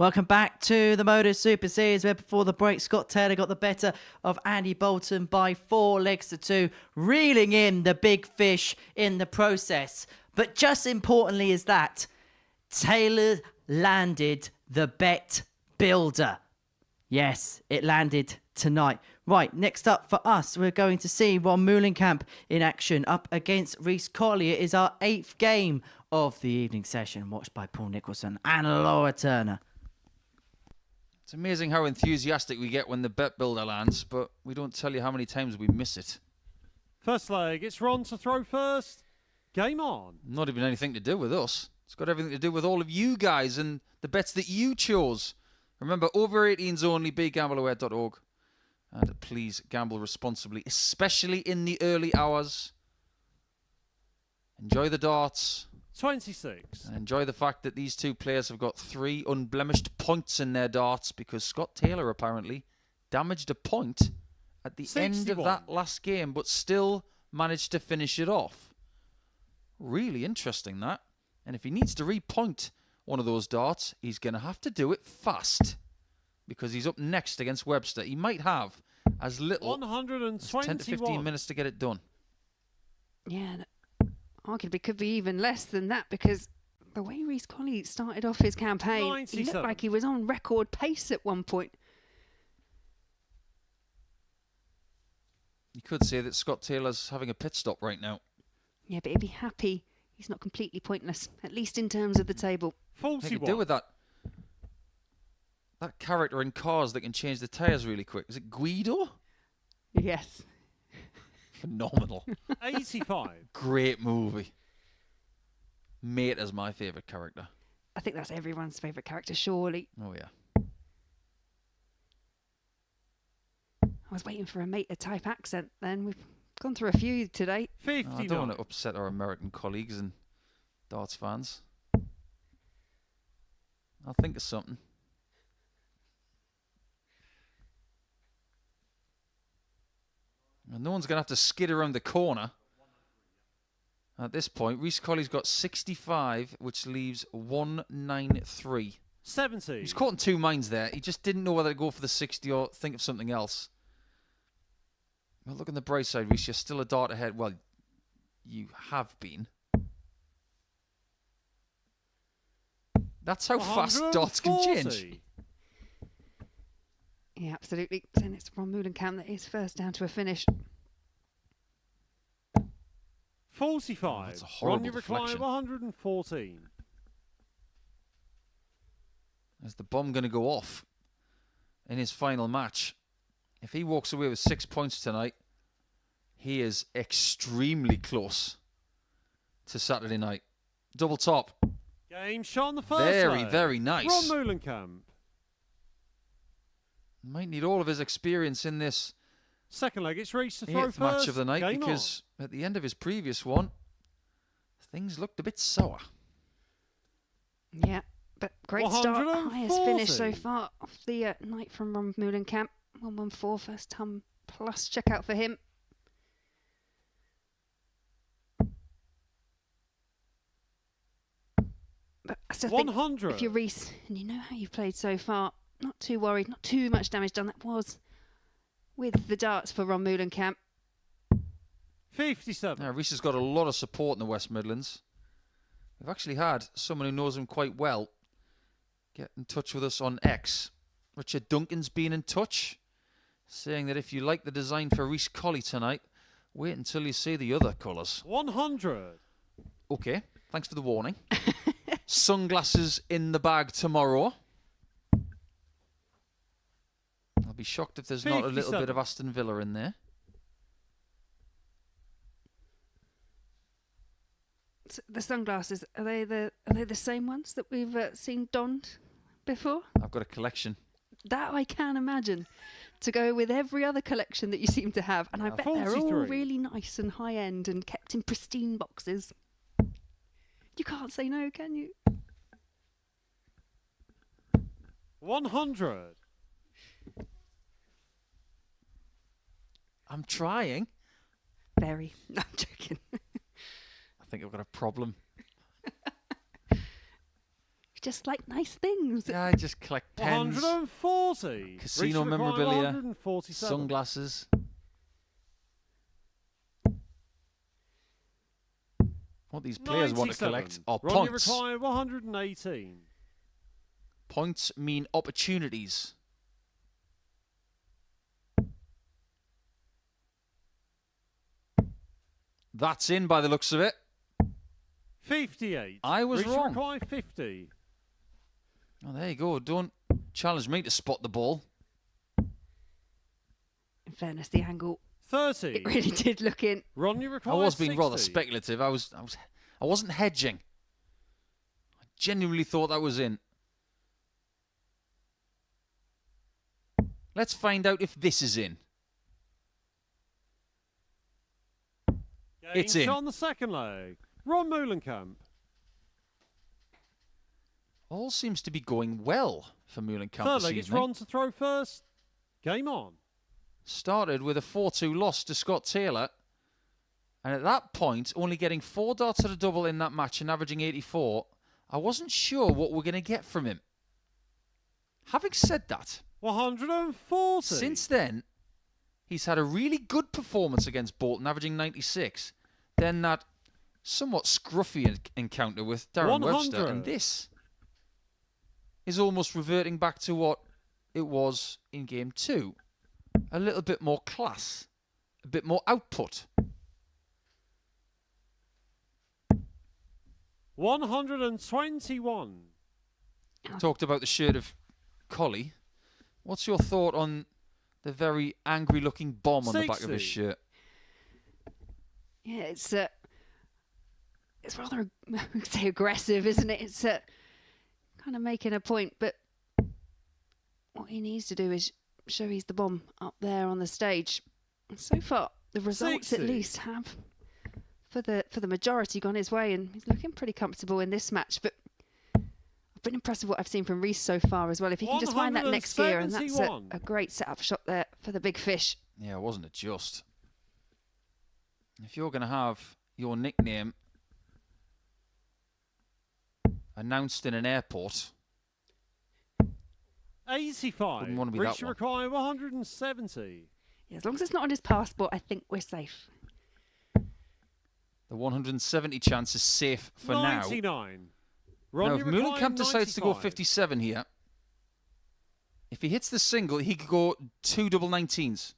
Welcome back to the Modus Super Series, where before the break, Scott Taylor got the better of Andy Bolton by 4 legs to 2, reeling in the big fish in the process. But just importantly is that Taylor landed the bet builder. Yes, it landed tonight. Right, next up for us, we're going to see Ron Moulenkamp in action up against Reece Collier. It is our 8th game of the evening session, watched by Paul Nicholson and Laura Turner. It's amazing how enthusiastic we get when the bet builder lands, but we don't tell you how many times we miss it. First leg, it's Ron to throw first. Game on. Not even anything to do with us. It's got everything to do with all of you guys and the bets that you chose. Remember, over 18s only, begambleaware.org. And please gamble responsibly, especially in the early hours. Enjoy the darts. 26. And enjoy the fact that these two players have got 3 unblemished points in their darts because Scott Taylor apparently damaged a point at the 61. end of that last game, but still managed to finish it off. Really interesting, that. And if he needs to repoint one of those darts, he's going to have to do it fast because he's up next against Webster. He might have as little as 10 to 15 minutes to get it done. Yeah, arguably could be even less than that because the way Reece Collier started off his campaign, 97. he looked like he was on record pace at one point. You could say that Scott Taylor's having a pit stop right now. Yeah, but he'd be happy he's not completely pointless, at least in terms of the table. What can you do with that character in Cars that can change the tyres really quick? Is it Guido? Yes. Phenomenal. 85. Great movie. Mate is my favourite character. I think that's everyone's favourite character, surely. Oh, yeah. I was waiting for a mate type accent then. We've gone through a few today. 59. I don't want to upset our American colleagues and darts fans. I'll think of something. And no one's going to have to skid around the corner. At this point, Reece Collier's got 65, which leaves 193. 70. He's caught in two minds there. He just didn't know whether to go for the 60 or think of something else. Well, look on the bright side, Reece. You're still a dart ahead. Well, you have been. That's how fast darts can change. Yeah, absolutely. And it's Ron Moulenkamp that is first down to a finish. 45. That's a horrible Ron deflection. 114. Is the bomb going to go off in his final match? If he walks away with 6 points tonight, he is extremely close to Saturday night. Double top. Game shot on the first Very, leg. very nice. Ron Moulenkamp. Might need all of his experience in this Second leg, it's Reece to throw 8th first. match of the night Game because at the end of his previous one, things looked a bit sour. Yeah, but great start. Highest finish so far of the night from Ron Moulenkamp. 114, first time plus. Check out for him. But I still think 100. if you're Reece and you know how you've played so far, not too worried, not too much damage done. That was with the darts for Ron Moulenkamp. 57. Now, Reece has got a lot of support in the West Midlands. We've actually had someone who knows him quite well get in touch with us on X. Richard Duncan's been in touch, saying that if you like the design for Reece Collier tonight, wait until you see the other colours. 100. Okay, thanks for the warning. Sunglasses in the bag tomorrow. I'll be shocked if there's not a little bit of Aston Villa in there. So the sunglasses, are they the same ones that we've seen donned before? I've got a collection. That I can imagine, to go with every other collection that you seem to have. And I bet they're all really nice and high-end and kept in pristine boxes. You can't say no, can you? 100. I'm trying. Very. No, I'm joking. I think I've got a problem. just like nice things. Yeah, I just collect pens, 140. casino Reach required memorabilia, 147. sunglasses. What these players want to collect are Ronnie points. required 118. Points mean opportunities. That's in by the looks of it. 58. I was Reach wrong. required 50. Oh, there you go. Don't challenge me to spot the ball. In fairness, the angle 30. it really did look in. Ronnie I required was being 60. rather speculative. I wasn't hedging. I genuinely thought that was in. Let's find out if this is in. It's in. On the second leg. Ron Meulenkamp. All seems to be going well for Meulenkamp Third this leg, it's evening. Ron to throw first. Game on. Started with a 4-2 loss to Scott Taylor. And at that point, only getting 4 darts at a double in that match and averaging 84, I wasn't sure what we're going to get from him. Having said that, 140. since then, he's had a really good performance against Bolton, averaging 96. Then that somewhat scruffy encounter with Darren 100. Webster. And this is almost reverting back to what it was in Game 2. A little bit more class, a bit more output. 121. Talked about the shirt of Collie. What's your thought on the very angry-looking bomb on the back of his 60. shirt? Yeah, it's rather, I would say, aggressive, isn't it? It's kind of making a point, but what he needs to do is show he's the bomb up there on the stage. So far, the results 60. at least have, for the majority, gone his way, and he's looking pretty comfortable in this match. But I've been impressed with what I've seen from Reece so far as well. If he can just find that next gear, and that's a great setup shot there for the big fish. Yeah, wasn't it just? If you're going to have your nickname announced in an airport, 85. Wouldn't want to be Reach that one. required 170. Yeah, as long as it's not on his passport, I think we're safe. the 170 chance is safe for now. 99. Now, Ronnie if required Meulenkamp decides to go 95. 57 here, if he hits the single, he could go 2 double 19s.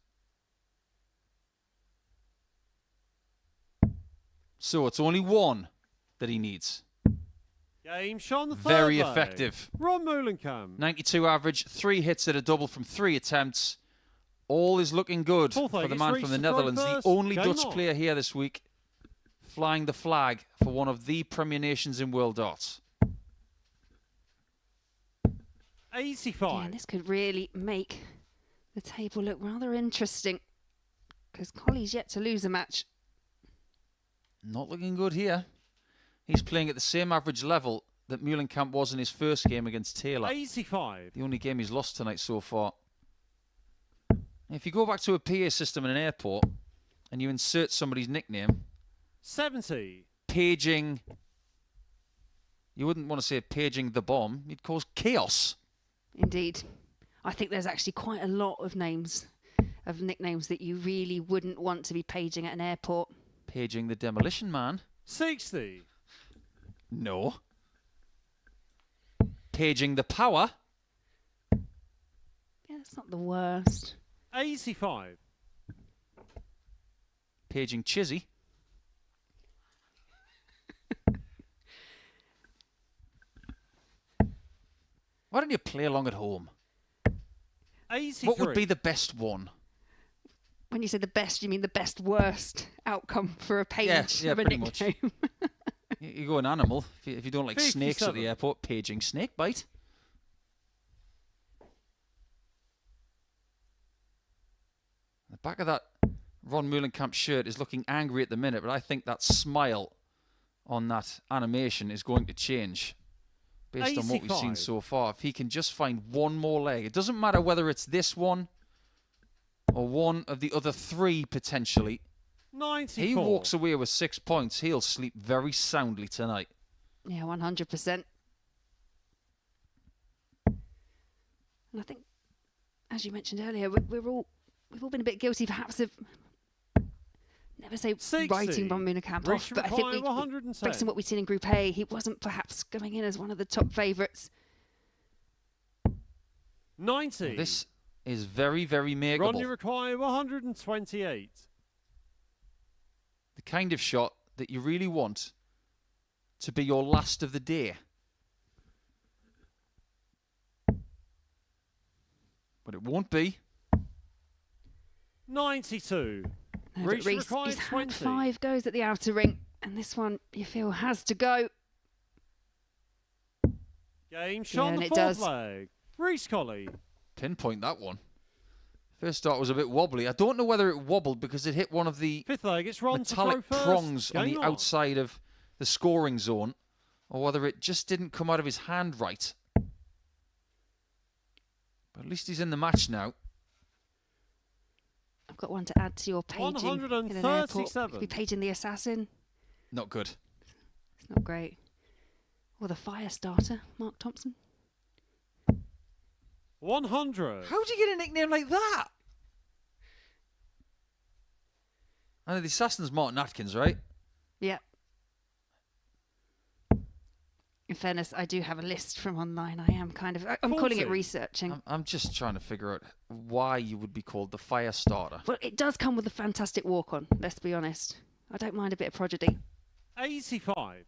So it's only 1 that he needs. Game shot on the third Very leg. effective. Ron Meulenkamp. 92 average, 3 hits at a double from 3 attempts. All is looking good Fourth for leg, the it's man Reece from the to throw Netherlands, the first. only Game Dutch on. player here this week, flying the flag for one of the premier nations in world darts. 85. Yeah, this could really make the table look rather interesting, because Collie's yet to lose a match. Not looking good here. He's playing at the same average level that Meulenkamp was in his first game against Taylor. 85. The only game he's lost tonight so far. If you go back to a PA system in an airport and you insert somebody's nickname, 70. paging, you wouldn't want to say paging the bomb, you'd cause chaos. Indeed. I think there's actually quite a lot of nicknames that you really wouldn't want to be paging at an airport. Paging the demolition man? 60. No. Paging the power? Yeah, that's not the worst. 85. Paging Chizzy? Why don't you play along at home? 83. What would be the best one? When you say the best, you mean the best worst outcome for a page Yeah, of a pretty much. nickname. You go an animal. If you don't like snakes at 57. the airport, paging snake bite. The back of that Ron Meulenkamp shirt is looking angry at the minute, but I think that smile on that animation is going to change based on what we've seen 85. so far. If he can just find one more leg, it doesn't matter whether it's this one or one of the other 3 potentially. 94. He walks away with 6 points. He'll sleep very soundly tonight. Yeah, 100%. And I think, as you mentioned earlier, we've all been a bit guilty, perhaps, of never say 60. writing Von Moonekamp off, but I think based on what we've seen in Group A, he wasn't perhaps going in as one of the top favourites. 90. Well, this is very, very makeable. Ronnie require 128. The kind of shot that you really want to be your last of the day. But it won't be. 92. No, Reece Reece, required he's 20. had 5 goes at the outer ring, and this one you feel has to go. Game shot on and the it fourth does. leg. Reece Colley. Pinpoint that one. First start was a bit wobbly. I don't know whether it wobbled because it hit one of the Fifth leg, it's Ron to throw metallic first. prongs on Game the outside of the scoring zone, or whether it just didn't come out of his hand right. But at least he's in the match now. I've got one to add to your paging in an airport. 137. Be paging the assassin. Not good. It's not great. Or the fire starter, Mark Thompson. 100. How do you get a nickname like that? I know the assassin's Martin Atkins, right? Yeah. In fairness, I do have a list from online. I'm calling it 40. researching. I'm just trying to figure out why you would be called the fire starter. Well, it does come with a fantastic walk-on, let's be honest. I don't mind a bit of prodigy. 85.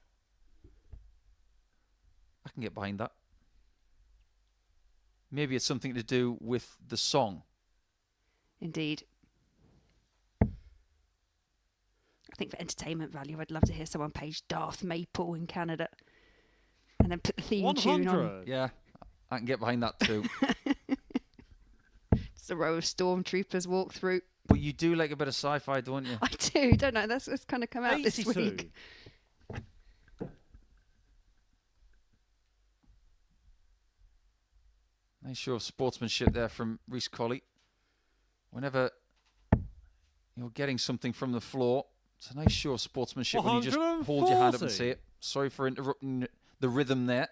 I can get behind that. Maybe it's something to do with the song. Indeed. I think for entertainment value, I'd love to hear someone page Darth Maple in Canada and then put the theme tune on. 100. Yeah, I can get behind that too. Just a row of stormtroopers walk through. But you do like a bit of sci-fi, don't you? I do, don't I? That's kind of come out 82. this week. Nice show of sportsmanship there from Reece Colley. Whenever you're getting something from the floor, it's a nice show of sportsmanship when you just hold your hand up and say it. Sorry for interrupting the rhythm there.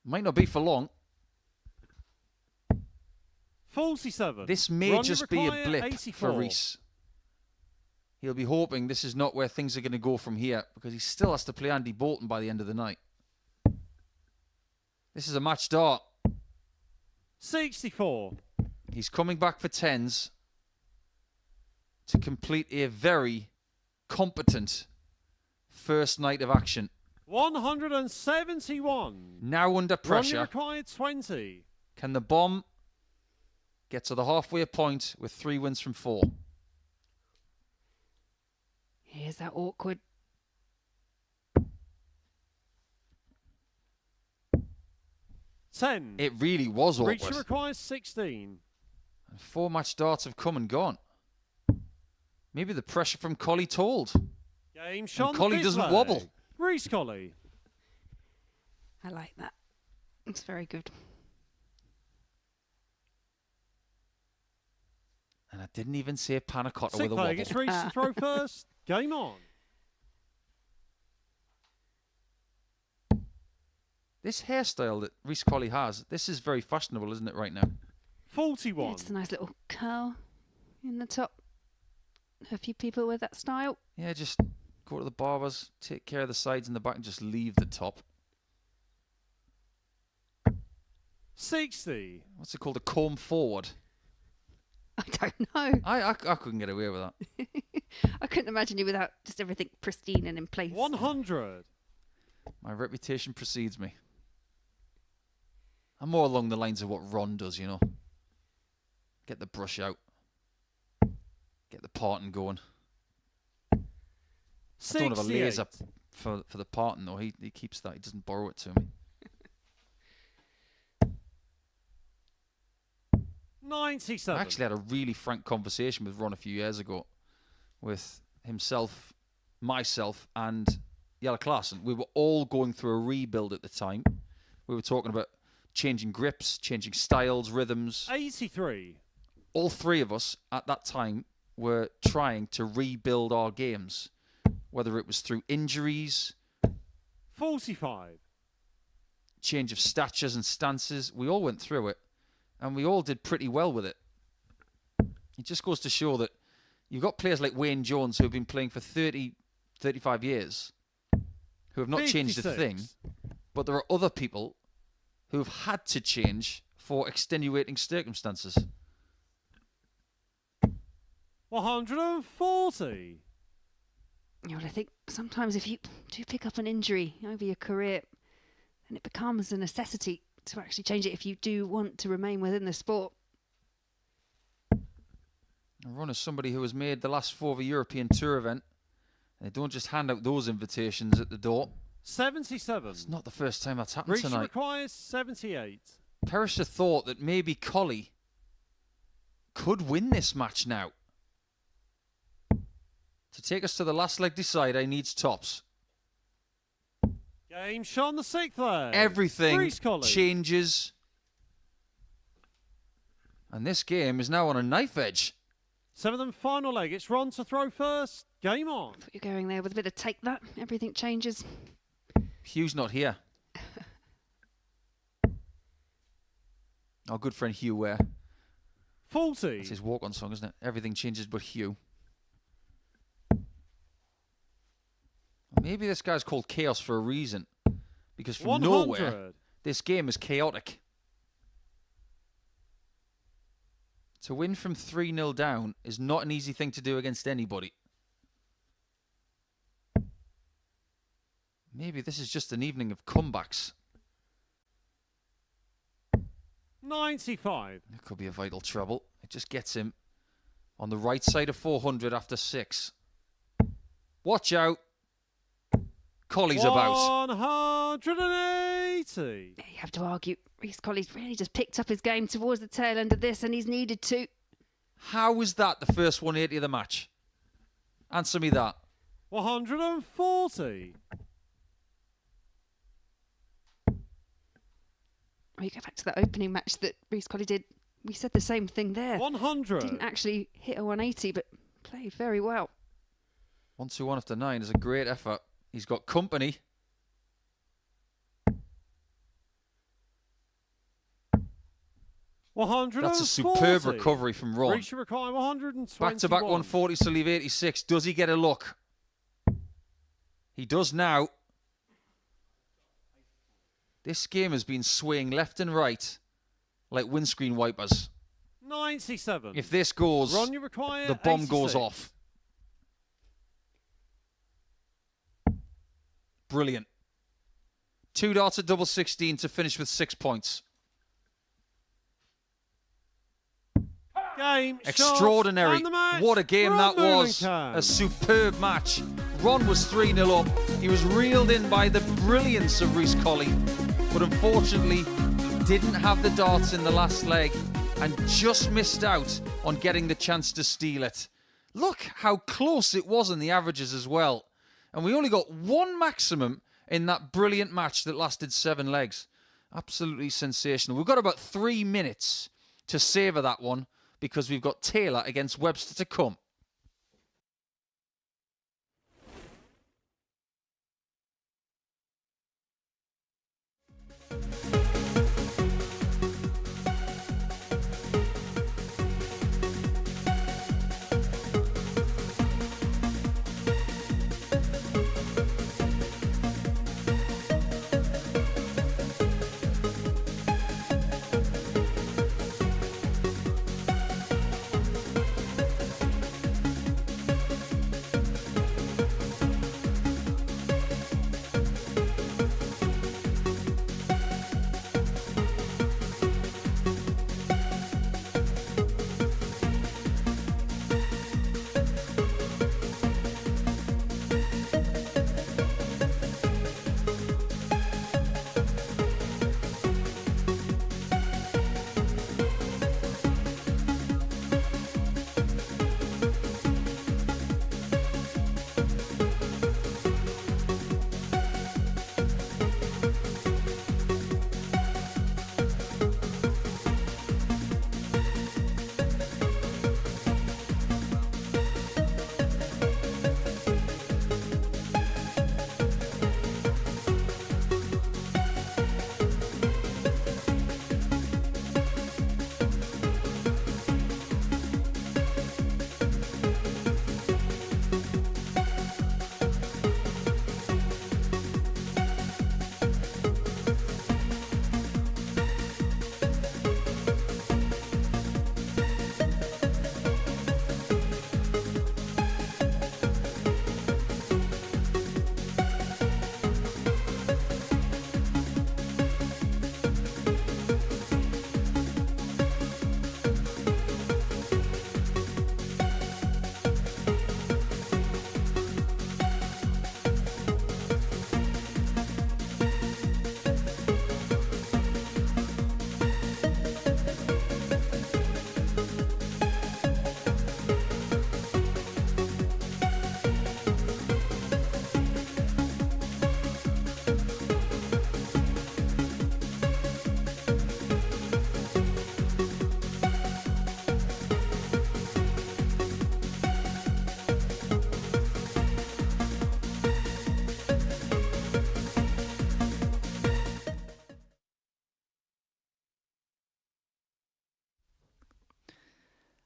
Might not be for long. 47. This may Ronnie just be a require blip 84. for Reece. He'll be hoping this is not where things are going to go from here, because he still has to play Andy Bolton by the end of the night. This is a match start. 64. He's coming back for tens to complete a very competent first night of action. 171. Now under pressure. Ronnie required 20. Can the bomb get to the halfway point with 3 wins from 4? Here's that awkward. It really was awkward. Reach requires 16. And 4 match starts have come and gone. Maybe the pressure from Colley told. Game shot. And Colley doesn't wobble. Reece Colley. I like that. It's very good. And I didn't even say panna cotta Sick with a leg. wobble. It's Reece to throw first. Game on. This hairstyle that Reece Colley has, this is very fashionable, isn't it, right now? 41. Yeah, it's a nice little curl in the top. A few people with that style. Yeah, just go to the barbers, take care of the sides and the back, and just leave the top. 60. What's it called? A comb forward? I don't know. I couldn't get away with that. I couldn't imagine you without just everything pristine and in place. 100. My reputation precedes me. I'm more along the lines of what Ron does, you know. Get the brush out. Get the parting going. 68. I don't have a laser for the parting, though. He keeps that. He doesn't borrow it to me. 97. I actually had a really frank conversation with Ron a few years ago with himself, myself, and Yella Klaassen. We were all going through a rebuild at the time. We were talking about changing grips, changing styles, rhythms. 83. All 3 of us at that time were trying to rebuild our games, whether it was through injuries, 45. change of statures and stances. We all went through it, and we all did pretty well with it. It just goes to show that you've got players like Wayne Jones who have been playing for 30, 35 years, who have not changed a thing, but there are other people who have had to change for extenuating circumstances. 140. Yeah, well, I think sometimes if you do pick up an injury over your career, then it becomes a necessity to actually change it if you do want to remain within the sport. Ron is somebody who has made the last 4 of a European Tour event. And they don't just hand out those invitations at the door. 77. It's not the first time that's happened Reach tonight. requires 78. Perisher thought that maybe Colley could win this match now. To take us to the last leg decider, he needs tops. Game shot on the 6th leg. Everything changes. And this game is now on a knife edge. 7th and final leg. It's Ron to throw first. Game on. Thought you're going there with a bit of take that. Everything changes. Hugh's not here. Our good friend Hugh Ware. 40. It's his walk-on song, isn't it? Everything changes but Hugh. Maybe this guy's called Chaos for a reason. Because from 100. nowhere, this game is chaotic. To win from 3-0 down is not an easy thing to do against anybody. Maybe this is just an evening of comebacks. 95. It could be a vital trouble. It just gets him on the right side of 400 after 6. Watch out. Colley's about. 180. You have to argue, Reece Colley's really just picked up his game towards the tail end of this, and he's needed to. How was that the first 180 of the match? Answer me that. 140. Well, you go back to that opening match that Reece Colley did. We said the same thing there. 100. Didn't actually hit a 180, but played very well. 1-2-1 after 9 is a great effort. He's got company. That's a superb recovery from Ron. Reach require 120. Back-to-back 140s to leave 86. Does he get a look? He does now. This game has been swaying left and right like windscreen wipers. 97. If this goes, Ron, you require the bomb 86. goes off. Brilliant. 2 darts at double 16 to finish with 6 points. Game, extraordinary. shot, and the match. What a game Ron that was. Mullenkamp. A superb match. Ron was 3-0 up. He was reeled in by the brilliance of Reece Colley, but unfortunately didn't have the darts in the last leg and just missed out on getting the chance to steal it. Look how close it was in the averages as well. And we only got one maximum in that brilliant match that lasted 7 legs. Absolutely sensational. We've got about 3 minutes to savour that one because we've got Taylor against Webster to come.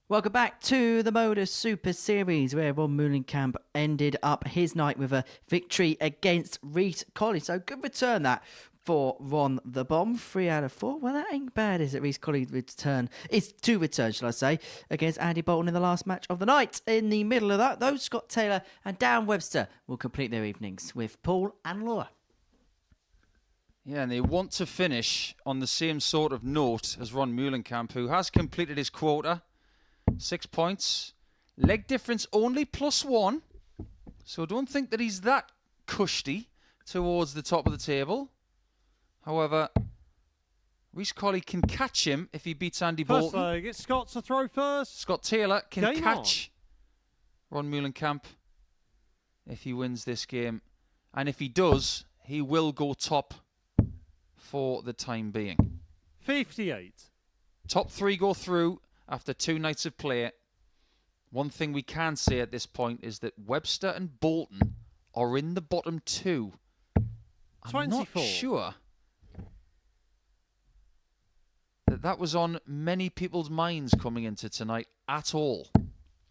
Welcome back to the MODUS Super Series, where Ron Meulenkamp ended up his night with a victory against Reece Colley. So good return that for Ron the Bomb. 3 out of 4. Well, that ain't bad, is it? Reece Colley return. It's 2 returns, shall I say, against Andy Bolton in the last match of the night. In the middle of that, though, Scott Taylor and Dan Webster will complete their evenings with Paul and Laura. Yeah, and they want to finish on the same sort of note as Ron Meulenkamp, who has completed his quota. 6 points. Leg difference only +1. So don't think that he's that cushy towards the top of the table. However, Reece Colley can catch him if he beats Andy Bolton. First leg, it's Scott to throw first. Scott Taylor can Game catch Ron Meulenkamp if he wins this game. And if he does, he will go top for the time being. 58. Top 3 go through after 2 nights of play. One thing we can say at this point is that Webster and Bolton are in the bottom 2. I'm 24. not sure that was on many people's minds coming into tonight at all.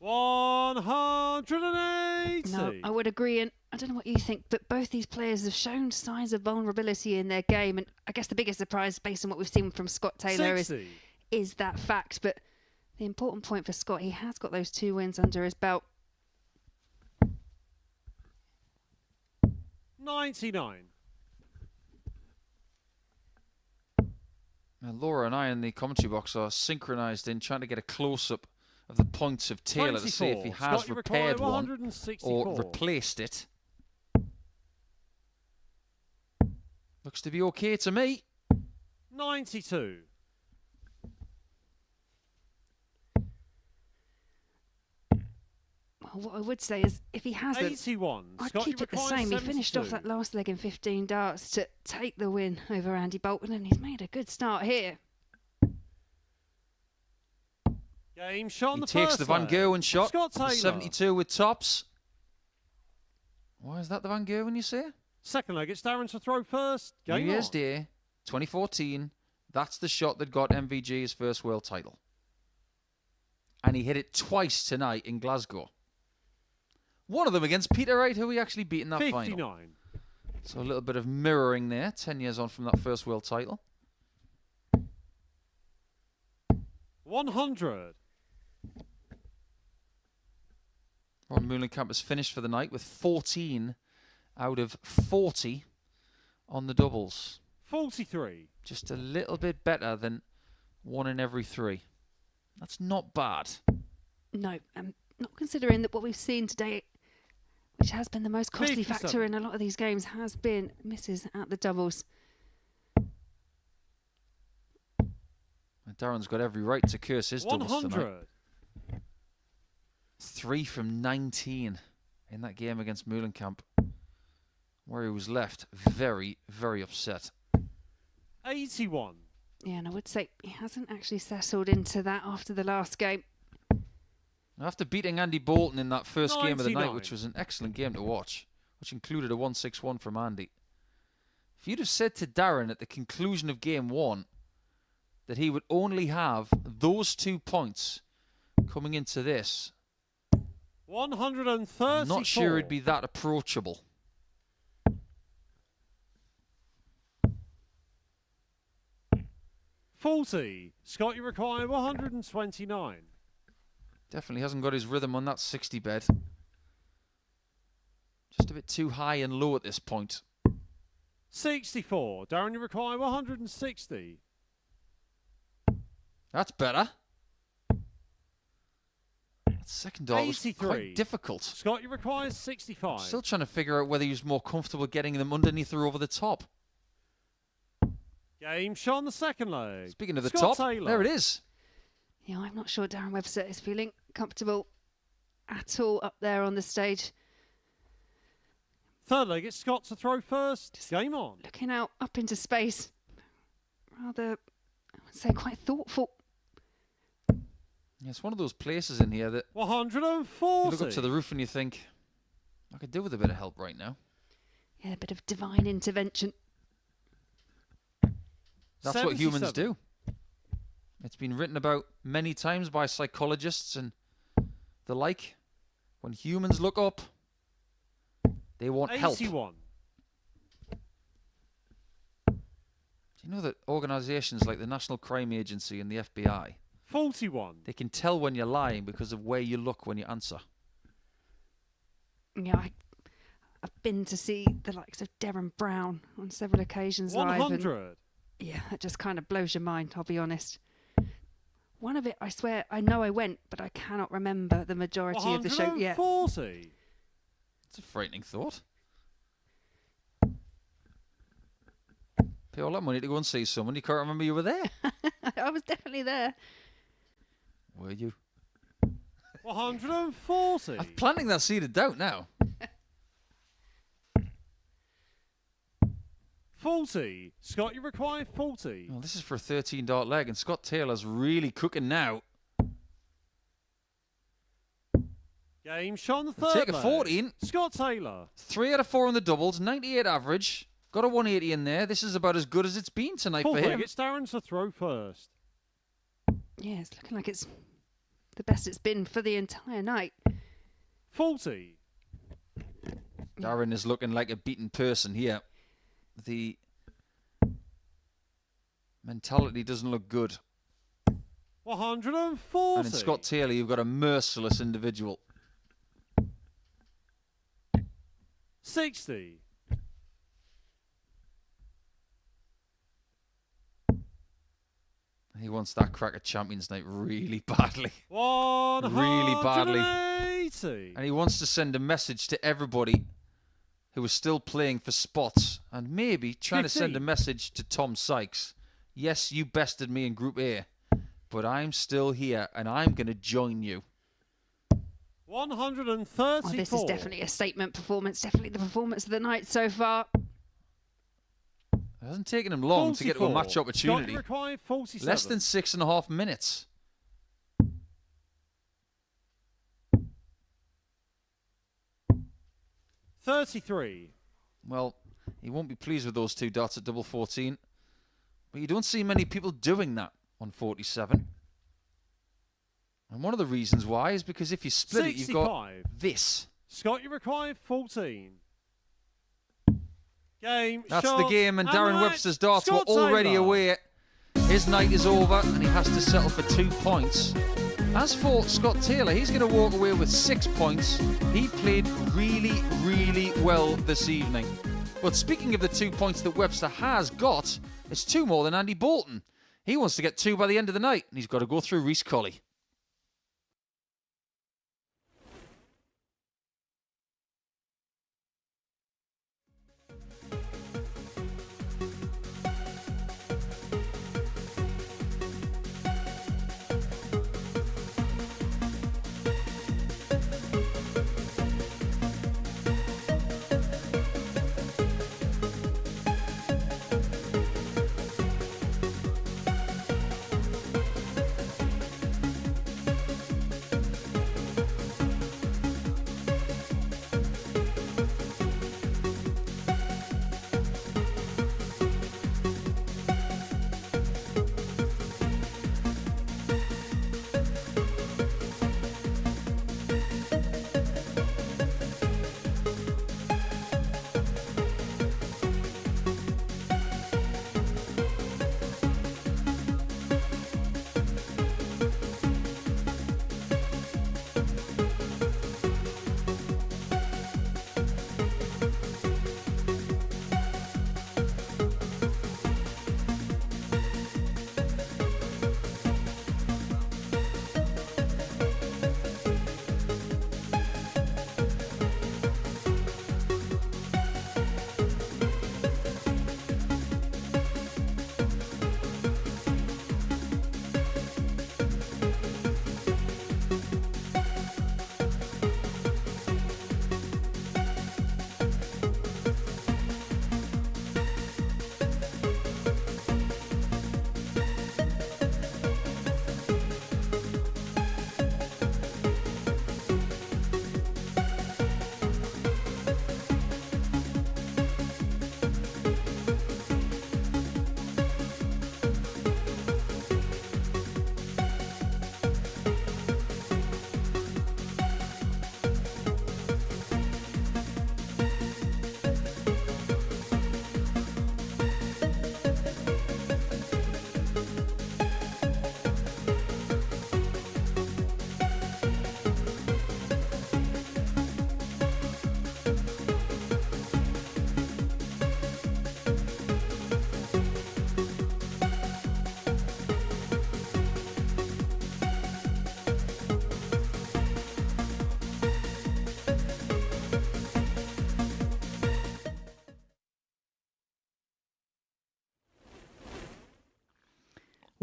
180. No, I would agree, and I don't know what you think, but both these players have shown signs of vulnerability in their game, and I guess the biggest surprise, based on what we've seen from Scott Taylor, is that fact. But the important point for Scott, he has got those 2 wins under his belt. 99. Now, Laura and I in the commentary box are synchronised in trying to get a close-up of the points of Taylor 24. to see if he has Scott, repaired one 164. or replaced it. Looks to be okay to me. 92. Well, what I would say is, if he hasn't, 81. I'd Scott, keep you it the require same. He finished off 72. that last leg in 15 darts to take the win over Andy Bolton, and he's made a good start here. Game shot on He the takes first the Van leg. Gerwen shot. Scott Taylor. 72 with tops. Why is that the Van Gerwen, you say? Second leg, it's Darren to throw first. Game New Year's on. Day, 2014. That's the shot that got MVG his first world title. And he hit it twice tonight in Glasgow. One of them against Peter Wright, who he actually beat in that 59. final. So a little bit of mirroring there, 10 years on from that first world title. 100. Ron Meulenkamp has finished for the night with 14 out of 40 on the doubles. 43. Just a little bit better than 1 in every 3. That's not bad. No, not considering that what we've seen today, which has been the most costly 57. factor in a lot of these games, has been misses at the doubles. Darren's got every right to curse his doubles tonight. 100. 3 from 19 in that game against Meulenkamp, where he was left very, very upset. 81. Yeah, and I would say he hasn't actually settled into that after the last game. After beating Andy Bolton in that first game of the night, 99. which was an excellent game to watch, which included a 161 from Andy, if you'd have said to Darren at the conclusion of game 1 that he would only have those 2 points coming into this, 134. I'm not sure it'd be that approachable. Scott, you require 129. Definitely hasn't got his rhythm on that 60 bed. Just a bit too high and low at this point. 64. Darren, you require 160. That's better. That second dart was 83. quite difficult. Scott, you require 65. Still trying to figure out whether he was more comfortable getting them underneath or over the top. Game shot on the second leg. Speaking of the Scott top, Taylor. there it is. Yeah, I'm not sure Darren Webster is feeling comfortable at all up there on the stage. Third leg, it's Scott to throw first. Game on. Looking out up into space. Rather, I would say, quite thoughtful. Yeah, it's one of those places in here that 140. you look up to the roof and you think, I could do with a bit of help right now. Yeah, a bit of divine intervention. That's what humans 77. do. It's been written about many times by psychologists and the like. When humans look up, they want help. 81. Do you know that organisations like the National Crime Agency and the FBI, 41. they can tell when you're lying because of where you look when you answer? Yeah, I've been to see the likes of Darren Brown on several occasions live. 100. Yeah, it just kind of blows your mind, I'll be honest. One of it, I swear, I know I went, but I cannot remember the majority of the show. Yeah. 140. It's a frightening thought. Pay all that money to go and see someone, you can't remember you were there. I was definitely there. Were you? 140. I'm planting that seed of doubt now. 40. Scott, you require 40. Well, this is for a 13 dart leg, and Scott Taylor's really cooking now. Game shot on the third Take a leg. 14. Scott Taylor. 3 out of 4 on the doubles, 98 average. Got a 180 in there. This is about as good as it's been tonight Fourth for leg, him. it's Darren to throw first. Yeah, it's looking like it's the best it's been for the entire night. 40. Darren is looking like a beaten person here. The mentality doesn't look good. 140. And in Scott Taylor, you've got a merciless individual. 60. He wants that crack at Champions Night really badly. 180. Really badly. And he wants to send a message to everybody who is still playing for spots and maybe trying to send a message to Tom Sykes. Yes, you bested me in Group A, but I'm still here and I'm going to join you. 134. Oh, this is definitely a statement performance. Definitely the performance of the night so far. It hasn't taken him long to get to a match opportunity. Scott required 47. Less than 6.5 minutes. $33. Well, he won't be pleased with those 2 darts at double 14. But you don't see many people doing that on 47. And one of the reasons why is because if you split 65. it, you've got this. Scott, you required 14. Game. That's shot, the game, and Darren match. Webster's darts Scott were already Taylor. away. His night is over, and he has to settle for 2 points. As for Scott Taylor, he's going to walk away with 6 points. He played really, really well this evening. But speaking of the 2 points that Webster has got, it's 2 more than Andy Bolton. He wants to get 2 by the end of the night, and he's got to go through Reece Colley.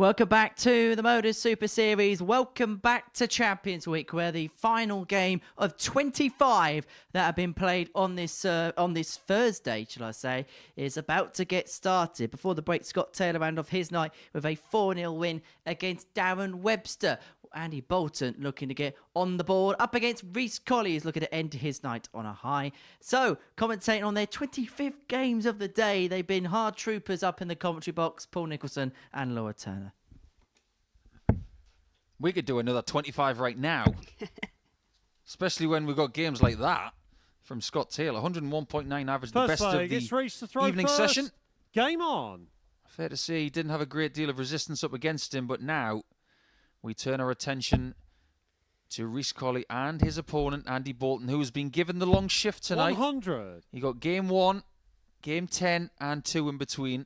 Welcome back to the MODUS Super Series. Welcome back to Champions Week, where the final game of 25 that have been played on this Thursday, shall I say, is about to get started. Before the break, Scott Taylor rounded off his night with a 4-0 win against Darren Webster. Andy Bolton looking to get on the board up against Reece Colley, is looking to end his night on a high. So, commentating on their 25th games of the day, they've been hard troopers up in the commentary box, Paul Nicholson and Laura Turner. We could do another 25 right now, especially when we've got games like that from Scott Taylor. 101.9 average, the best of the evening session. Game on. Fair to say he didn't have a great deal of resistance up against him, but now we turn our attention to Reece Colley and his opponent, Andy Bolton, who has been given the long shift tonight. 100. He got game 1, game 10, and 2 in between.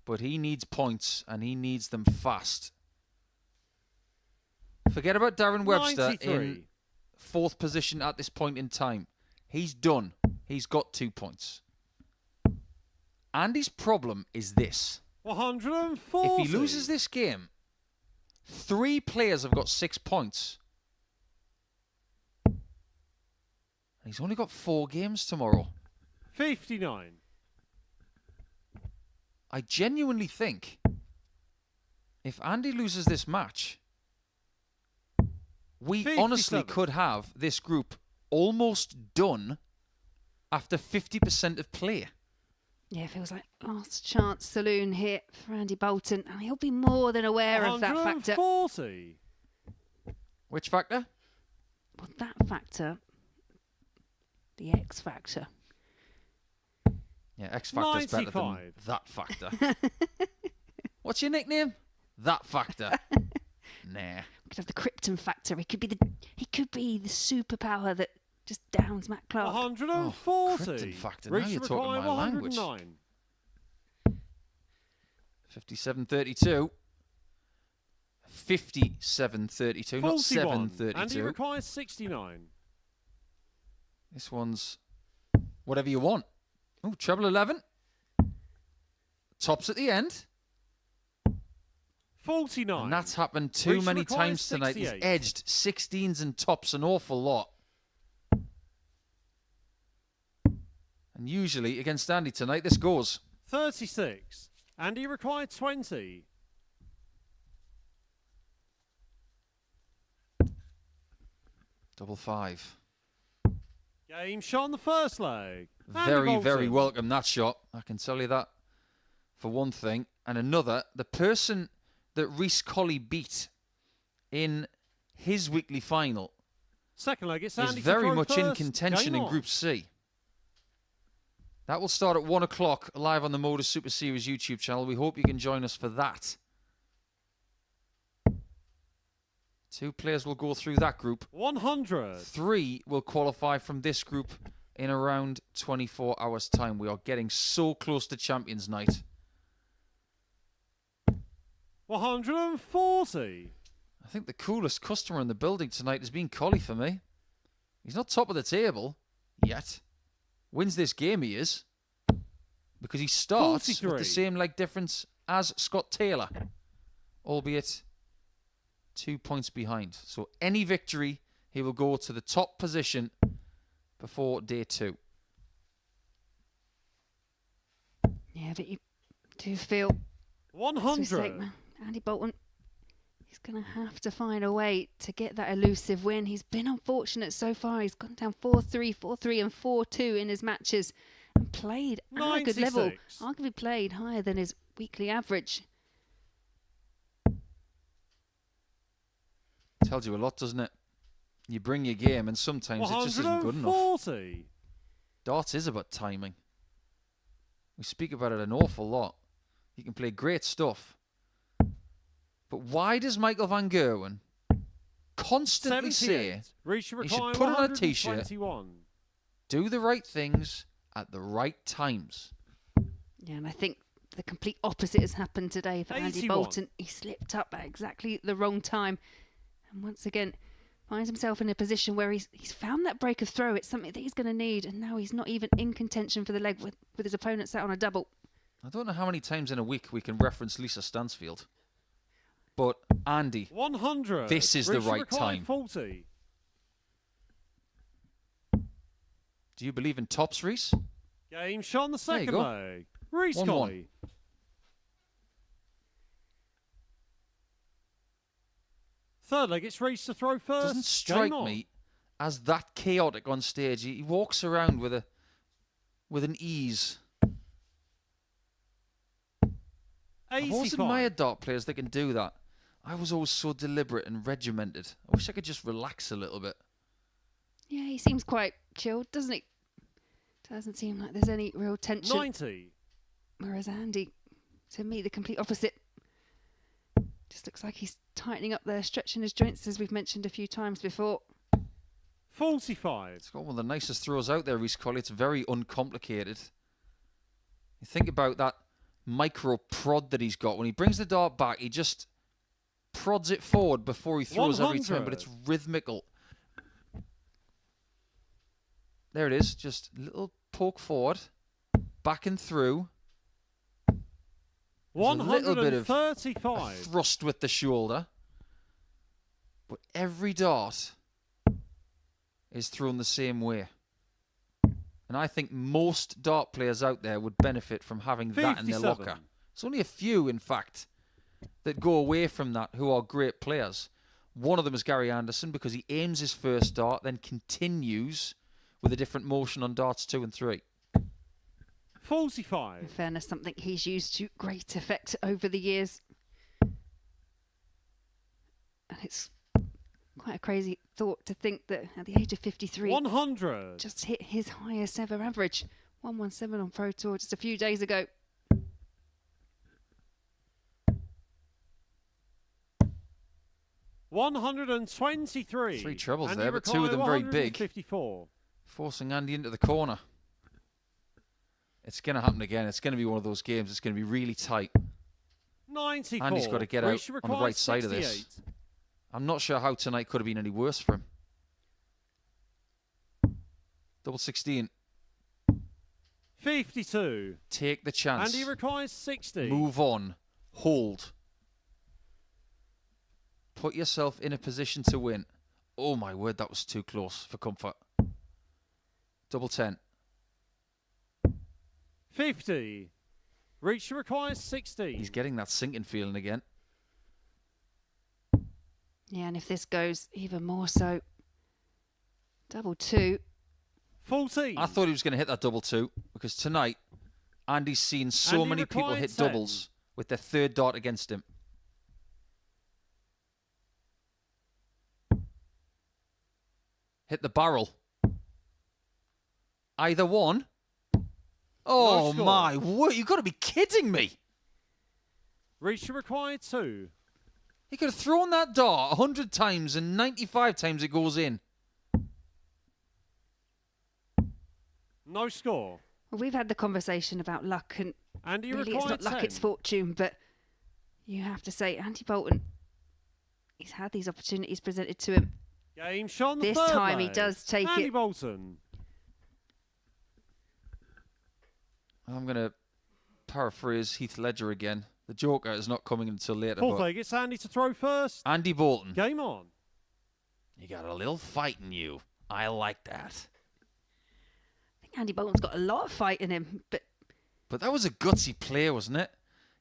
But he needs points, and he needs them fast. Forget about Darren Webster 93. in 4th position at this point in time. He's done. He's got 2 points. Andy's problem is this. 140. If he loses this game, 3 players have got 6 points. And he's only got 4 games tomorrow. 59. I genuinely think if Andy loses this match, we 57. honestly could have this group almost done after 50% of play. Yeah, it feels like last chance saloon hit for Andy Bolton, and he'll be more than aware of that factor. 140. Which factor? Well, that factor, the X factor. Yeah, X factor's better than 95. that factor. What's your nickname? That factor. Nah. We could have the Krypton factor. He could be the superpower that just downs Matt Clark. 140. Krypton factor. Now you're talking my language. 57-32. 57-32, not 7-32. And he requires 69. This one's whatever you want. Oh, treble 11. Tops at the end. 49. And that's happened too many times tonight. He's edged 16s and tops an awful lot. And usually against Andy tonight, this goes. 36. And he required 20. Double 5. Game shot on the first leg. Very, very welcome, that shot. I can tell you that for one thing. And another, the person that Reece Colley beat in his weekly final second leg, it's is Andy very much first. in contention in Group C. That will start at 1 o'clock live on the MODUS Super Series YouTube channel. We hope you can join us for that. 2 players will go through that group. 100. 3 will qualify from this group in around 24 hours' time. We are getting so close to Champions Night. 140. I think the coolest customer in the building tonight has been Colley for me. He's not top of the table yet. Wins this game, he is. Because he starts 43. with the same leg difference as Scott Taylor. Albeit 2 points behind. So any victory, he will go to the top position before day 2. Yeah, but you do feel 100. Andy Bolton, he's going to have to find a way to get that elusive win. He's been unfortunate so far. He's gone down 4-3, 4-3 and 4-2 in his matches and played at a good level. Arguably played higher than his weekly average. Tells you a lot, doesn't it? You bring your game and sometimes it just isn't good enough. Darts is about timing. We speak about it an awful lot. You can play great stuff. But why does Michael van Gerwen constantly say he should put on a t-shirt, do the right things at the right times? Yeah, and I think the complete opposite has happened today for 81. Andy Bolton. He slipped up at exactly the wrong time. And once again, finds himself in a position where he's found that break of throw. It's something that he's going to need. And now he's not even in contention for the leg with his opponent sat on a double. I don't know how many times in a week we can reference Lisa Stansfield. But Andy, 100. this is the right time. 40. Do you believe in tops, Reese? Game shot on the There you second go. leg. Reese 1-1. Colley. Third leg, it's Reese to throw first. Doesn't strike me as that chaotic on stage. He walks around with an ease. I've always 85. admired dart players that can do that. I was always so deliberate and regimented. I wish I could just relax a little bit. Yeah, he seems quite chilled, doesn't he? Doesn't seem like there's any real tension. 90. Whereas Andy, to me, the complete opposite. Just looks like he's tightening up there, stretching his joints, as we've mentioned a few times before. 45. It's got one of the nicest throws out there, Reese Colley. It's very uncomplicated. You think about that micro prod that he's got. When he brings the dart back, he just prods it forward before he throws every time, but it's rhythmical. There it is, just a little poke forward, back and through. There's a little bit of a thrust with the shoulder. But every dart is thrown the same way. And I think most dart players out there would benefit from having that in their locker. It's only a few, in fact, that go away from that who are great players. One of them is Gary Anderson because he aims his first dart, then continues with a different motion on darts 2 and 3. 45. In fairness, something he's used to great effect over the years. And it's quite a crazy thought to think that at the age of 53, 100. just hit his highest ever average. 117 on Pro Tour just a few days ago. $123. 3 trebles Andy there, but 2 of them very big. 54. Forcing Andy into the corner. It's going to happen again. It's going to be one of those games. It's going to be really tight. 94. Andy's got to get out on the right side of this. I'm not sure how tonight could have been any worse for him. Double 16. 52. Take the chance. And he requires 60. Move on. Hold. Put yourself in a position to win. Oh my word, that was too close for comfort. Double 10. 50. Reach requires 60. He's getting that sinking feeling again. Yeah, and if this goes even more so, double 2. 14. I thought he was going to hit that double 2 because tonight Andy's seen so many people hit 10. doubles with their third dart against him. Hit the barrel. Either one. Oh my word, you've got to be kidding me. Reach required 2. He could have thrown that dart 100 times and 95 times it goes in. No score. Well, we've had the conversation about luck, and Andy really it's not luck, 10. it's fortune, but you have to say Andy Bolton, he's had these opportunities presented to him. Game shot on the This third time leg. he does take Andy it. Bolton. I'm going to paraphrase Heath Ledger again. The Joker is not coming until later. Fourth leg, it's Andy to throw first. Andy Bolton. Game on. You got a little fight in you. I like that. I think Andy Bolton's got a lot of fight in him, but that was a gutsy play, wasn't it?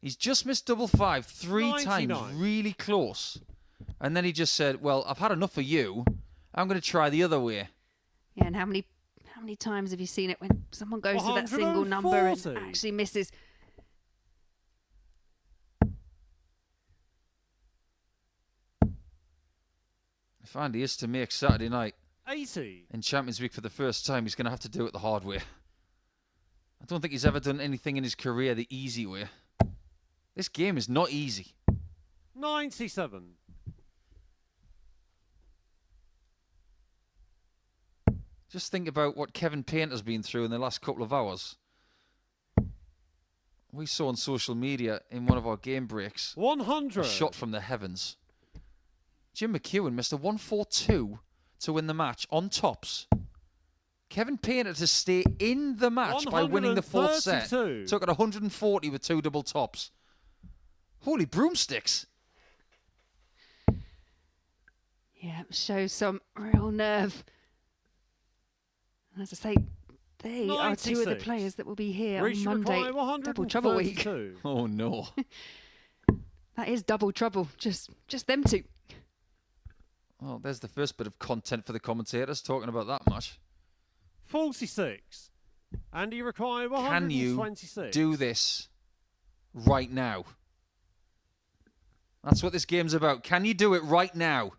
He's just missed double 5 3 99. times, really close. And then he just said, well, I've had enough of you. I'm going to try the other way. yeah, and how many times have you seen it when someone goes to that single number and 140. actually misses? If Andy is to make Saturday night 80. in Champions League for the first time, he's going to have to do it the hard way. I don't think he's ever done anything in his career the easy way. This game is not easy. 97. Just think about what Kevin Painter's been through in the last couple of hours. We saw on social media in one of our game breaks 100. a shot from the heavens. Jim McEwen missed a 1-4-2 to win the match on tops. Kevin Painter to stay in the match by winning the fourth set. 132. Took it 140 with 2 double tops. Holy broomsticks. Yeah, shows some real nerve. And as I say, they are two of the players that will be here on Monday. Double trouble week. Oh no. That is double trouble. Just them two. Well, there's the first bit of content for the commentators talking about that match. 46. And you require 126. Can you do this right now? That's what this game's about. Can you do it right now?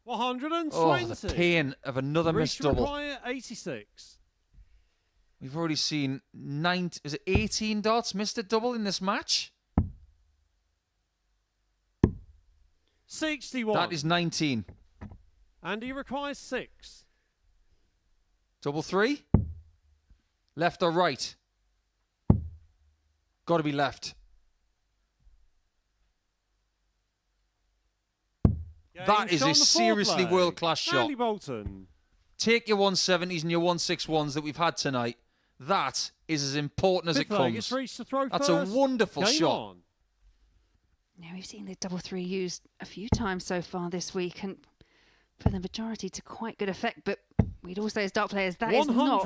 120. Oh, the pain of another missed double. Require 86. We've already seen 18 darts missed a double in this match? 61. That is 19. And he requires 6. Double 3? Left or right? Got to be left. That is a seriously world-class shot. Andy Bolton. Take your 170s and your 161s that we've had tonight. That is as important as it comes. That's a wonderful shot. Yeah, we've seen the double 3 used a few times so far this week, and for the majority to quite good effect. But we'd also, as dart players, that is not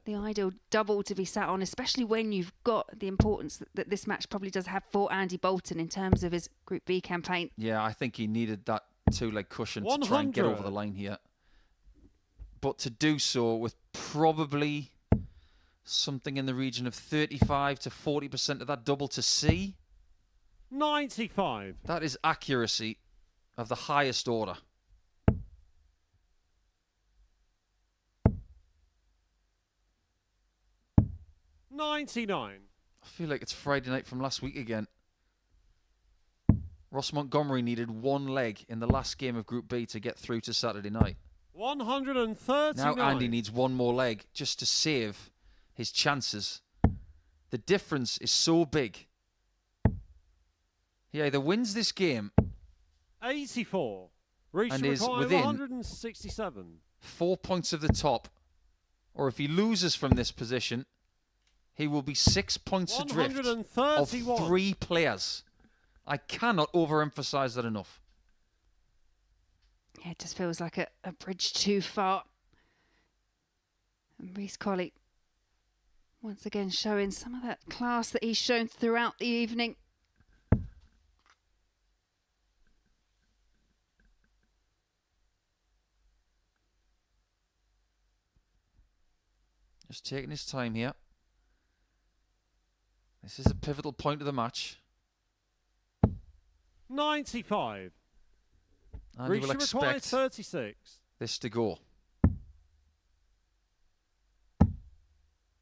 the ideal double to be sat on, especially when you've got the importance that this match probably does have for Andy Bolton in terms of his Group B campaign. Yeah, I think he needed that 2-leg cushion to try and get over the line here. But to do so with probably something in the region of 35 to 40% of that double to see. 95. That is accuracy of the highest order. $99. I feel like it's Friday night from last week again. Ross Montgomery needed 1 leg in the last game of Group B to get through to Saturday night. 139. Now Andy needs 1 more leg just to save his chances. The difference is so big. He either wins this game 84. and is within 167. 4 points of the top, or if he loses from this position, he will be 6 points adrift of 3 players. I cannot overemphasize that enough. Yeah, it just feels like a bridge too far. And Reece Colley once again showing some of that class that he's shown throughout the evening. Just taking his time here. This is a pivotal point of the match. 95. And he will expect 36. this to go.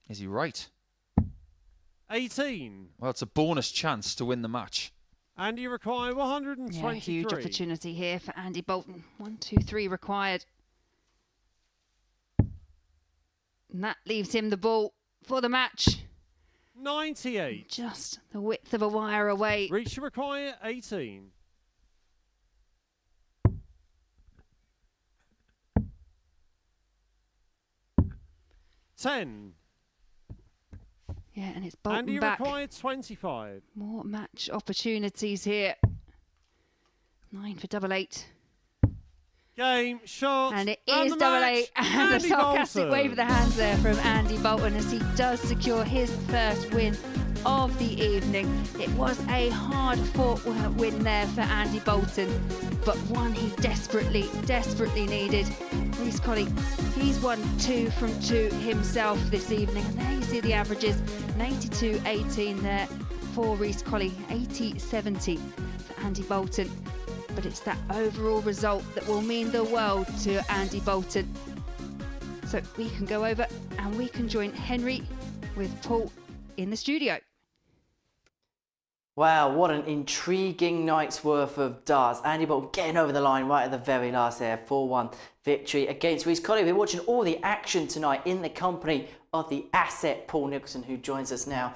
Is he right? 18. Well, it's a bonus chance to win the match. And you require 123. Yeah, huge opportunity here for Andy Bolton. 1, 2, 3 required. And that leaves him the ball for the match. 98. Just the width of a wire away. Reach require 18. $10. Yeah, and it's Bolton and he back. required 25. More match opportunities here. 9 for double 8. Game, shot, and it is double 8. And a sarcastic wave of the hands there from Andy Bolton as he does secure his first win of the evening. It was a hard-fought win there for Andy Bolton, but one he desperately needed. Reece Colley, he's won 2 from 2 himself this evening. And there you see the averages, an 82-18 there for Reece Colley, 80-70 for Andy Bolton. But it's that overall result that will mean the world to Andy Bolton. So we can go over and we can join Henry with Paul in the studio. Wow, what an intriguing night's worth of darts. Andy Bolton getting over the line right at the very last there. 4-1 victory against Reece Colley. We're watching all the action tonight in the company of the asset Paul Nicholson, who joins us now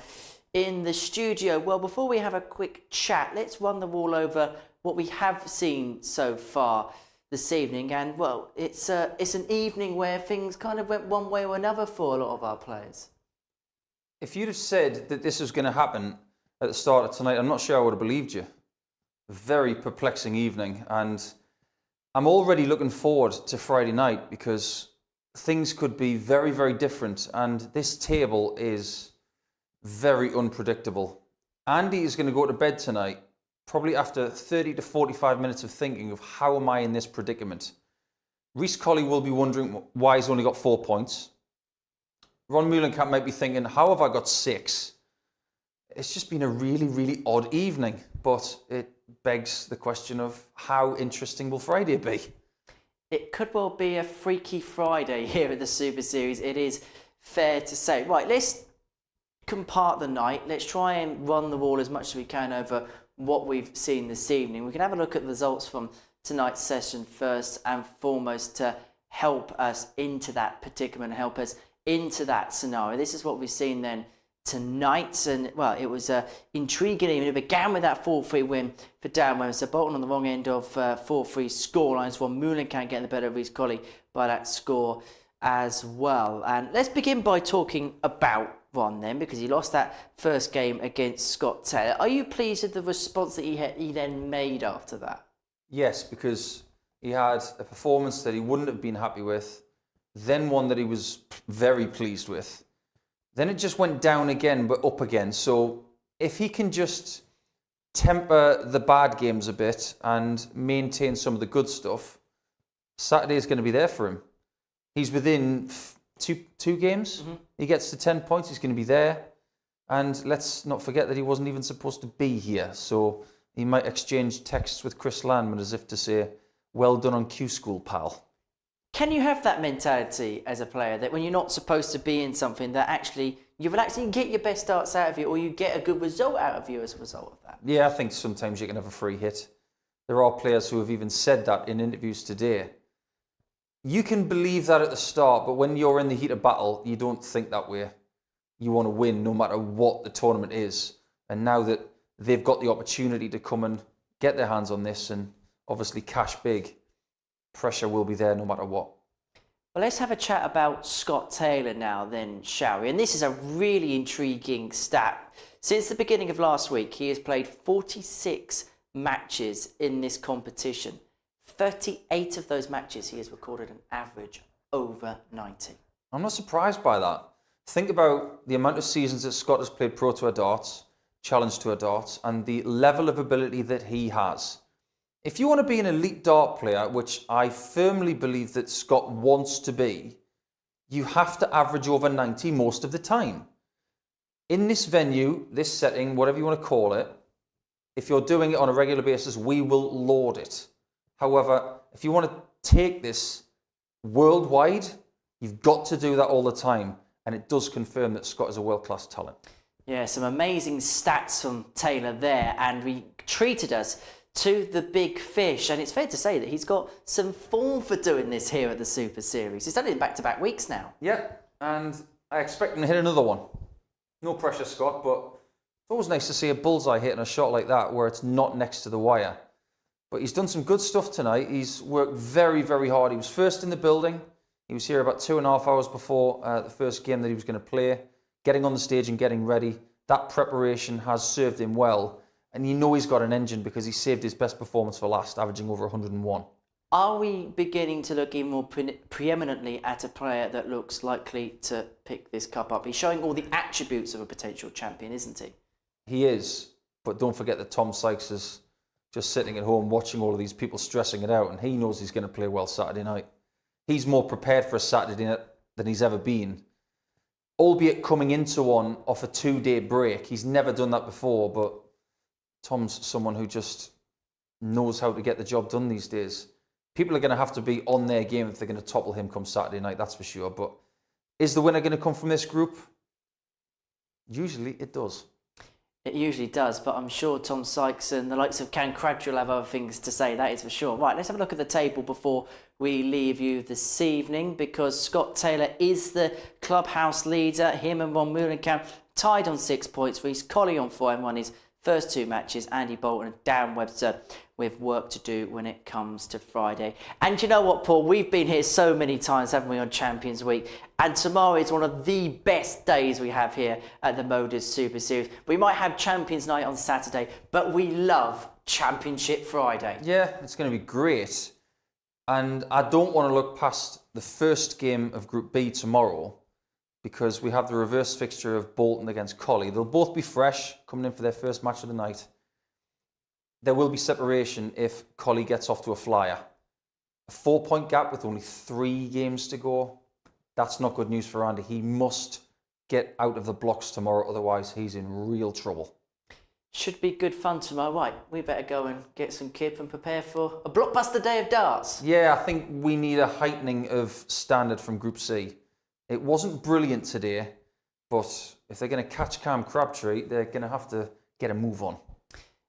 in the studio. Well, before we have a quick chat, let's run the wall over what we have seen so far this evening. And, well, it's an evening where things kind of went one way or another for a lot of our players. If you'd have said that this was going to happen at the start of tonight, I'm not sure I would have believed you. Very perplexing evening, and I'm already looking forward to Friday night because things could be very, very different. And this table is very unpredictable. Andy is going to go to bed tonight, probably after 30 to 45 minutes of thinking of how am I in this predicament. Reece Colley will be wondering why he's only got 4 points. Ron Meulenkamp might be thinking, how have I got 6? It's just been a really, really odd evening, but it begs the question of how interesting will Friday be? It could well be a freaky Friday here at the Super Series. It is fair to say. Right, let's compart the night. Let's try and run the wall as much as we can over what we've seen this evening. We can have a look at the results from tonight's session first and foremost to help us into that predicament, help us into that scenario. This is what we've seen then tonight, and well, it was intriguing. It began with that 4-3 win for Darren Webster. Bolton on the wrong end of 4-3 scorelines, while Meulenkamp getting the better of Reece Colley by that score as well. And let's begin by talking about Ron then, because he lost that first game against Scott Taylor. Are you pleased with the response that he then made after that? Yes, because he had a performance that he wouldn't have been happy with, then one that he was very pleased with. Then it just went down again, but up again. So if he can just temper the bad games a bit and maintain some of the good stuff, Saturday is going to be there for him. He's within two games. Mm-hmm. He gets to 10 points. He's going to be there. And let's not forget that he wasn't even supposed to be here. So he might exchange texts with Chris Landman as if to say, well done on Q School, pal. Can you have that mentality as a player that when you're not supposed to be in something that actually you will actually get your best starts out of you, or you get a good result out of you as a result of that? Yeah, I think sometimes you can have a free hit. There are players who have even said that in interviews today. You can believe that at the start, but when you're in the heat of battle, you don't think that way. You want to win no matter what the tournament is. And now that they've got the opportunity to come and get their hands on this and obviously cash big, pressure will be there no matter what. Well, let's have a chat about Scott Taylor now then, shall we? And this is a really intriguing stat. Since the beginning of last week, he has played 46 matches in this competition. 38 of those matches, he has recorded an average over 90. I'm not surprised by that. Think about the amount of seasons that Scott has played Pro Tour darts, Challenge Tour darts, and the level of ability that he has. If you want to be an elite dart player, which I firmly believe that Scott wants to be, you have to average over 90 most of the time. In this venue, this setting, whatever you want to call it, if you're doing it on a regular basis, we will laud it. However, if you want to take this worldwide, you've got to do that all the time. And it does confirm that Scott is a world-class talent. Yeah, some amazing stats from Taylor there. And we treated us to the big fish. And it's fair to say that he's got some form for doing this here at the Super Series. He's done it in back-to-back weeks now. Yeah, and I expect him to hit another one. No pressure, Scott, but it's always nice to see a bullseye hitting a shot like that where it's not next to the wire. But he's done some good stuff tonight. He's worked very, very hard. He was first in the building. He was here about 2.5 hours before the first game that he was going to play, getting on the stage and getting ready. That preparation has served him well. And you know he's got an engine because he saved his best performance for last, averaging over 101. Are we beginning to look even more preeminently at a player that looks likely to pick this cup up? He's showing all the attributes of a potential champion, isn't he? He is. But don't forget that Tom Sykes is just sitting at home watching all of these people stressing it out, and he knows he's going to play well Saturday night. He's more prepared for a Saturday night than he's ever been. Albeit coming into one off a 2-day break. He's never done that before, but Tom's someone who just knows how to get the job done these days. People are going to have to be on their game if they're going to topple him come Saturday night, that's for sure. But is the winner going to come from this group? Usually it does. It usually does, but I'm sure Tom Sykes and the likes of Can Cradge will have other things to say, that is for sure. Right, let's have a look at the table before we leave you this evening, because Scott Taylor is the clubhouse leader. Him and Ron Meulenkamp tied on 6 points. Reece Colley on 4 and won his first 2 matches. Andy Bolton and Darren Webster with work to do when it comes to Friday. And you know what, Paul? We've been here so many times, haven't we, on Champions Week? And tomorrow is one of the best days we have here at the MODUS Super Series. We might have Champions Night on Saturday, but we love Championship Friday. Yeah, it's going to be great. And I don't want to look past the first game of Group B tomorrow, because we have the reverse fixture of Bolton against Collie. They'll both be fresh, coming in for their first match of the night. There will be separation if Collie gets off to a flyer. A 4-point gap with only 3 games to go, that's not good news for Andy. He must get out of the blocks tomorrow, otherwise he's in real trouble. Should be good fun tomorrow. Right, we better go and get some kip and prepare for a blockbuster day of darts. Yeah, I think we need a heightening of standard from Group C. It wasn't brilliant today, but if they're going to catch Cam Crabtree, they're going to have to get a move on.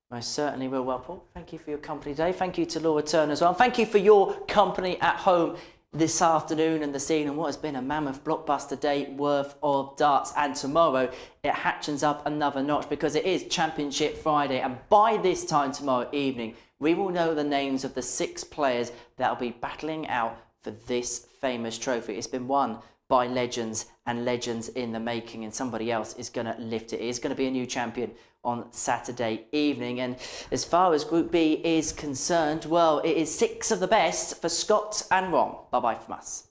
Most certainly will. Well, Paul, thank you for your company today. Thank you to Laura Turner as well. Thank you for your company at home this afternoon and this evening. What has been a mammoth blockbuster day worth of darts. And tomorrow it hatchens up another notch, because it is Championship Friday. And by this time tomorrow evening, we will know the names of the 6 players that will be battling out for this famous trophy. It's been won by legends and legends in the making, and somebody else is going to lift it. It is going to be a new champion on Saturday evening. And as far as Group B is concerned, well, it is 6 of the best for Scott and Ron. Bye-bye from us.